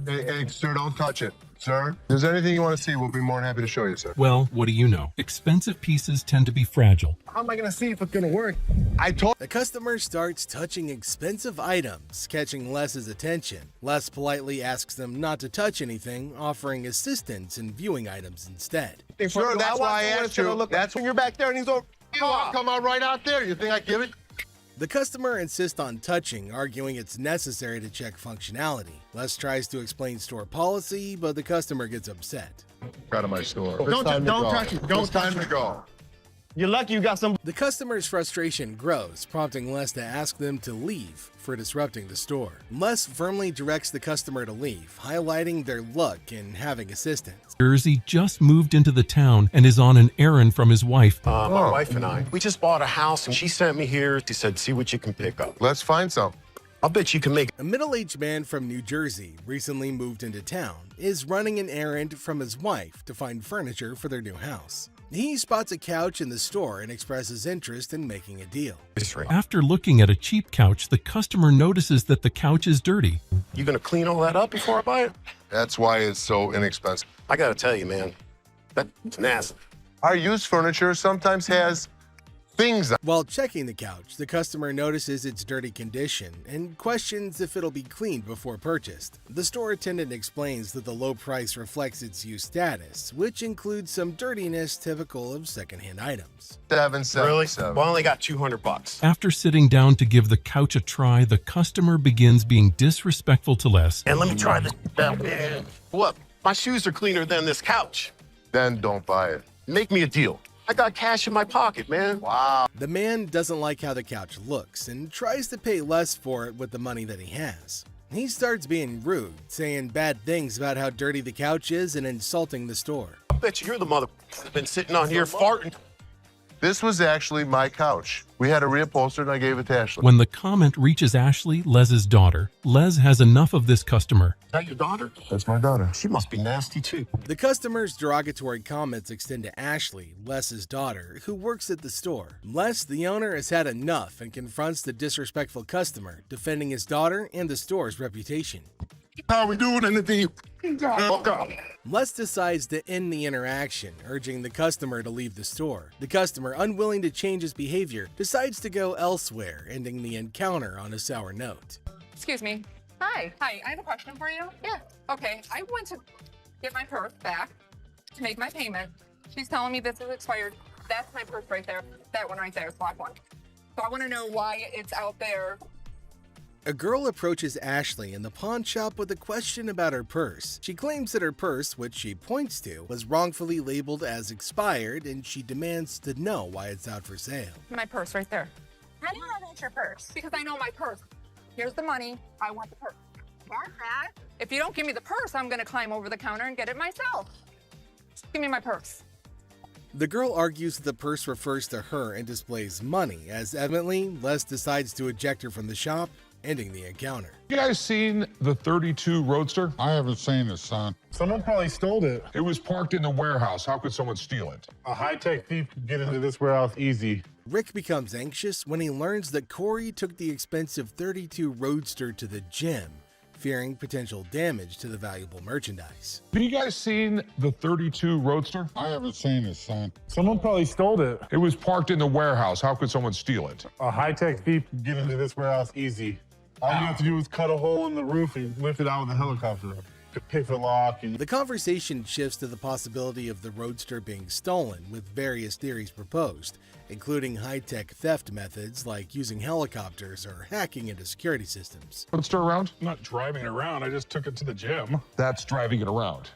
Hey, sir, don't touch it. Sir, if there's anything you want to see, we'll be more than happy to show you, sir. Well, what do you know? Expensive pieces tend to be fragile. How am I going to see if it's going to work? I told... The customer starts touching expensive items, catching Les's attention. Les politely asks them not to touch anything, offering assistance in viewing items instead. Sure, that's why I asked you. That's when you're back there and he's over. I'll come out right out there. You think I give it? The customer insists on touching, arguing it's necessary to check functionality. Les tries to explain store policy, but the customer gets upset. Out of my store. Don't touch it. Don't time to go. You're lucky you got some. The customer's frustration grows, prompting Les to ask them to leave for disrupting the store. Les firmly directs the customer to leave, highlighting their luck in having assistance. Jersey just moved into the town and is on an errand from his wife. My wife and I, we just bought a house and she sent me here. She said, see what you can pick up. Let's find some. I'll bet you can make. A middle-aged man from New Jersey, recently moved into town, is running an errand from his wife to find furniture for their new house. He spots a couch in the store and expresses interest in making a deal. After looking at a cheap couch, the customer notices that the couch is dirty. You gonna clean all that up before I buy it? That's why it's so inexpensive. I gotta tell you, man, that's nasty. Our used furniture sometimes has things on. While checking the couch, the customer notices its dirty condition and questions if it'll be cleaned before purchased. The store attendant explains that the low price reflects its used status, which includes some dirtiness typical of secondhand items. Really? Well, I only got $200. After sitting down to give the couch a try, the customer begins being disrespectful to Les. And let me try this. What? My shoes are cleaner than this couch. Then don't buy it. Make me a deal. I got cash in my pocket, man. Wow. The man doesn't like how the couch looks and tries to pay less for it with the money that he has. He starts being rude, saying bad things about how dirty the couch is and insulting the store. I bet you're the mother that's been sitting on here farting. This was actually my couch. We had a reupholstered and I gave it to Ashley. When the comment reaches Ashley, Les's daughter, Les has enough of this customer. Is that your daughter? That's my daughter. She must be nasty too. The customer's derogatory comments extend to Ashley, Les's daughter, who works at the store. Les, the owner, has had enough and confronts the disrespectful customer, defending his daughter and the store's reputation. How we doing anything? Les decides to end the interaction, urging the customer to leave the store. The customer, unwilling to change his behavior, decides to go elsewhere, ending the encounter on a sour note. Excuse me. Hi. Hi, I have a question for you. Yeah. Okay, I went to get my purse back to make my payment. She's telling me this is expired. That's my purse right there. That one right there, black one. So I want to know why it's out there. A girl approaches Ashley in the pawn shop with a question about her purse. She claims that her purse, which she points to, was wrongfully labeled as expired, and she demands to know why it's out for sale. My purse right there. How do you know that's your purse? Because I know my purse. Here's the money. I want the purse. Want that? If you don't give me the purse, I'm going to climb over the counter and get it myself. Give me my purse. The girl argues that the purse refers to her and displays money, as evidently, Les decides to eject her from the shop, ending the encounter. You guys seen the 32 Roadster? I haven't seen it, son. Someone probably stole it. It was parked in the warehouse. How could someone steal it? A high-tech thief could get into this warehouse easy. Rick becomes anxious when he learns that Corey took the expensive 32 Roadster to the gym, fearing potential damage to the valuable merchandise. Have you guys seen the 32 Roadster? I haven't seen it, son. Someone probably stole it. It was parked in the warehouse. How could someone steal it? A high-tech thief could get into this warehouse easy. All you have to do is cut a hole in the roof and lift it out with a helicopter. Pick the lock. The conversation shifts to the possibility of the Roadster being stolen, with various theories proposed, including high-tech theft methods like using helicopters or hacking into security systems. Roadster around? I'm not driving it around. I just took it to the gym. That's driving it around.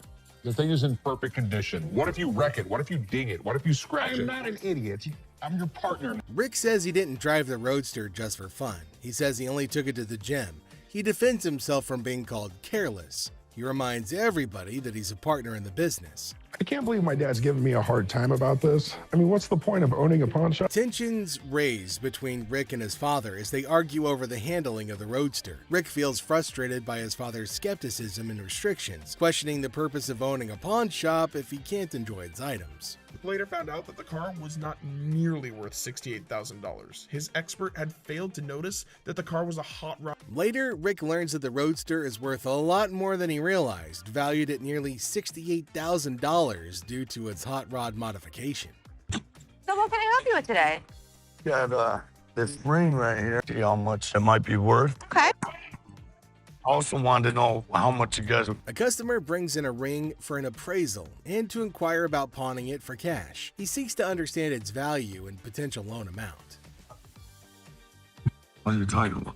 The thing is in perfect condition. What if you wreck it? What if you ding it? What if you scratch it? I'm not an idiot. I'm your partner. Rick says he didn't drive the Roadster just for fun. He says he only took it to the gym. He defends himself from being called careless. He reminds everybody that he's a partner in the business. I can't believe my dad's giving me a hard time about this. I mean, what's the point of owning a pawn shop? Tensions raise between Rick and his father as they argue over the handling of the Roadster. Rick feels frustrated by his father's skepticism and restrictions, questioning the purpose of owning a pawn shop if he can't enjoy its items. Later found out that the car was not nearly worth $68,000. His expert had failed to notice that the car was a hot rod. Later, Rick learns that the Roadster is worth a lot more than he realized, valued at nearly $68,000 due to its hot rod modification. So what can I help you with today? Got this ring right here. See how much it might be worth. Okay. I also wanted to know how much you guys... A customer brings in a ring for an appraisal and to inquire about pawning it for cash. He seeks to understand its value and potential loan amount. What are you talking about?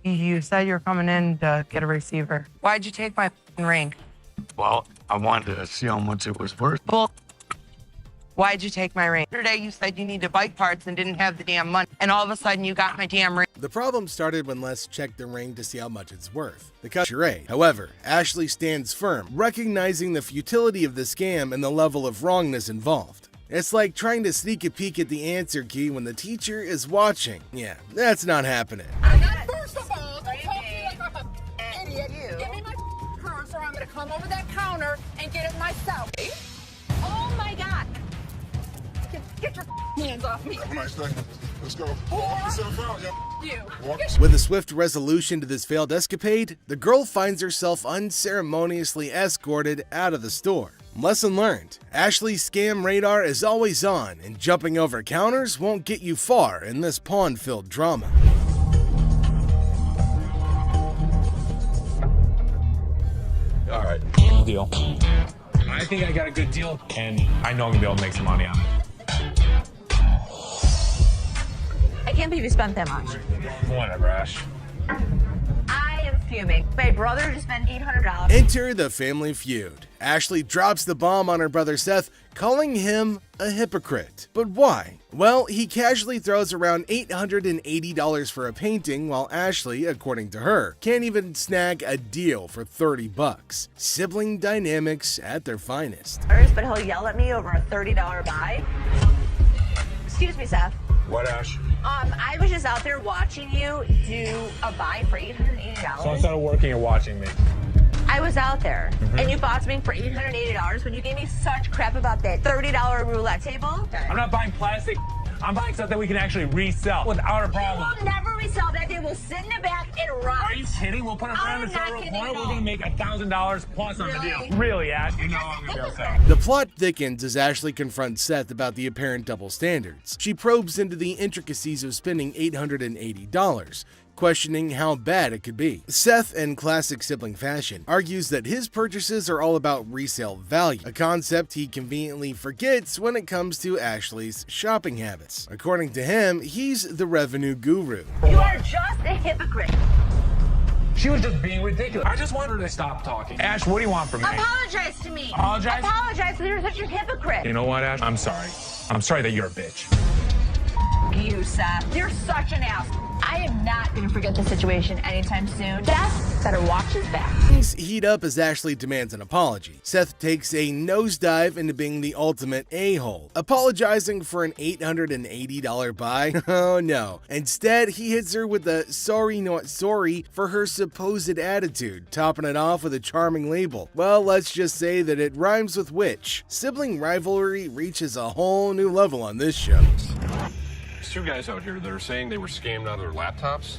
You said you were coming in to get a receiver. Why'd you take my ring? Well, I wanted to see how much it was worth. Well, why'd you take my ring? Yesterday you said you needed bike parts and didn't have the damn money. And all of a sudden you got my damn ring. The problem started when Les checked the ring to see how much it's worth. The charade. However, Ashley stands firm, recognizing the futility of the scam and the level of wrongness involved. It's like trying to sneak a peek at the answer key when the teacher is watching. Yeah, that's not happening. First of all, don't talk to me like I'm an idiot. Give me my purse or I'm going to come over that counter and get it myself. Oh my God. Get your hands off me. Have a nice day. Let's go. Walk yourself out, You. With a swift resolution to this failed escapade, the girl finds herself unceremoniously escorted out of the store. Lesson learned. Ashley's scam radar is always on, and jumping over counters won't get you far in this pawn-filled drama. All right, deal. I think I got a good deal, and I know I'm gonna be able to make some money on it. I can't believe you spent that much. Whatever, Ash. I am fuming. My brother just spent $800. Enter the family feud. Ashley drops the bomb on her brother Seth, calling him a hypocrite. But why? Well, he casually throws around $880 for a painting, while Ashley, according to her, can't even snag a deal for $30. Sibling dynamics at their finest. But he'll yell at me over a $30 buy. Excuse me, Seth. What, Ash? I was just out there watching you do a buy for $880. So instead of working, you're watching me. I was out there, and you bought something for $880 when you gave me such crap about that $30 roulette table. I'm not buying plastic. I'm buying stuff that we can actually resell without a problem. We'll never resell that. They will sit in the back and rot. Are you kidding? We'll put it around the federal corner. We're gonna make $1,000 plus on the deal. Really, Ash? You know I'm gonna be upset. The plot thickens as Ashley confronts Seth about the apparent double standards. She probes into the intricacies of spending $880, questioning how bad it could be. Seth, in classic sibling fashion, argues that his purchases are all about resale value, a concept he conveniently forgets when it comes to Ashley's shopping habits. According to him, he's the revenue guru. You are just a hypocrite. She was just being ridiculous. I just want her to stop talking. Ash, what do you want from me? Apologize to me. Apologize? Apologize because you're such a hypocrite. You know what, Ash? I'm sorry. I'm sorry that you're a bitch. You, Seth. You're such an ass. I am not going to forget the situation anytime soon. Seth better watch his back. Things heat up as Ashley demands an apology. Seth takes a nosedive into being the ultimate a-hole, apologizing for an $880 buy. Oh no. Instead, he hits her with a sorry not sorry for her supposed attitude, topping it off with a charming label. Well, let's just say that it rhymes with witch. Sibling rivalry reaches a whole new level on this show. There's two guys out here that are saying they were scammed out of their laptops,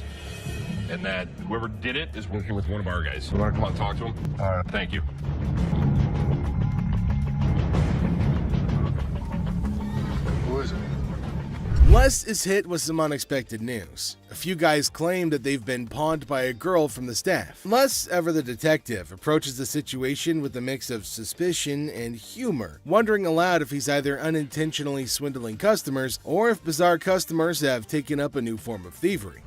and that whoever did it is working with one of our guys. You want to come out and talk to him? All right. Thank you. Who is it? Les is hit with some unexpected news. A few guys claim that they've been pawned by a girl from the staff. Les, ever the detective, approaches the situation with a mix of suspicion and humor, wondering aloud if he's either unintentionally swindling customers or if bizarre customers have taken up a new form of thievery.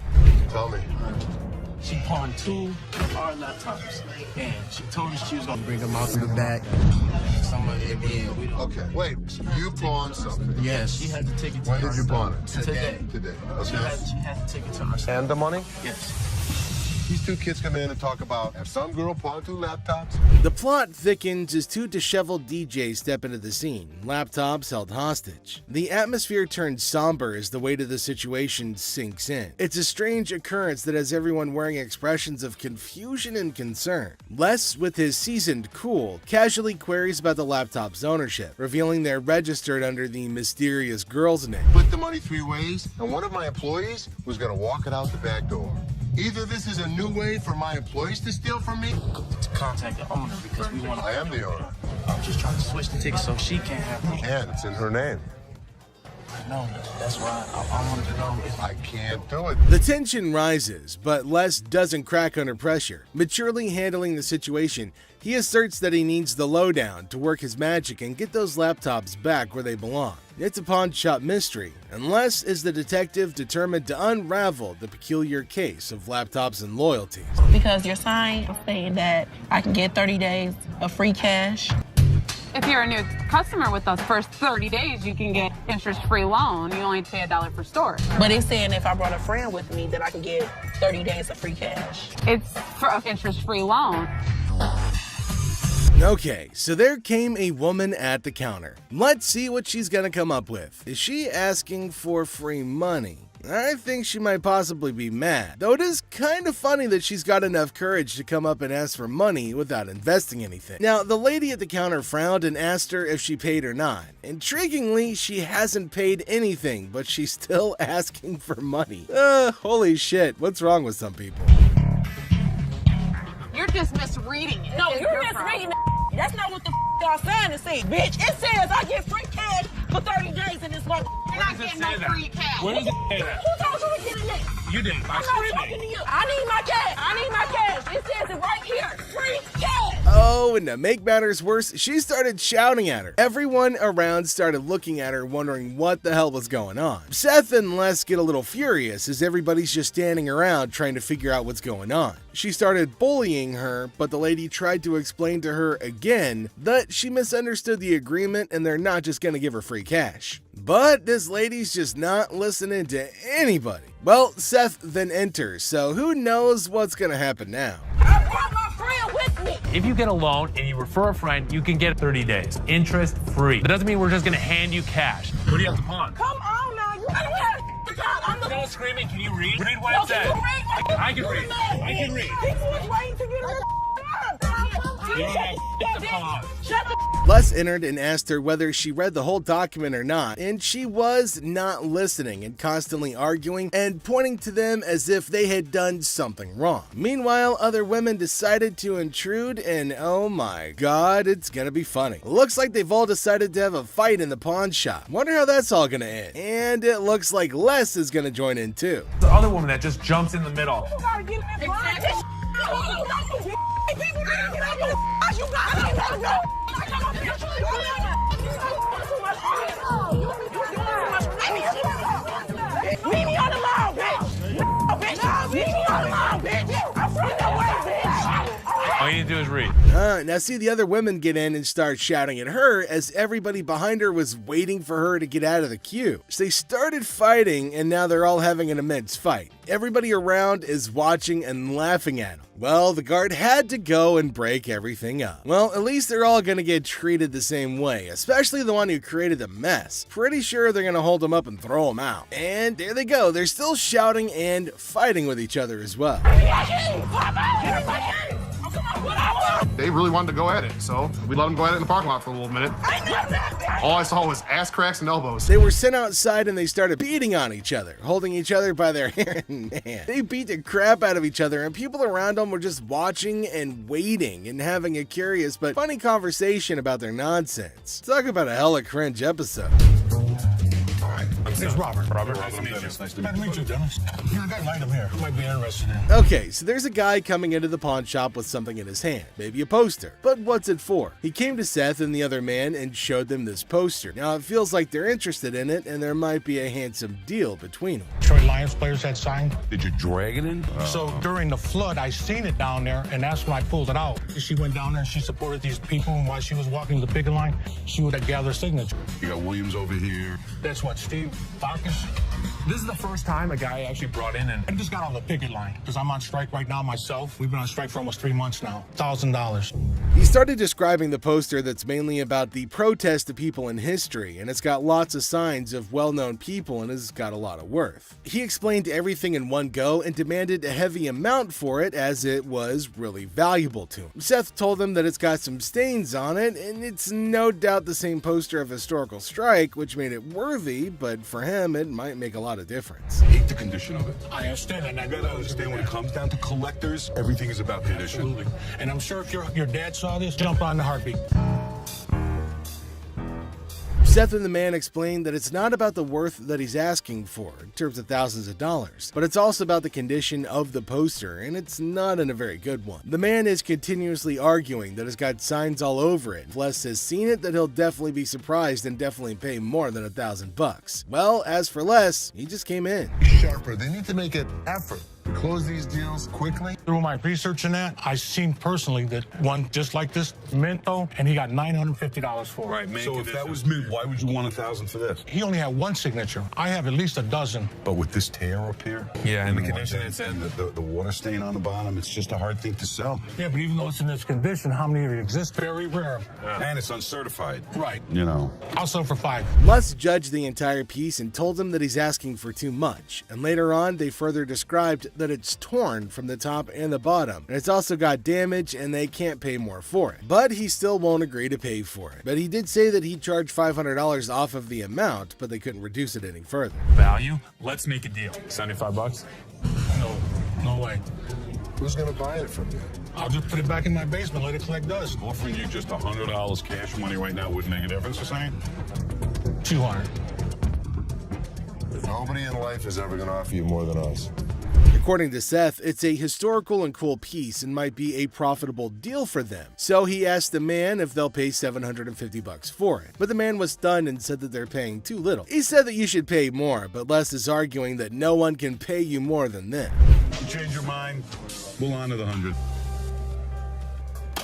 Tell me. She pawned 2 of our laptops, and she told us she was gonna bring them out to the back. Some of it again. We don't. Okay, wait. You pawned something? Yes, she had to take it to When did you pawn it? Today. Today. She Okay. had to take it to her. And the money? Yes. These two kids come in and talk about have some girl pawned 2 laptops. The plot thickens as 2 disheveled DJs step into the scene, laptops held hostage. The atmosphere turns somber as the weight of the situation sinks in. It's a strange occurrence that has everyone wearing expressions of confusion and concern. Les, with his seasoned cool, casually queries about the laptop's ownership, revealing they're registered under the mysterious girl's name. Split the money 3 ways, and one of my employees was gonna walk it out the back door. Either this is a new way for my employees to steal from me. To contact the owner because we want. I am the owner. I'm just trying to switch the ticket so she can't have them. And it's in her name. No, that's why I wanted to know if I can't do it. The tension rises, but Les doesn't crack under pressure. Maturely handling the situation, he asserts that he needs the lowdown to work his magic and get those laptops back where they belong. It's a pawn shop mystery, and Les is the detective determined to unravel the peculiar case of laptops and loyalties. Because your sign is saying that I can get 30 days of free cash. If you're a new customer with us, first 30 days, you can get interest-free loan. You only pay $1 per store. But it's saying if I brought a friend with me that I can get 30 days of free cash. It's for an interest-free loan. Okay, so there came a woman at the counter. Let's see what she's gonna come up with. Is she asking for free money? I think she might possibly be mad, though it is kind of funny that she's got enough courage to come up and ask for money without investing anything. Now, the lady at the counter frowned and asked her if she paid or not. Intriguingly, she hasn't paid anything, but she's still asking for money. Holy shit, what's wrong with some people? You're just misreading it. No, It's you're your misreading problem. it. That's not what the y'all sign is saying, bitch. It says I get free cash for 30 days in this month. You're not getting no free cash. Where does it say that? Who told you to get it in? You did. I'm not talking to you. I need my cash. I need my cash. It says it right here. Free cash. Oh, and to make matters worse, she started shouting at her. Everyone around started looking at her, wondering what the hell was going on. Seth and Les get a little furious as everybody's just standing around trying to figure out what's going on. She started bullying her, but the lady tried to explain to her again that she misunderstood the agreement and they're not just gonna give her free cash. But this lady's just not listening to anybody. Well, Seth then enters, so who knows what's gonna happen now. I brought my friend with me. If you get a loan and you refer a friend, you can get 30 days, interest free. That doesn't mean we're just gonna hand you cash. What do you have to pawn? Come on now. You don't have to talk. I'm the Don't screaming. Can you read? Read what No, it says. can you read? I can read. I can read. People was waiting to get her. You don't have to pawn. Shut the Les entered and asked her whether she read the whole document or not, and she was not listening and constantly arguing and pointing to them as if they had done something wrong. Meanwhile, other women decided to intrude, and oh my god, it's gonna be funny. Looks like they've all decided to have a fight in the pawn shop. Wonder how that's all gonna end. And it looks like Les is gonna join in too. The other woman that just jumps in the middle. You gotta get in line. People need to get out your ass. You gotta go. Leave me on the lawn, bitch. Leave me on the lawn, bitch. I'm from the way, bitch. All you need to do is read. Now see the other women get in and start shouting at her as everybody behind her was waiting for her to get out of the queue. So they started fighting and now they're all having an immense fight. Everybody around is watching and laughing at them. Well, the guard had to go and break everything up. Well, at least they're all gonna get treated the same way, especially the one who created the mess. Pretty sure they're gonna hold him up and throw him out. And there they go, they're still shouting and fighting with each other as well. They really wanted to go at it, so we let them go at it in the parking lot for a little minute. All I saw was ass cracks and elbows. They were sent outside and they started beating on each other, holding each other by their hair. Man, they beat the crap out of each other and people around them were just watching and waiting and having a curious but funny conversation about their nonsense. Talk about a hella cringe episode. It's Robert. Nice to meet you, Dennis. Yeah, I got an item here. Might be interested in. Okay, so there's a guy coming into the pawn shop with something in his hand, maybe a poster. But what's it for? He came to Seth and the other man and showed them this poster. Now it feels like they're interested in it and there might be a handsome deal between them. Detroit Lions players had signed. Did you drag it in? So during the flood, I seen it down there, and that's when I pulled it out. She went down there and she supported these people, and while she was walking the picket line, she would have gathered signature. You got Williams over here. That's what, Steve Farkas? This is the first time a guy actually brought in, and I just got on the picket line because I'm on strike right now myself. We've been on strike for almost 3 months now. $1,000. He started describing the poster that's mainly about the protest of people in history, and it's got lots of signs of well-known people and has got a lot of worth. He explained everything in one go and demanded a heavy amount for it as it was really valuable to him. Seth told him that it's got some stains on it, and it's no doubt the same poster of historical strike, which made it worthy, but for him it might make a lot of difference. I hate the condition of it. I understand, and I You gotta understand when it comes down to collectors, everything is about condition. Absolutely. And I'm sure if your dad saw this, jump on the heartbeat. Seth and the man explained that it's not about the worth that he's asking for in terms of thousands of dollars, but it's also about the condition of the poster, and it's not in a very good one. The man is continuously arguing that it's got signs all over it. If Les has seen it, that he'll definitely be surprised and definitely pay more than $1,000. Well, as for Les, he just came in. Sharper. They need to make an effort to close these deals quickly. Through my research in that, I seen personally that one just like this mint though, and he got $950 for it. Right, man. So if that was mint, why would you want $1,000 for this? He only had one signature. I have at least a dozen. But with this tear up here, and the condition it's in, the water stain on the bottom, it's just a hard thing to sell. Yeah, but even though it's in this condition, how many of it exist? Very rare. And it's uncertified. Right. You know. I'll sell for $5. Les judged the entire piece and told him that he's asking for too much, and later on they further described that it's torn from the top and the bottom, and it's also got damage and they can't pay more for it. But he still won't agree to pay for it. But he did say that he'd charge $500 off of the amount, but they couldn't reduce it any further. Value? Let's make a deal. $75? No way. Who's gonna buy it from you? I'll just put it back in my basement, let it collect dust. Offering you just $100 cash money right now wouldn't make a difference, you're saying? 200. Nobody in life is ever gonna offer you more than us. According to Seth, it's a historical and cool piece and might be a profitable deal for them. So he asked the man if they'll pay $750 for it. But the man was stunned and said that they're paying too little. He said that you should pay more, but Les is arguing that no one can pay you more than this. You change your mind, we'll honor the 100.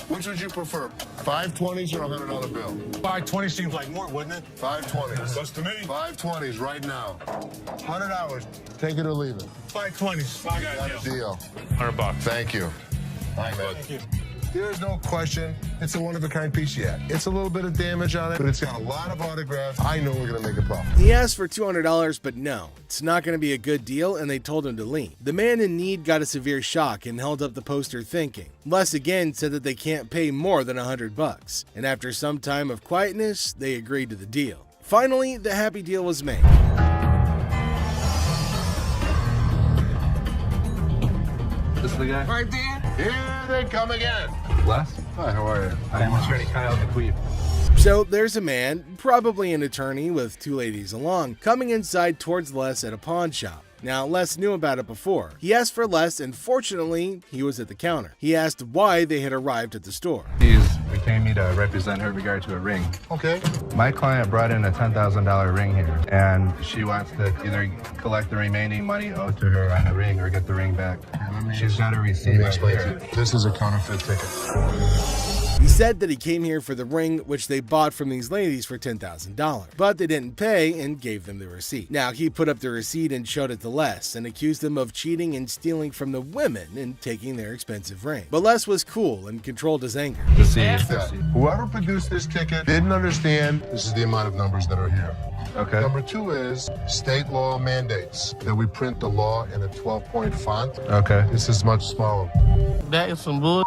Which would you prefer, 520s or a $100 bill? 520 seems like more, wouldn't it? 520s. That's to me. 520s right now. 100 hours. Take it or leave it. 520s. Got a deal. $100. Thank you. Thank you. There's no question. It's a one-of-a-kind piece yet. It's a little bit of damage on it, but it's got a lot of autographs. I know we're going to make a profit. He asked for $200, but no, it's not going to be a good deal, and they told him to leave. The man in need got a severe shock and held up the poster thinking. Les again said that they can't pay more than $100, and after some time of quietness, they agreed to the deal. Finally, the happy deal was made. This the guy? Right there. Here they come again. Les? Hi, how are you? I'm Attorney Kyle McQueen. So there's a man, probably an attorney with two ladies along, coming inside towards Les at a pawn shop. Now, Les knew about it before. He asked for less, and fortunately, he was at the counter. He asked why they had arrived at the store. She's retained me to represent her in regard to a ring. Okay. My client brought in a $10,000 ring here, and she wants to either collect the remaining money owed to her on the ring or get the ring back. She's got a receipt. Let me explain to you. This is a counterfeit ticket. He said that he came here for the ring, which they bought from these ladies for $10,000, but they didn't pay and gave them the receipt. Now, he put up the receipt and showed it to Les and accused them of cheating and stealing from the women and taking their expensive ring. But Les was cool and controlled his anger. Whoever produced this ticket didn't understand this is the amount of numbers that are here. Okay. Number 2 is state law mandates that we print the law in a 12-point font. Okay. This is much smaller. That is some bull.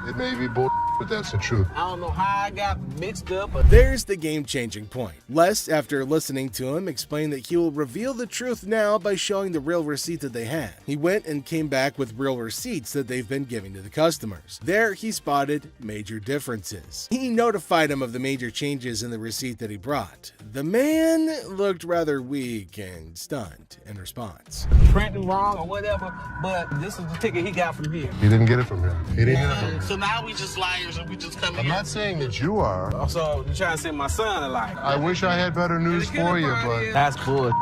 It may be bull, but that's the truth. I don't know how I got mixed up. There's the game-changing point. Les, after listening to him, explained that he will reveal the truth now by showing the real receipt that they had. He went and came back with real receipts that they've been giving to the customers. There, he spotted major differences. He notified him of the major changes in the receipt that he brought. The man looked rather weak and stunned in response. Printing wrong or whatever, but this is the ticket he got from here. He didn't get it from him. He didn't get it from him. So now we just liars and we just come I'm not saying that you are. So you trying to send my son a liar? I wish I had better news for you, but That's bull.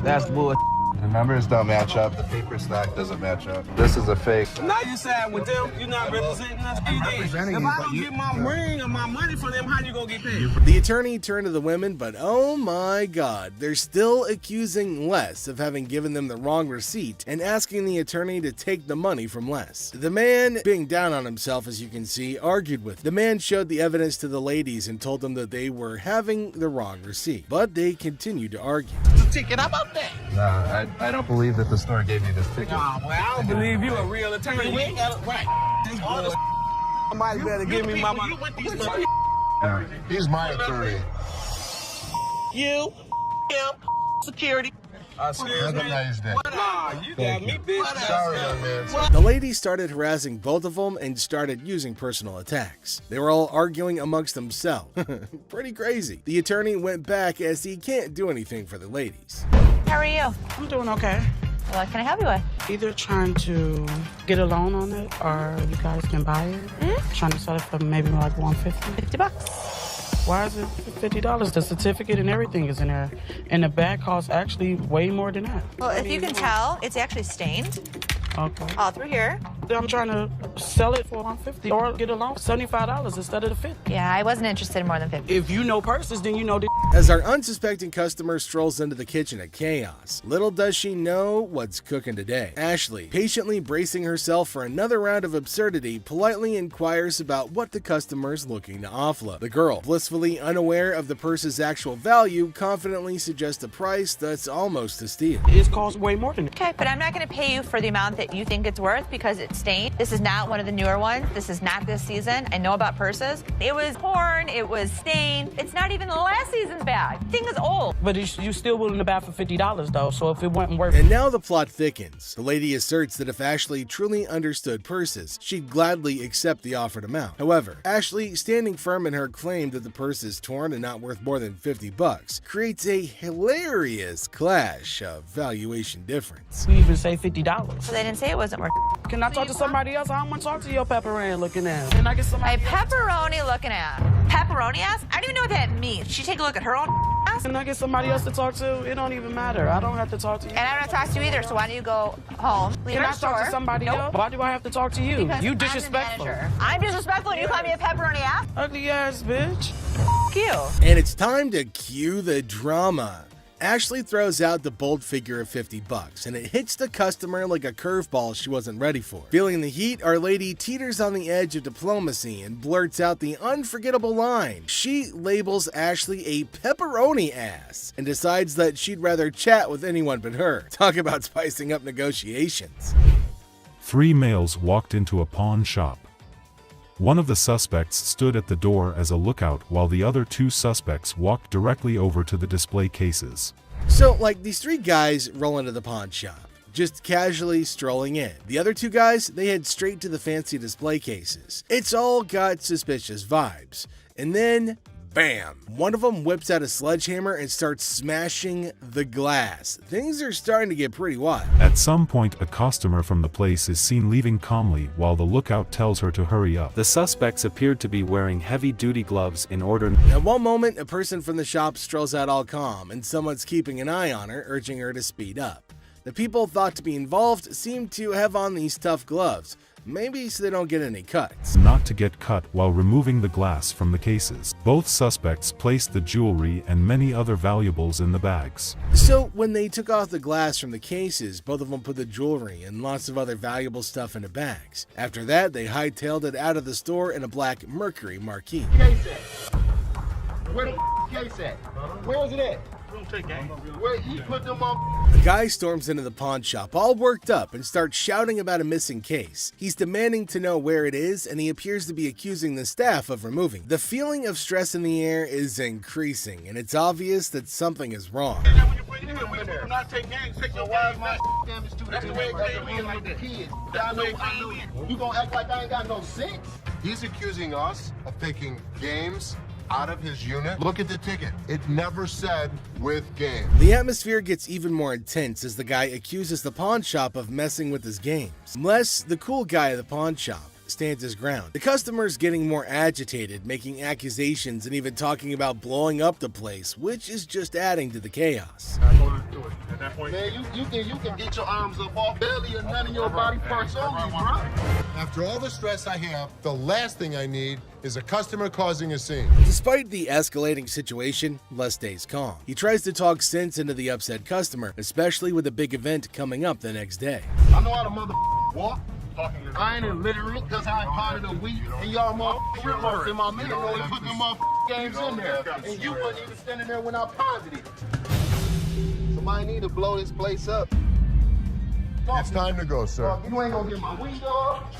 That's bull. The numbers don't match up. The paper stock doesn't match up. This is a fake. Now you side with them. You're not representing us. If I don't get my ring or my money from them, how you gonna get paid? The attorney turned to the women, but oh my god, they're still accusing Les of having given them the wrong receipt and asking the attorney to take the money from Les. The man, being down on himself as you can see, argued with them. The man showed the evidence to the ladies and told them that they were having the wrong receipt, but they continued to argue. The ticket, how about that? No, I don't believe that the store gave you this ticket. Nah, well, I don't believe you a real attorney. We ain't got it right. Somebody better give me my money. he's my attorney. You, him, security. Have a nice day. Nah, you got me, bitch. Sorry, young man. The ladies started harassing both of them and started using personal attacks. They were all arguing amongst themselves. Pretty crazy. The attorney went back as he can't do anything for the ladies. How are you? I'm doing okay. What can I help you with? Either trying to get a loan on it or you guys can buy it. Trying to sell it for maybe like $150. $50. Why is it $50? The certificate and everything is in there. And the bag costs actually way more than that. Well, if you can tell, it's actually stained. Okay. All through here. I'm trying to sell it for $150 or get a loan for $75 instead of the $50. Yeah, I wasn't interested in more than 50. If you know purses, then you know the. As our unsuspecting customer strolls into the kitchen at chaos, little does she know what's cooking today. Ashley, patiently bracing herself for another round of absurdity, politely inquires about what the customer's looking to offload. The girl, blissfully unaware of the purse's actual value, confidently suggests a price that's almost a steal. It costs way more than that. Okay, but I'm not going to pay you for the amount that you think it's worth because it's stained. This is not one of the newer ones. This is not this season. I know about purses. It was torn. It was stained. It's not even the last season's bag. The thing is old. But you still willing to buy for $50 though, so if it wasn't worth it. And now the plot thickens. The lady asserts that if Ashley truly understood purses, she'd gladly accept the offered amount. However, Ashley, standing firm in her claim that the purse is torn and not worth more than $50, creates a hilarious clash of valuation difference. You even say $50. So they didn't say it wasn't worth. Can I talk to somebody else? I don't want to talk to your pepperoni looking ass. Can I get somebody? My pepperoni looking at. Pepperoni ass? I don't even know what that means. She take a look at her own ass? Can I get somebody else to talk to? It don't even matter. I don't have to talk to you. And I don't talk to you either, so why don't you go home? Leave Can our I talk to store. somebody else? Why do I have to talk to you? Because You I'm the disrespectful. manager. I'm disrespectful and you call me a pepperoni ass? Ugly ass bitch. F you. And it's time to cue the drama. Ashley throws out the bold figure of $50, and it hits the customer like a curveball she wasn't ready for. Feeling the heat, our lady teeters on the edge of diplomacy and blurts out the unforgettable line. She labels Ashley a pepperoni ass and decides that she'd rather chat with anyone but her. Talk about spicing up negotiations. 3 males walked into a pawn shop. One of the suspects stood at the door as a lookout while the other 2 suspects walked directly over to the display cases. So, like, these 3 guys roll into the pawn shop, just casually strolling in. The other 2 guys, they head straight to the fancy display cases. It's all got suspicious vibes. And then, bam! One of them whips out a sledgehammer and starts smashing the glass. Things are starting to get pretty wild. At some point, a customer from the place is seen leaving calmly while the lookout tells her to hurry up. The suspects appeared to be wearing heavy-duty gloves in order. At one moment, a person from the shop strolls out all calm, and someone's keeping an eye on her, urging her to speed up. The people thought to be involved seem to have on these tough gloves, maybe so they don't get any cuts. Not to get cut while removing the glass from the cases. Both suspects placed the jewelry and many other valuables in the bags. So when they took off the glass from the cases, both of them put the jewelry and lots of other valuable stuff into bags. After that, they hightailed it out of the store in a black Mercury marquee. Case at? Where the case at? Where is it at? Where he put them on? The guy storms into the pawn shop all worked up and starts shouting about a missing case. He's demanding to know where it is, and he appears to be accusing the staff of removing. The feeling of stress in the air is increasing, and it's obvious that something is wrong. You not take games, take your wild man. That's the way it came in like the kids. You gonna act like I ain't got no sense? He's accusing us of taking games out of his unit. Look at the ticket. It never said with game. The atmosphere gets even more intense as the guy accuses the pawn shop of messing with his games. Les, the cool guy at the pawn shop, stands his ground. The customer's getting more agitated, making accusations and even talking about blowing up the place, which is just adding to the chaos. At that point, man, you can get your arms up off belly and none of your body parts on me, bro. After all the stress I have, the last thing I need is a customer causing a scene. Despite the escalating situation, Les stays calm. He tries to talk sense into the upset customer, especially with a big event coming up the next day. I know how to mother walk. I ain't illiterate because I ain't part of the week, and y'all motherfuckers in my middle row and put them games in there. And you wasn't even standing there when I paused it. Somebody need to blow this place up. It's time to go, sir. You ain't gonna get my window up.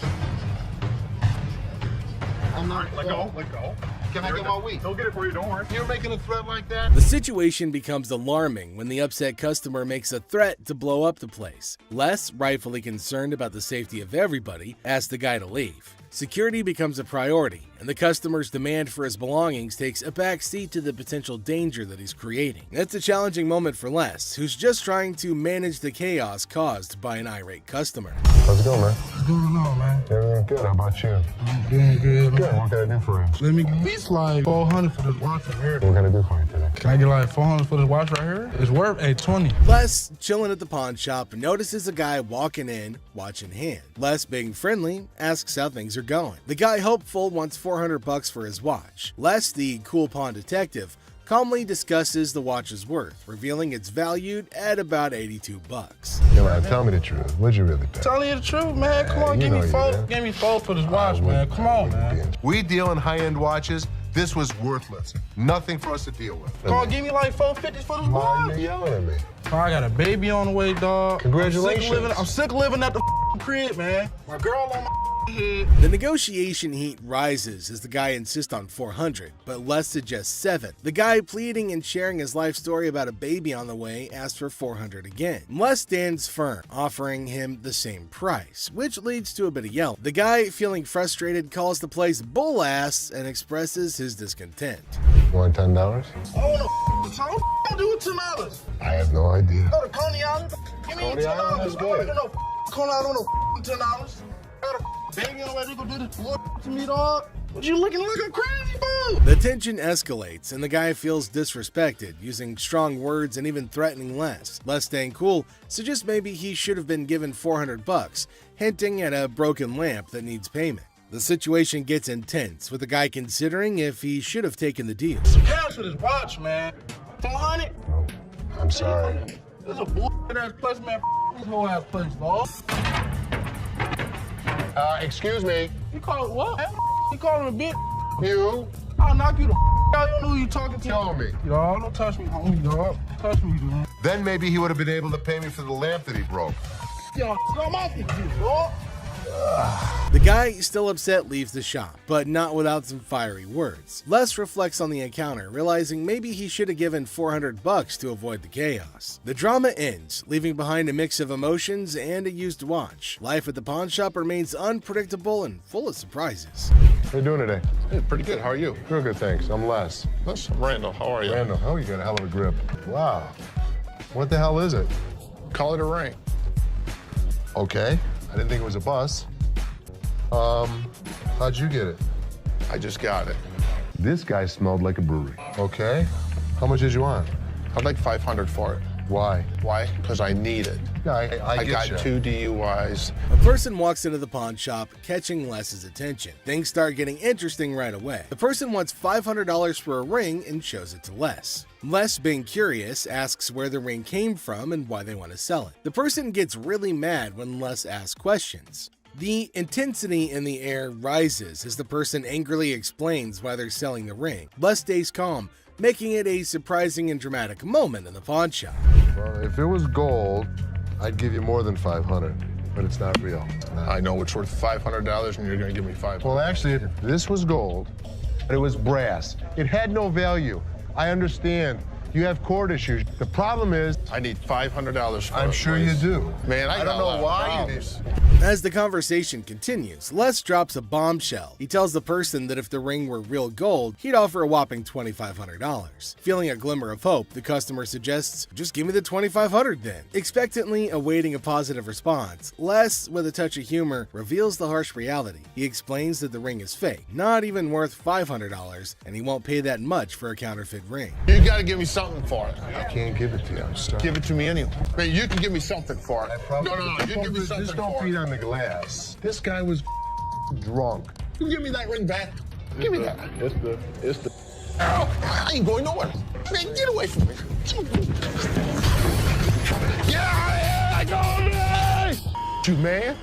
I'm not. Let go. Can I get my weed? Don't get it for you, don't worry. You're making a threat like that? The situation becomes alarming when the upset customer makes a threat to blow up the place. Les, rightfully concerned about the safety of everybody, asks the guy to leave. Security becomes a priority, and the customer's demand for his belongings takes a back seat to the potential danger that he's creating. That's a challenging moment for Les, who's just trying to manage the chaos caused by an irate customer. How's it going, man? What's going on, man? Everything good. How about you? I'm doing good. Good. What can I do for you? Let me at least like $400 for this watch right here. What can I do for you today? Can I get like $400 for this watch right here? It's worth $20. Les, chilling at the pawn shop, notices a guy walking in, watch in hand. Les, being friendly, asks how things are going. The guy, hopeful, wants $400 for his watch. Les, the cool pawn detective, calmly discusses the watch's worth, revealing it's valued at about $82. Come on, tell me the truth. What'd you really pay? Telling you the truth, man. Come on, give me $4 for this watch, man. Come on, man. We deal in high-end watches. This was worthless. Nothing for us to deal with. Come on, give me like $450 for this watch. Yelling at me. Oh, I got a baby on the way, dog. Congratulations. I'm sick of living at the crib, man. My girl on my head. The negotiation heat rises as the guy insists on $400, but Les suggests $7. The guy, pleading and sharing his life story about a baby on the way, asks for $400 again. Les stands firm, offering him the same price, which leads to a bit of yelling. The guy, feeling frustrated, calls the place bull ass and expresses his discontent. You want $10? I want to do with $10. I have no idea. Go to Coney Island. Give me $10. Island is good. Coney Island on $10. Got a baby on the way. They gonna do this to me, dog. What you looking like a crazy fool? The tension escalates, and the guy feels disrespected, using strong words and even threatening Les. Les, staying cool, suggests maybe he should have been given $400, hinting at a broken lamp that needs payment. The situation gets intense, with the guy considering if he should have taken the deal. Some cash for this watch, man. $400? Oh, I'm sorry. This is a bullshit-ass place, man. This whole ass place, dog. Excuse me. You call it what? You call him a bitch? You? I'll knock you the out. You don't know who you talking to. Tell me. Dog, don't touch me, homie, dog. Touch me, dude. Then maybe he would have been able to pay me for the lamp that he broke. Yo, I'm off you, dog. The guy, still upset, leaves the shop, but not without some fiery words. Les reflects on the encounter, realizing maybe he should have given $400 to avoid the chaos. The drama ends, leaving behind a mix of emotions and a used watch. Life at the pawn shop remains unpredictable and full of surprises. How you doing today? Hey, pretty good. How are you? Real good, thanks. I'm Les. Les, I'm Randall. How are you? Randall, oh, you got a hell of a grip. Wow. What the hell is it? Call it a ring. Okay. I didn't think it was a bus. How'd you get it? I just got it. This guy smelled like a brewery. Okay. How much did you want? I'd like $500 for it. Why? Why? Because I need it. Yeah, I got you. 2 DUIs. A person walks into the pawn shop, catching Les's attention. Things start getting interesting right away. The person wants $500 for a ring and shows it to Les. Les, being curious, asks where the ring came from and why they want to sell it. The person gets really mad when Les asks questions. The intensity in the air rises as the person angrily explains why they're selling the ring. Les stays calm, making it a surprising and dramatic moment in the pawn shop. Well, if it was gold, I'd give you more than $500, but it's not real. I know it's worth $500 and you're gonna give me $500. Well, actually, if this was gold, it was brass. It had no value. I understand. You have court issues. The problem is, I need $500 for it. I'm sure you do. Man, I don't know why you As the conversation continues, Les drops a bombshell. He tells the person that if the ring were real gold, he'd offer a whopping $2,500. Feeling a glimmer of hope, the customer suggests, just give me the $2,500 then. Expectantly awaiting a positive response, Les, with a touch of humor, reveals the harsh reality. He explains that the ring is fake, not even worth $500, and he won't pay that much for a counterfeit ring. You gotta give me something for it. I can't give it to you. I'm sorry. Give it to me anyway. Man, you can give me something for it. No, you give me something Just don't for feed it. on the glass. This guy was drunk. You give me that ring back. Give me that. It's the. Ow, I ain't going nowhere. Man, get away from me. Get out of here! I go You man?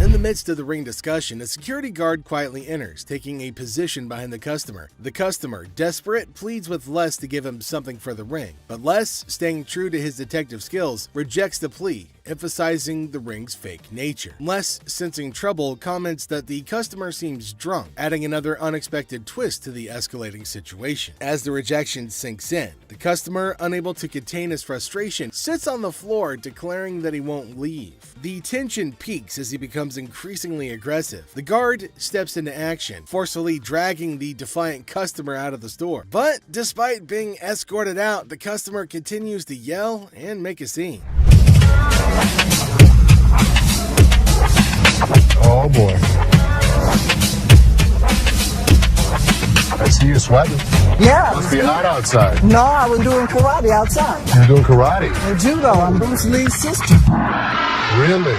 In the midst of the ring discussion, a security guard quietly enters, taking a position behind the customer. The customer, desperate, pleads with Les to give him something for the ring, but Les, staying true to his detective skills, rejects the plea, emphasizing the ring's fake nature. Les, sensing trouble, comments that the customer seems drunk, adding another unexpected twist to the escalating situation. As the rejection sinks in, the customer, unable to contain his frustration, sits on the floor, declaring that he won't leave. The tension peaks as he becomes increasingly aggressive. The guard steps into action, forcefully dragging the defiant customer out of the store. But despite being escorted out, the customer continues to yell and make a scene. Oh boy. I see you sweating. Yeah. Must be hot outside. No, I was doing karate outside. You're doing karate? And judo. I'm Bruce Lee's sister. Really?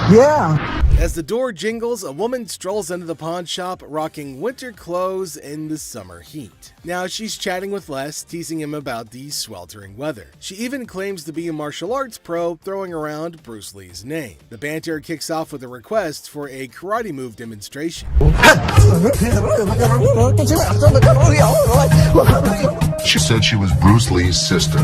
Yeah. As the door jingles, a woman strolls into the pawn shop rocking winter clothes in the summer heat. Now she's chatting with Les, teasing him about the sweltering weather. She even claims to be a martial arts pro, throwing around Bruce Lee's name. The banter kicks off with a request for a karate move demonstration. She said she was Bruce Lee's sister.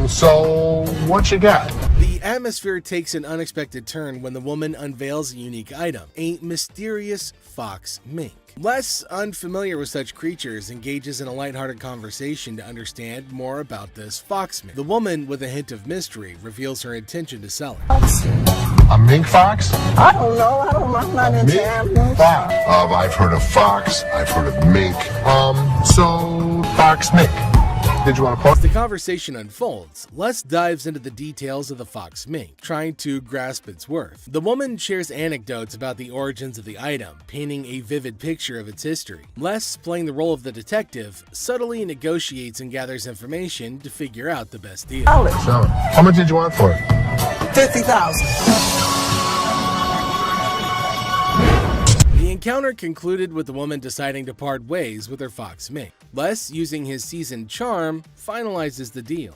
So what you got? The atmosphere takes an unexpected turn when the woman unveils a unique item, a mysterious fox mink. Les, unfamiliar with such creatures, engages in a lighthearted conversation to understand more about this fox mink. The woman, with a hint of mystery, reveals her intention to sell it. A mink fox? I don't know. I'm not into animals. Fox. I've heard of fox. I've heard of mink. So fox mink. Did you want to As the conversation unfolds, Les dives into the details of the fox mink, trying to grasp its worth. The woman shares anecdotes about the origins of the item, painting a vivid picture of its history. Les, playing the role of the detective, subtly negotiates and gathers information to figure out the best deal. Sell it. How much did you want for it? $50,000. The encounter concluded with the woman deciding to part ways with her fox mink. Les, using his seasoned charm, finalizes the deal.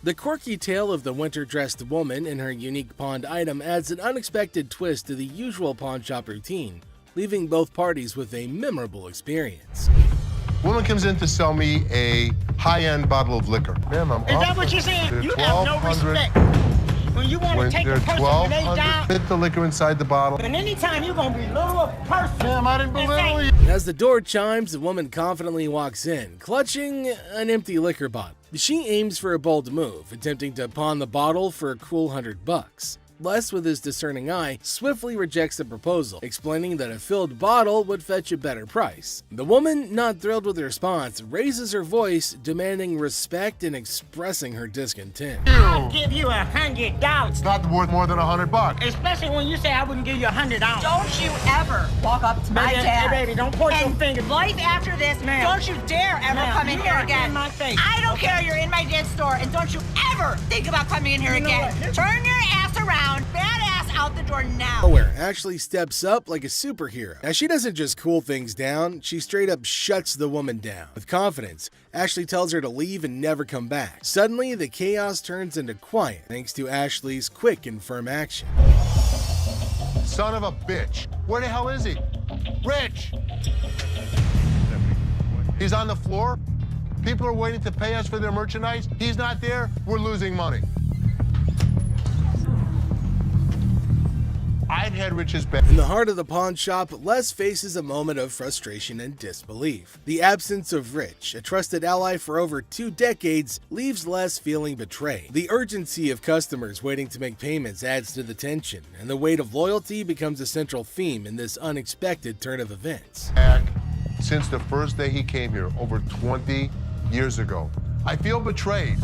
The quirky tale of the winter-dressed woman and her unique pawned item adds an unexpected twist to the usual pawn shop routine, leaving both parties with a memorable experience. Woman comes in to sell me a high-end bottle of liquor. Ma'am, I'm Is that what you're saying? You have no respect. when you want to When take they're a person when they down. Hit the liquor inside the bottle. And anytime you're going to belittle a person. Damn, I didn't belittle you. As the door chimes, the woman confidently walks in, clutching an empty liquor bottle. She aims for a bold move, attempting to pawn the bottle for a cool $100. Les, with his discerning eye, swiftly rejects the proposal, explaining that a filled bottle would fetch a better price. The woman, not thrilled with the response, raises her voice, demanding respect and expressing her discontent. I'll give you $100. It's not worth more than $100. Especially when you say I wouldn't give you $100. Don't you ever walk up to my Baby, dad. hey, baby, don't point your finger. Life after this, Ma'am. don't you dare ever Ma'am, come in you here are again. in my face. I don't care, you're in my dad's store, and don't you ever think about coming in here You know again. what? Turn your ass around, badass out the door now. Nowhere Ashley steps up like a superhero. Now, she doesn't just cool things down, she straight up shuts the woman down. With confidence, Ashley tells her to leave and never come back. Suddenly, the chaos turns into quiet thanks to Ashley's quick and firm action. Son of a bitch. Where the hell is he? Rich! He's on the floor. People are waiting to pay us for their merchandise. He's not there. We're losing money. I'd had Rich's back. In the heart of the pawn shop, Les faces a moment of frustration and disbelief. The absence of Rich, a trusted ally for over 2 decades, leaves Les feeling betrayed. The urgency of customers waiting to make payments adds to the tension, and the weight of loyalty becomes a central theme in this unexpected turn of events. Since the first day he came here, over 20 years ago. I feel betrayed.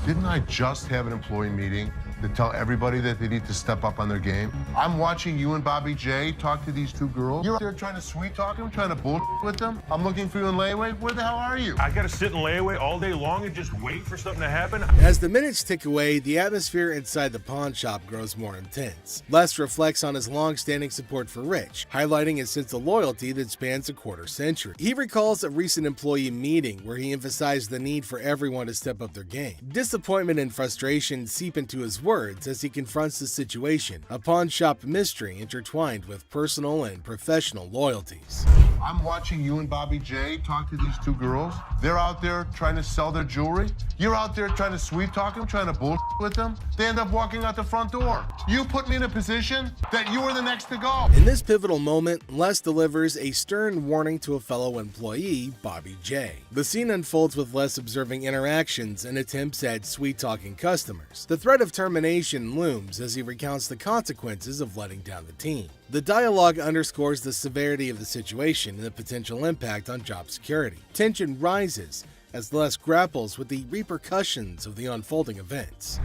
Didn't I just have an employee meeting to tell everybody that they need to step up on their game? I'm watching you and Bobby J talk to these 2 girls. You're out there trying to sweet talk them, trying to bullshit with them. I'm looking for you in layaway. Where the hell are you? I gotta sit in layaway all day long and just wait for something to happen. As the minutes tick away, the atmosphere inside the pawn shop grows more intense. Les reflects on his long-standing support for Rich, highlighting his sense of loyalty that spans a quarter-century. He recalls a recent employee meeting where he emphasized the need for everyone to step up their game. Disappointment and frustration seep into his words as he confronts the situation, a pawn shop mystery intertwined with personal and professional loyalties. I'm watching you and Bobby J talk to these 2 girls. They're out there trying to sell their jewelry. You're out there trying to sweet talk them, trying to bullshit with them. They end up walking out the front door. You put me in a position that you were the next to go. In this pivotal moment, Les delivers a stern warning to a fellow employee, Bobby J. The scene unfolds with Les observing interactions and attempts at sweet-talking customers. The threat of termination looms as he recounts the consequences of letting down the team. The dialogue underscores the severity of the situation and the potential impact on job security. Tension rises as Les grapples with the repercussions of the unfolding events.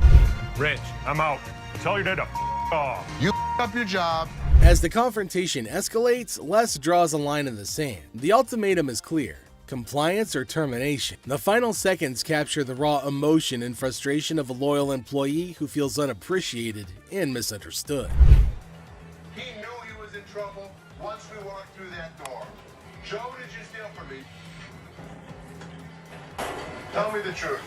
Rich, I'm out. Tell your dad to off. You up your job. As the confrontation escalates, Les draws a line in the sand. The ultimatum is clear: compliance or termination. The final seconds capture the raw emotion and frustration of a loyal employee who feels unappreciated and misunderstood. He knew he was in trouble once we walked through that door. Joe, did you steal from me? Tell me the truth.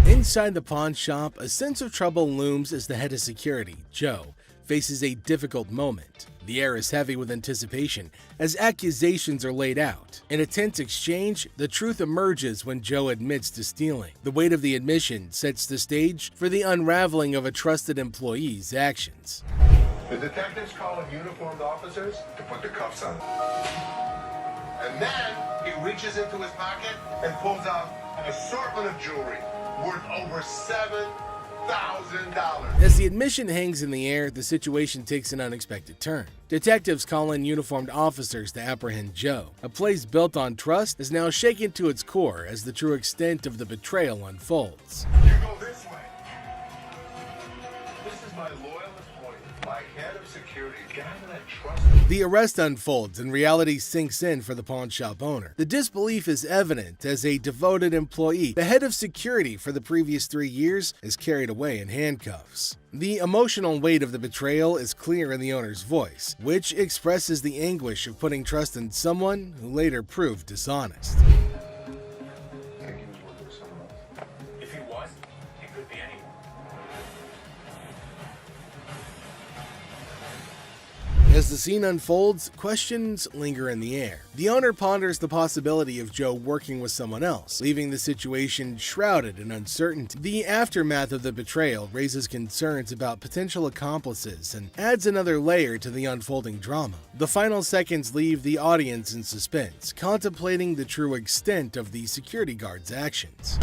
Inside the pawn shop, a sense of trouble looms as the head of security, Joe, faces a difficult moment. The air is heavy with anticipation as accusations are laid out. In a tense exchange, the truth emerges when Joe admits to stealing. The weight of the admission sets the stage for the unraveling of a trusted employee's actions. The detectives call in uniformed officers to put the cuffs on. And then he reaches into his pocket and pulls out an assortment of jewelry worth over $7,000. As the admission hangs in the air, the situation takes an unexpected turn. Detectives call in uniformed officers to apprehend Joe. A place built on trust is now shaken to its core as the true extent of the betrayal unfolds. You go this way. This is my loyalist point, my head of security, guy that I trust. The arrest unfolds and reality sinks in for the pawn shop owner. The disbelief is evident as a devoted employee, the head of security for the previous 3 years, is carried away in handcuffs. The emotional weight of the betrayal is clear in the owner's voice, which expresses the anguish of putting trust in someone who later proved dishonest. If he was, it could be anyone. As the scene unfolds, questions linger in the air. The owner ponders the possibility of Joe working with someone else, leaving the situation shrouded in uncertainty. The aftermath of the betrayal raises concerns about potential accomplices and adds another layer to the unfolding drama. The final seconds leave the audience in suspense, contemplating the true extent of the security guard's actions.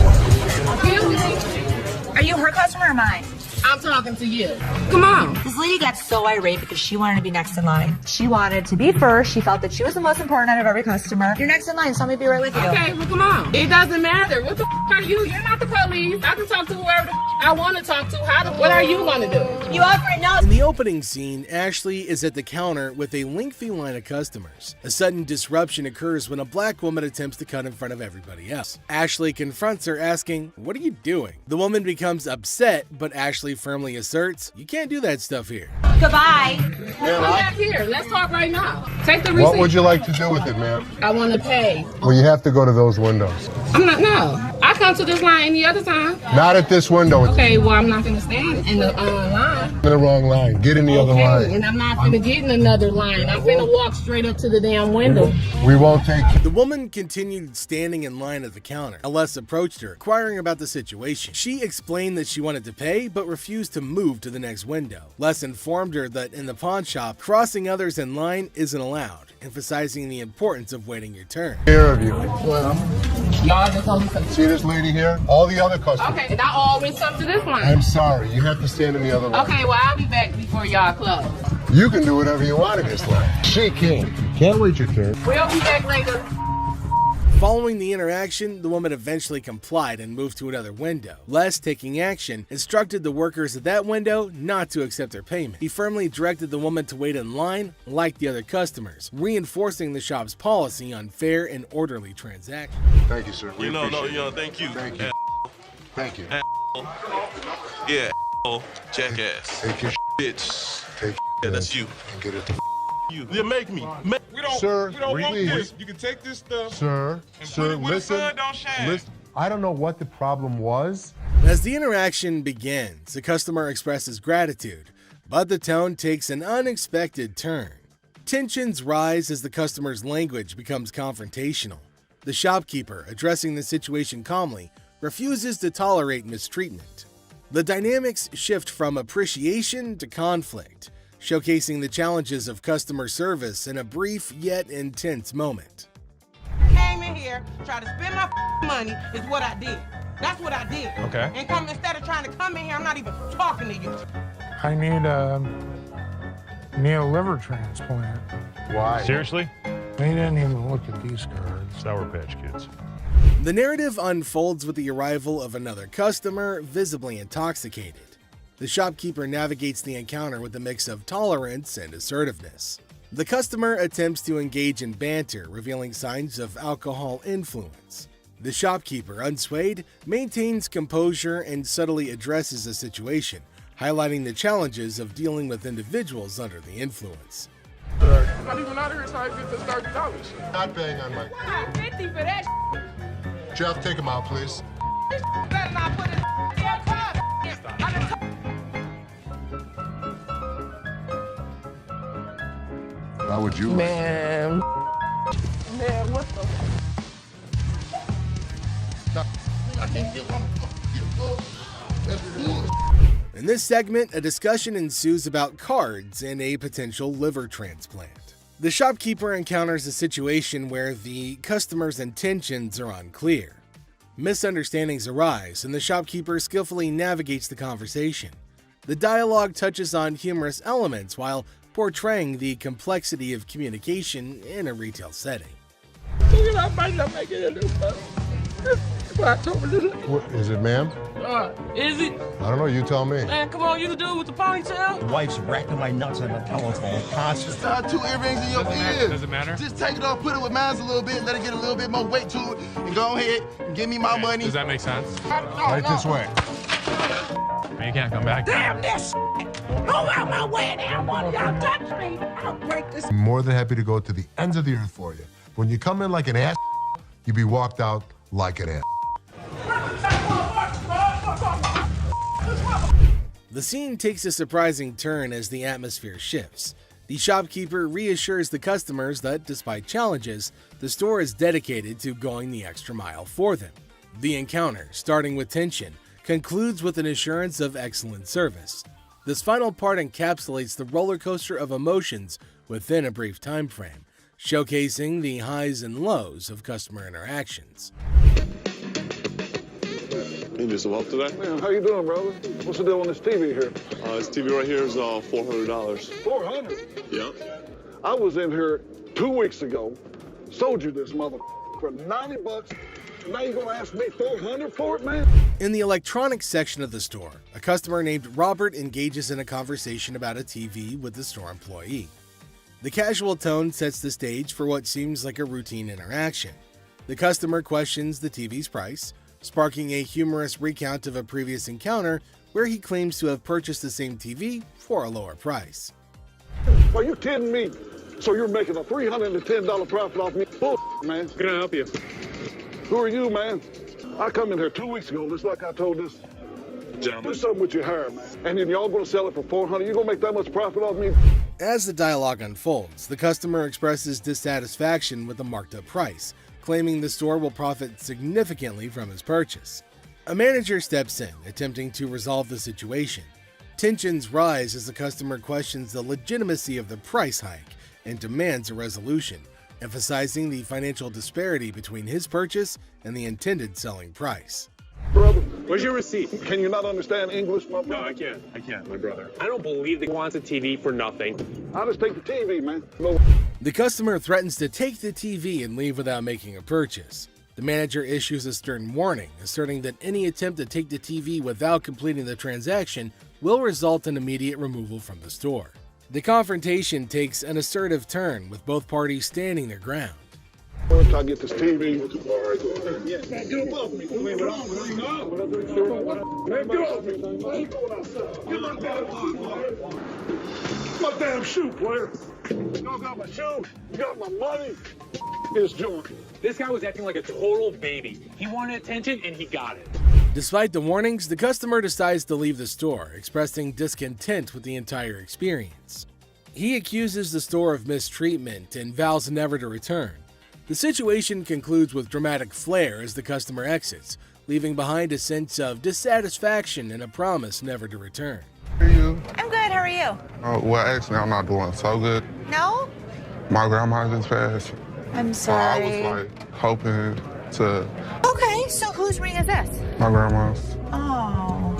Are you her customer or mine? I'm talking to you. Come on. This lady got so irate because she wanted to be next in line. She wanted to be first. She felt that she was the most important out of every customer. You're next in line, so let me be right with you. Okay, well, come on. It doesn't matter. What the are you? You're not the police. I can talk to whoever I want to talk to. What are you going to do? You offer no. In the opening scene, Ashley is at the counter with a lengthy line of customers. A sudden disruption occurs when a black woman attempts to cut in front of everybody else. Ashley confronts her, asking, "What are you doing?" The woman becomes upset, but Ashley firmly asserts, "You can't do that stuff here." Goodbye. Come back here. Let's talk right now. Take the receipt. What would you like to do with it, ma'am? I want to pay. Well, you have to go to those windows. No. I come to this line any other time. Not at this window. Okay, well, I'm not going to stand in the line. In the wrong line. Get in the other line. And I'm not going to get in another line. I'm going to walk straight up to the damn window. We won't take you. The woman continued standing in line at the counter. Les approached her, inquiring about the situation. She explained that she wanted to pay, but refused to move to the next window. Les informed her that in the pawn shop, crossing others in line isn't allowed, emphasizing the importance of waiting your turn. Care of you. Well, y'all just told me something. See this lady here? All the other customers. Okay, and I always come to this line. I'm sorry. You have to stand in the other line. Okay, well, I'll be back before y'all close. You can do whatever you want in this line. She can't. Can't wait your turn. We'll be back later. Following the interaction, the woman eventually complied and moved to another window. Les, taking action, instructed the workers at that window not to accept their payment. He firmly directed the woman to wait in line like the other customers, reinforcing the shop's policy on fair and orderly transactions. Thank you, sir. Thank you. Thank you. Thank you. Yeah, jackass. Take your Bitch. Take Yeah, that's you. and get it. You. Yeah, make me. We don't, Sir, we don't want please. this. You can take this stuff. Sir, And sir, put it where the listen. sun don't shine. Listen. I don't know what the problem was. As the interaction begins, the customer expresses gratitude, but the tone takes an unexpected turn. Tensions rise as the customer's language becomes confrontational. The shopkeeper, addressing the situation calmly, refuses to tolerate mistreatment. The dynamics shift from appreciation to conflict, showcasing the challenges of customer service in a brief yet intense moment. Came in here, tried to spend my money is what I did. That's what I did. Okay. And come instead of trying to come in here, I'm not even talking to you. I need a liver transplant. Why? Seriously? They didn't even look at these cards. Sour Patch Kids. The narrative unfolds with the arrival of another customer, visibly intoxicated. The shopkeeper navigates the encounter with a mix of tolerance and assertiveness. The customer attempts to engage in banter, revealing signs of alcohol influence. The shopkeeper, unswayed, maintains composure and subtly addresses the situation, highlighting the challenges of dealing with individuals under the influence. I'm not even out here trying to get this $30. Not bang on my. $50 for that. Jeff, take him out, please. Better not put it in your car. How would you? Man, what the? In this segment, a discussion ensues about cards and a potential liver transplant. The shopkeeper encounters a situation where the customer's intentions are unclear. Misunderstandings arise, and the shopkeeper skillfully navigates the conversation. The dialogue touches on humorous elements while portraying the complexity of communication in a retail setting. What, is it, ma'am? Is it? I don't know. You tell me. Man, come on, you the dude with the ponytail? The wife's racking my nuts on the telephone constantly. Start 2 earrings in your ears. Does it matter? Just take it off, put it with mine a little bit, let it get a little bit more weight to it, and go ahead and give me my money. Does that make sense? Right this way. You can't come back. Damn this! Go out my way, damn one of y'all touch me! I'll break this. I'm more than happy to go to the ends of the earth for you. When you come in like an ass, you be walked out like an ass. The scene takes a surprising turn as the atmosphere shifts. The shopkeeper reassures the customers that despite challenges, the store is dedicated to going the extra mile for them. The encounter, starting with tension, concludes with an assurance of excellent service. This final part encapsulates the roller coaster of emotions within a brief time frame, showcasing the highs and lows of customer interactions. You just walked today? Man, how you doing, brother? What's the deal on this TV here? This TV right here is $400. $400? Yeah. I was in here 2 weeks ago, sold you this mother for $90. Now you gonna ask me $400 for it, man? In the electronics section of the store, a customer named Robert engages in a conversation about a TV with the store employee. The casual tone sets the stage for what seems like a routine interaction. The customer questions the TV's price, sparking a humorous recount of a previous encounter where he claims to have purchased the same TV for a lower price. Are you kidding me? So you're making a $310 profit off me? Bull, man. Can I help you? Who are you, man? I come in here 2 weeks ago, just like I told this gentleman. Do something with your hair, man. And then y'all gonna sell it for $400? You gonna make that much profit off me? As the dialogue unfolds, the customer expresses dissatisfaction with the marked up price, claiming the store will profit significantly from his purchase. A manager steps in, attempting to resolve the situation. Tensions rise as the customer questions the legitimacy of the price hike and demands a resolution, emphasizing the financial disparity between his purchase and the intended selling price. Brother, where's your receipt? Can you not understand English, my brother? No, I can't, my brother. I don't believe that he wants a TV for nothing. I'll just take the TV, man. No. The customer threatens to take the TV and leave without making a purchase. The manager issues a stern warning, asserting that any attempt to take the TV without completing the transaction will result in immediate removal from the store. The confrontation takes an assertive turn, with both parties standing their ground. Once I get this TV, yeah, man, get up off me. Man, get off me. Man, get off me. I ain't going outside. Get my damn shoe, my damn shoe, player. Y'all got my shoe. You got my money. It's joint. This guy was acting like a total baby. He wanted attention and he got it. Despite the warnings, the customer decides to leave the store, expressing discontent with the entire experience. He accuses the store of mistreatment and vows never to return. The situation concludes with dramatic flair as the customer exits, leaving behind a sense of dissatisfaction and a promise never to return. How are you? I'm good. How are you? Well, actually, I'm not doing so good. No? My grandma just passed. I'm I sorry. was hoping to. Okay, so whose ring is this? My grandma's. Oh.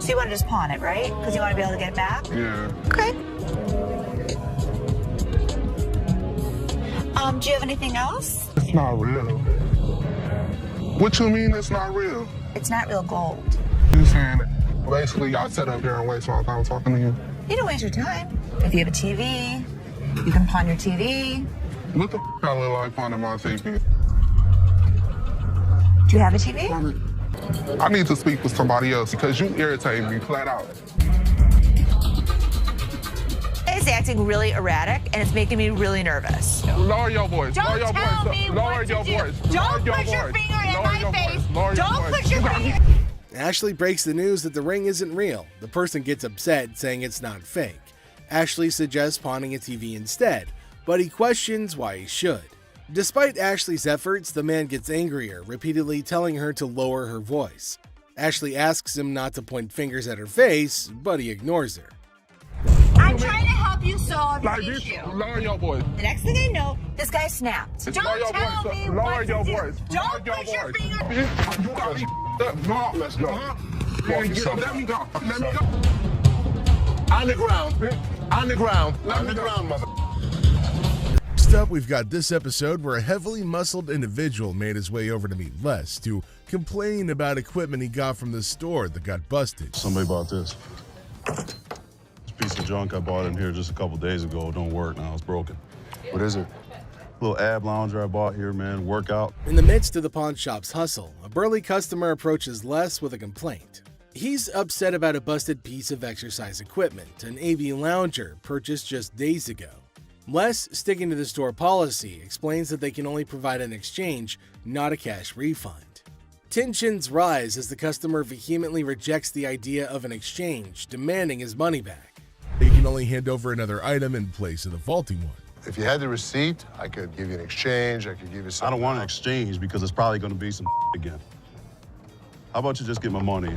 So you want to just pawn it, right? Because you want to be able to get it back? Yeah. Okay. Do you have anything else? It's not real. What you mean it's not real? It's not real gold. You saying basically y'all sat up here and waste my time talking to you. You don't waste your time. If you have a TV, you can pawn your TV. What the I look like on my TV? Do you have a TV? I need to speak with somebody else because you irritate me flat out. It's acting really erratic and it's making me really nervous. Lower your voice. Don't Lower your tell voice. me Lower what your to do. voice. Don't Lower put your voice. finger in Lower my your face. voice. Lower your Don't voice. put your finger. Ashley breaks the news that the ring isn't real. The person gets upset, saying it's not fake. Ashley suggests pawning a TV instead, but he questions why he should. Despite Ashley's efforts, the man gets angrier, repeatedly telling her to lower her voice. Ashley asks him not to point fingers at her face, but he ignores her. I'm trying to help you solve the issue. Lower your voice. The next thing I know, this guy snapped. Lower Don't your tell voice. me Lower what your to do. voice. Don't Lower put your your voice. finger. You got me. No, let's go. Let me go. Let me go. On the ground. On the ground. On the ground, mother. Next up, we've got this episode where a heavily muscled individual made his way over to meet Les to complain about equipment he got from the store that got busted. Somebody bought this. This piece of junk I bought in here just a couple days ago don't work now. It's broken. What is it? Little ab lounger I bought here, man. Workout. In the midst of the pawn shop's hustle, a burly customer approaches Les with a complaint. He's upset about a busted piece of exercise equipment, an AV lounger purchased just days ago. Les, sticking to the store policy, explains that they can only provide an exchange, not a cash refund. Tensions rise as the customer vehemently rejects the idea of an exchange, demanding his money back. You only hand over another item in place of the faulty one. If you had the receipt, I could give you an exchange. I could give you something. I don't want an exchange because it's probably going to be some again. How about you just get my money?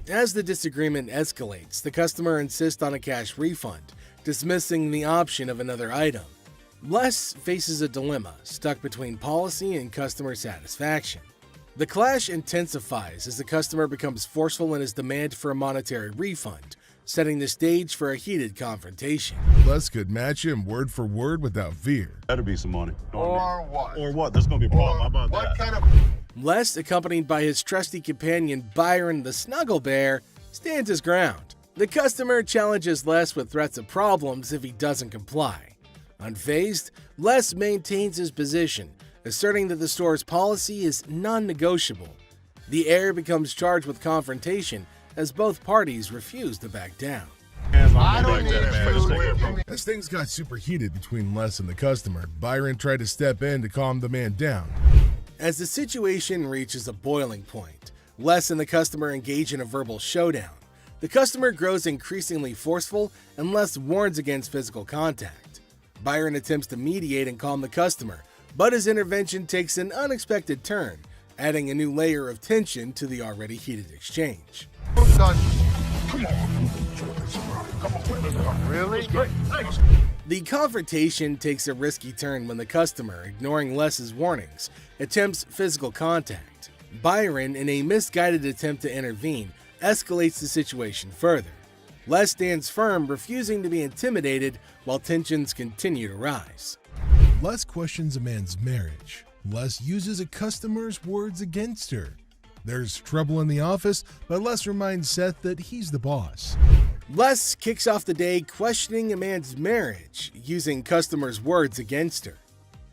As the disagreement escalates, the customer insists on a cash refund, dismissing the option of another item. Les faces a dilemma, stuck between policy and customer satisfaction. The clash intensifies as the customer becomes forceful in his demand for a monetary refund, setting the stage for a heated confrontation. Les could match him word for word without fear. Better be some money. Or what? Or what? There's going to be a problem. How about What that? kind of... Les, accompanied by his trusty companion Byron the Snuggle Bear, stands his ground. The customer challenges Les with threats of problems if he doesn't comply. Unfazed, Les maintains his position, asserting that the store's policy is non-negotiable. The heir becomes charged with confrontation as both parties refuse to back down. As things got super heated between Les and the customer, Byron tried to step in to calm the man down. As the situation reaches a boiling point, Les and the customer engage in a verbal showdown. The customer grows increasingly forceful and Les warns against physical contact. Byron attempts to mediate and calm the customer, but his intervention takes an unexpected turn, adding a new layer of tension to the already heated exchange. Really? The confrontation takes a risky turn when the customer, ignoring Les's warnings, attempts physical contact. Byron, in a misguided attempt to intervene, escalates the situation further. Les stands firm, refusing to be intimidated while tensions continue to rise. Les questions a man's marriage. Les uses a customer's words against her. There's trouble in the office, but Les reminds Seth that he's the boss. Les kicks off the day questioning a man's marriage, using customers' words against her.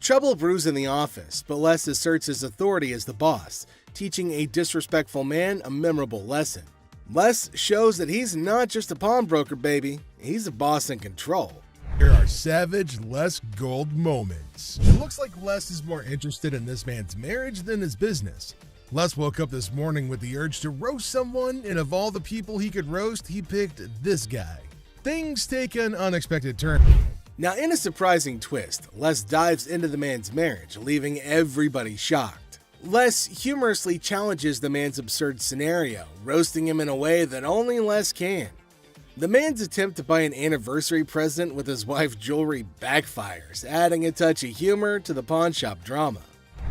Trouble brews in the office, but Les asserts his authority as the boss, teaching a disrespectful man a memorable lesson. Les shows that he's not just a pawnbroker, baby. He's a boss in control. Here are savage Les Gold moments. It looks like Les is more interested in this man's marriage than his business. Les woke up this morning with the urge to roast someone, and of all the people he could roast, he picked this guy. Things take an unexpected turn. Now, in a surprising twist, Les dives into the man's marriage, leaving everybody shocked. Les humorously challenges the man's absurd scenario, roasting him in a way that only Les can. The man's attempt to buy an anniversary present with his wife's jewelry backfires, adding a touch of humor to the pawn shop drama.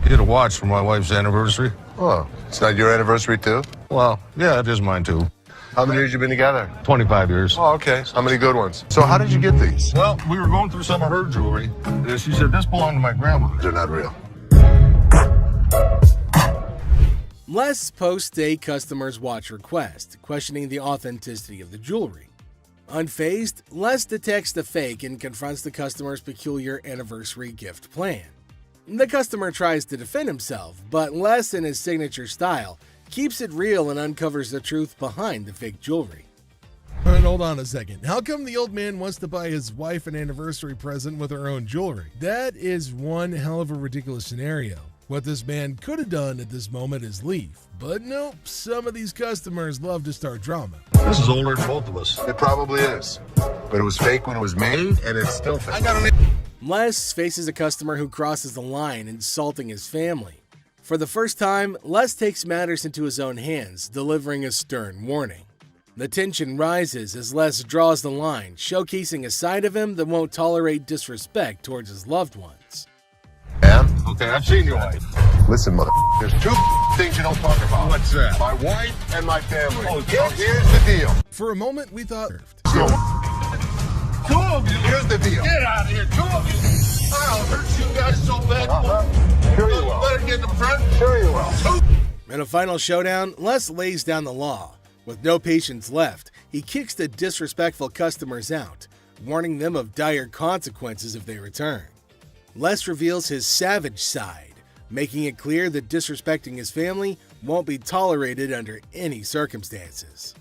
Get a watch for my wife's anniversary. Oh, it's not your anniversary too? Well, yeah, it is mine too. How many years you been together? 25 years. Oh, okay. How many good ones? So how did you get these? Well, we were going through some of her jewelry. And she said, this belonged to my grandma. They're not real. Les posts a customer's watch request, questioning the authenticity of the jewelry. Unfazed, Les detects the fake and confronts the customer's peculiar anniversary gift plan. The customer tries to defend himself, but Les, in his signature style, keeps it real and uncovers the truth behind the fake jewelry. And hold on a second. How come the old man wants to buy his wife an anniversary present with her own jewelry? That is one hell of a ridiculous scenario. What this man could have done at this moment is leave. But nope, some of these customers love to start drama. This is older than both of us. It probably is. But it was fake when it was made, and it's still fake. Les faces a customer who crosses the line, insulting his family. For the first time, Les takes matters into his own hands, delivering a stern warning. The tension rises as Les draws the line, showcasing a side of him that won't tolerate disrespect towards his loved ones. Yeah? Okay, I've seen your wife. Listen, mother, there's two things you don't talk about. What's that? My wife and my family. Oh, Now, here's the deal. For a moment, we thought... Two of you. Here's the deal. Get out of here. Two of you. I'll hurt you guys so bad. Sure you will. Better get in the front. Sure you will. In a final showdown, Les lays down the law. With no patience left, he kicks the disrespectful customers out, warning them of dire consequences if they return. Les reveals his savage side, making it clear that disrespecting his family won't be tolerated under any circumstances.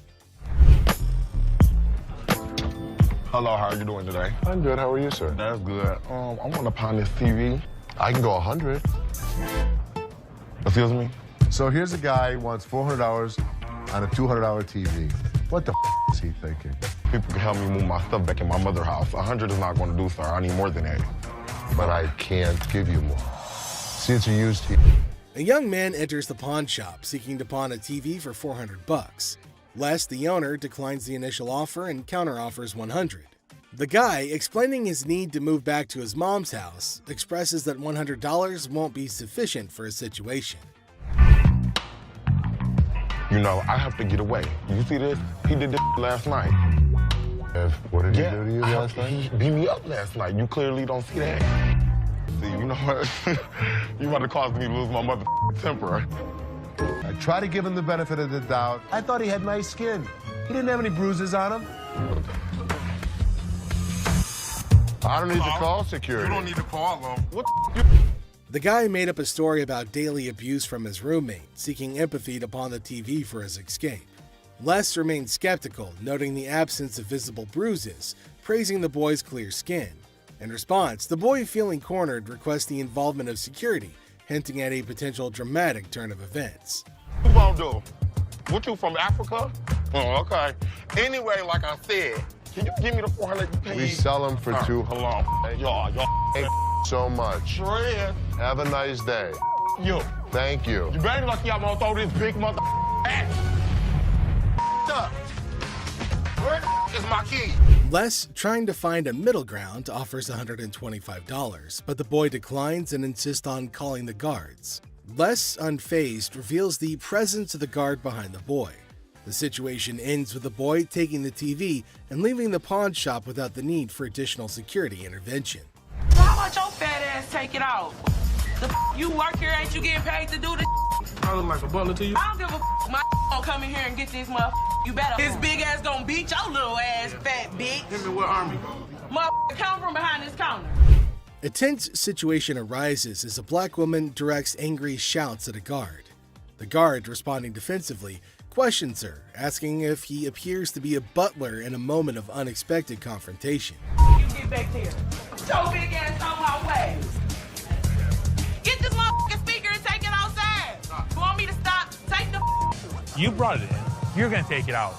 Hello, how are you doing today? I'm good. How are you, sir? That's good. I want to pawn this TV. I can go 100. Excuse me? So here's a guy who wants $400 on a $200 TV. What the is he thinking? people can help me move my stuff back in my mother's house. 100 is not going to do, sir. I need more than that. But I can't give you more. See, it's a used TV. A young man enters the pawn shop seeking to pawn a TV for $400. Les, the owner, declines the initial offer and counteroffers $100. The guy, explaining his need to move back to his mom's house, expresses that $100 won't be sufficient for his situation. You know, I have to get away. You see this? He did this last night. What did he do to you last night? He beat me up last night. You clearly don't see that. See, you know what? You about to cause me to lose my mother temper. I try to give him the benefit of the doubt. I thought he had nice skin. He didn't have any bruises on him. I don't need to call security. You don't need to call them. What The guy made up a story about daily abuse from his roommate, seeking empathy to pawn the TV for his escape. Les remained skeptical, noting the absence of visible bruises, praising the boy's clear skin. In response, the boy, feeling cornered, requests the involvement of security, hinting at a potential dramatic turn of events. you gonna do? What, you from Africa? Oh, okay. Anyway, like I said, can you give me the 400 you paid? We sell them for $200. Hold on. Y'all. Thank you so much. Fred. Have a nice day. You. Thank you. You better lucky I'm gonna throw this big mother at. Up. Where is my key? Les, trying to find a middle ground, offers $125, but the boy declines and insists on calling the guards. Les, unfazed, reveals the presence of the guard behind the boy. The situation ends with the boy taking the TV and leaving the pawn shop without the need for additional security intervention. How about your fat ass take it out? You work here, ain't you getting paid to do this? I look like a butler to you. I don't give a my gonna come in here and get this motherfucker. You better. His big ass gonna beat your little ass, fat bitch. Him and what army? Motherfucker, come from behind this counter. A tense situation arises as a black woman directs angry shouts at a guard. The guard, responding defensively, questions her, asking if he appears to be a butler in a moment of unexpected confrontation. You get back here. Your big ass on my way. Get this motherfucking speaker and take it outside. You want me to stop? Take the You brought it in. You're gonna take it out.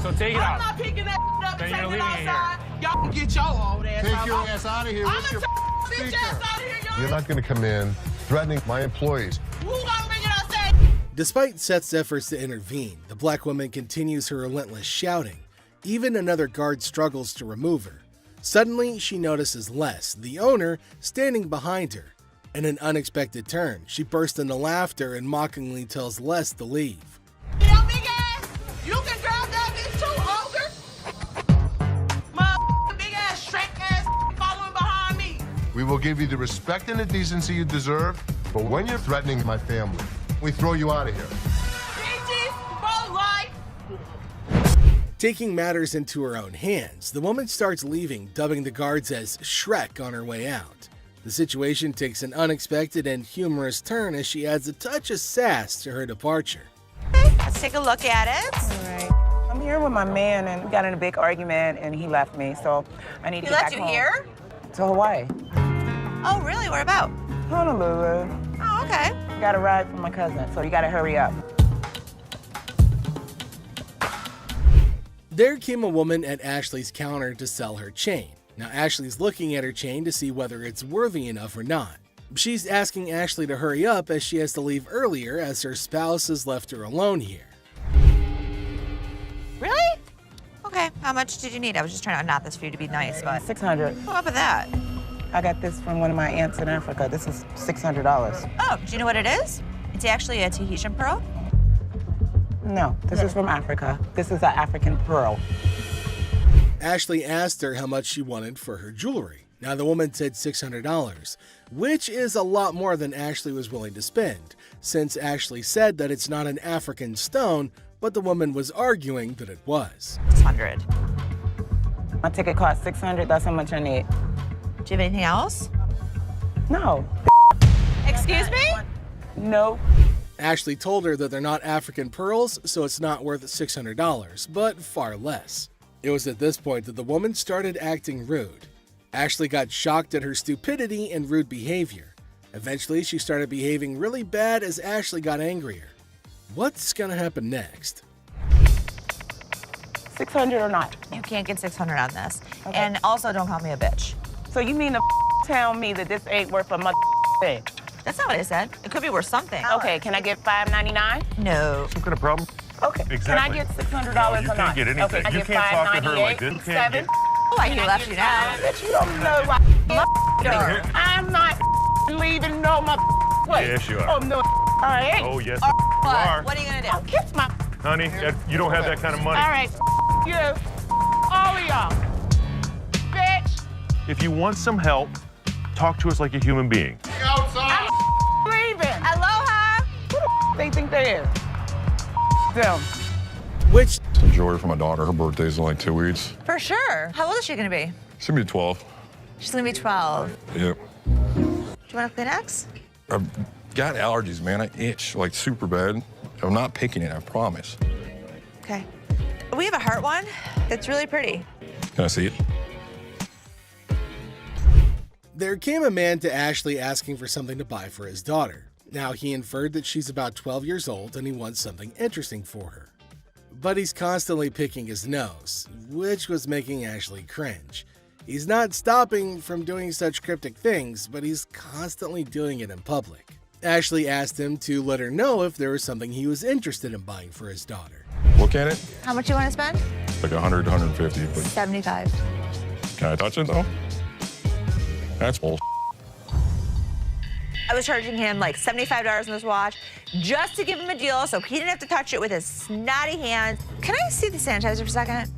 So take it out. I'm not picking that up Then and you're taking it leaving it outside. Y'all can get your old ass Take out. your ass out of here. I'm What's gonna your take bitch ass out of here, y'all. You're not going to come in threatening my employees. Who gonna bring it outside? Despite Seth's efforts to intervene, the black woman continues her relentless shouting. Even another guard struggles to remove her. Suddenly, she notices Les, the owner, standing behind her. In an unexpected turn, she bursts into laughter and mockingly tells Les to leave. Yo, big ass, you can grab that bitch too, ogre. Motherfucking big ass, Shrek ass following behind me. We will give you the respect and the decency you deserve, but when you're threatening my family, we throw you out of here. Bitches, for life. Taking matters into her own hands, the woman starts leaving, dubbing the guards as Shrek on her way out. The situation takes an unexpected and humorous turn as she adds a touch of sass to her departure. Let's take a look at it. All right. I'm here with my man, and we got in a big argument, and he left me, so I need to He get left back you home. here? To Hawaii. Oh, really? Where about? Honolulu. Oh, okay. Got a ride from my cousin, so you gotta hurry up. There came a woman at Ashley's counter to sell her chain. Now Ashley's looking at her chain to see whether it's worthy enough or not. She's asking Ashley to hurry up as she has to leave earlier as her spouse has left her alone here. Really? Okay, how much did you need? I was just trying to knot this for you to be nice, but... $600. What about that? I got this from one of my aunts in Africa. This is $600. Oh, do you know what it is? It's actually a Tahitian pearl. No, this is from Africa. This is an African pearl. Ashley asked her how much she wanted for her jewelry. Now the woman said $600, which is a lot more than Ashley was willing to spend, since Ashley said that it's not an African stone, but the woman was arguing that it was. 600. My ticket cost $600. That's how much I need. Do you have anything else? No. Excuse me? No. Ashley told her that they're not African pearls, so it's not worth $600, but far less. It was at this point that the woman started acting rude. Ashley got shocked at her stupidity and rude behavior. Eventually, she started behaving really bad as Ashley got angrier. What's gonna happen next? 600 or not? You can't get 600 on this. Okay. And also, don't call me a bitch. So you mean to tell me that this ain't worth a thing? That's not what I said. It could be worth something. Okay, can I get $5.99? No. Some kind of problem? Okay. Exactly. Can I get $600 or you not? can't get anything. Okay, You can't talk to her like this. You can't get... Oh, I can left you now. Bitch, you don't know what I'm not leaving no place. Yes, you are. Oh, no, I ain't. Oh, yes, What? you are. What are you gonna do? I'll kiss my... Honey, you don't have that kind of money. All right, you. All of y'all. Bitch. If you want some help, talk to us like a human being. Outside. I'm leaving. Aloha. Who the they think they is? Them. Which... Some jewelry for my daughter. Her birthday's in like 2 weeks. For sure. How old is she gonna be? She's gonna be 12. She's gonna be 12. Yep. Do you want a Kleenex? I've got allergies, man. I itch like super bad. I'm not picking it, I promise. Okay. We have a heart one that's really pretty. Can I see it? There came a man to Ashley asking for something to buy for his daughter. Now, he inferred that she's about 12 years old and he wants something interesting for her. But he's constantly picking his nose, which was making Ashley cringe. He's not stopping from doing such cryptic things, but he's constantly doing it in public. Ashley asked him to let her know if there was something he was interested in buying for his daughter. Look at it. How much you want to spend? Like 100, 150. But 75. can I touch it though? That's bull. I was charging him like $75 on this watch just to give him a deal so he didn't have to touch it with his snotty hands. Can I see the sanitizer for a second?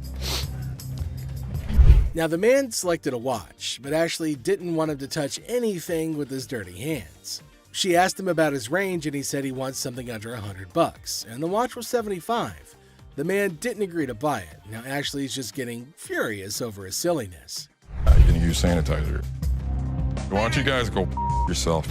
Now, the man selected a watch, but Ashley didn't want him to touch anything with his dirty hands. She asked him about his range and he said he wants something under $100, and the watch was $75. The man didn't agree to buy it. Now Ashley's just getting furious over his silliness. I can use sanitizer. Why don't you guys go yourself?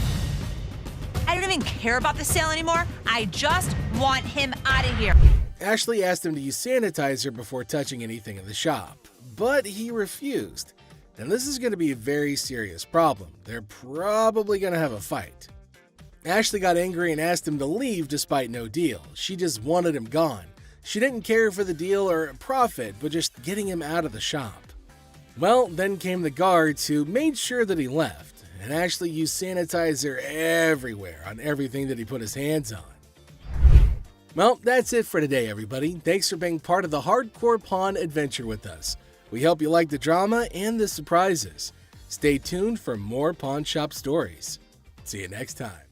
I don't even care about the sale anymore. I just want him out of here. Ashley asked him to use sanitizer before touching anything in the shop, but he refused. And this is going to be a very serious problem. They're probably going to have a fight. Ashley got angry and asked him to leave despite no deal. She just wanted him gone. She didn't care for the deal or profit, but just getting him out of the shop. Well, then came the guards who made sure that he left, and Ashley used sanitizer everywhere on everything that he put his hands on. Well, that's it for today, everybody. Thanks for being part of the Hardcore Pawn adventure with us. We hope you like the drama and the surprises. Stay tuned for more pawn shop stories. See you next time.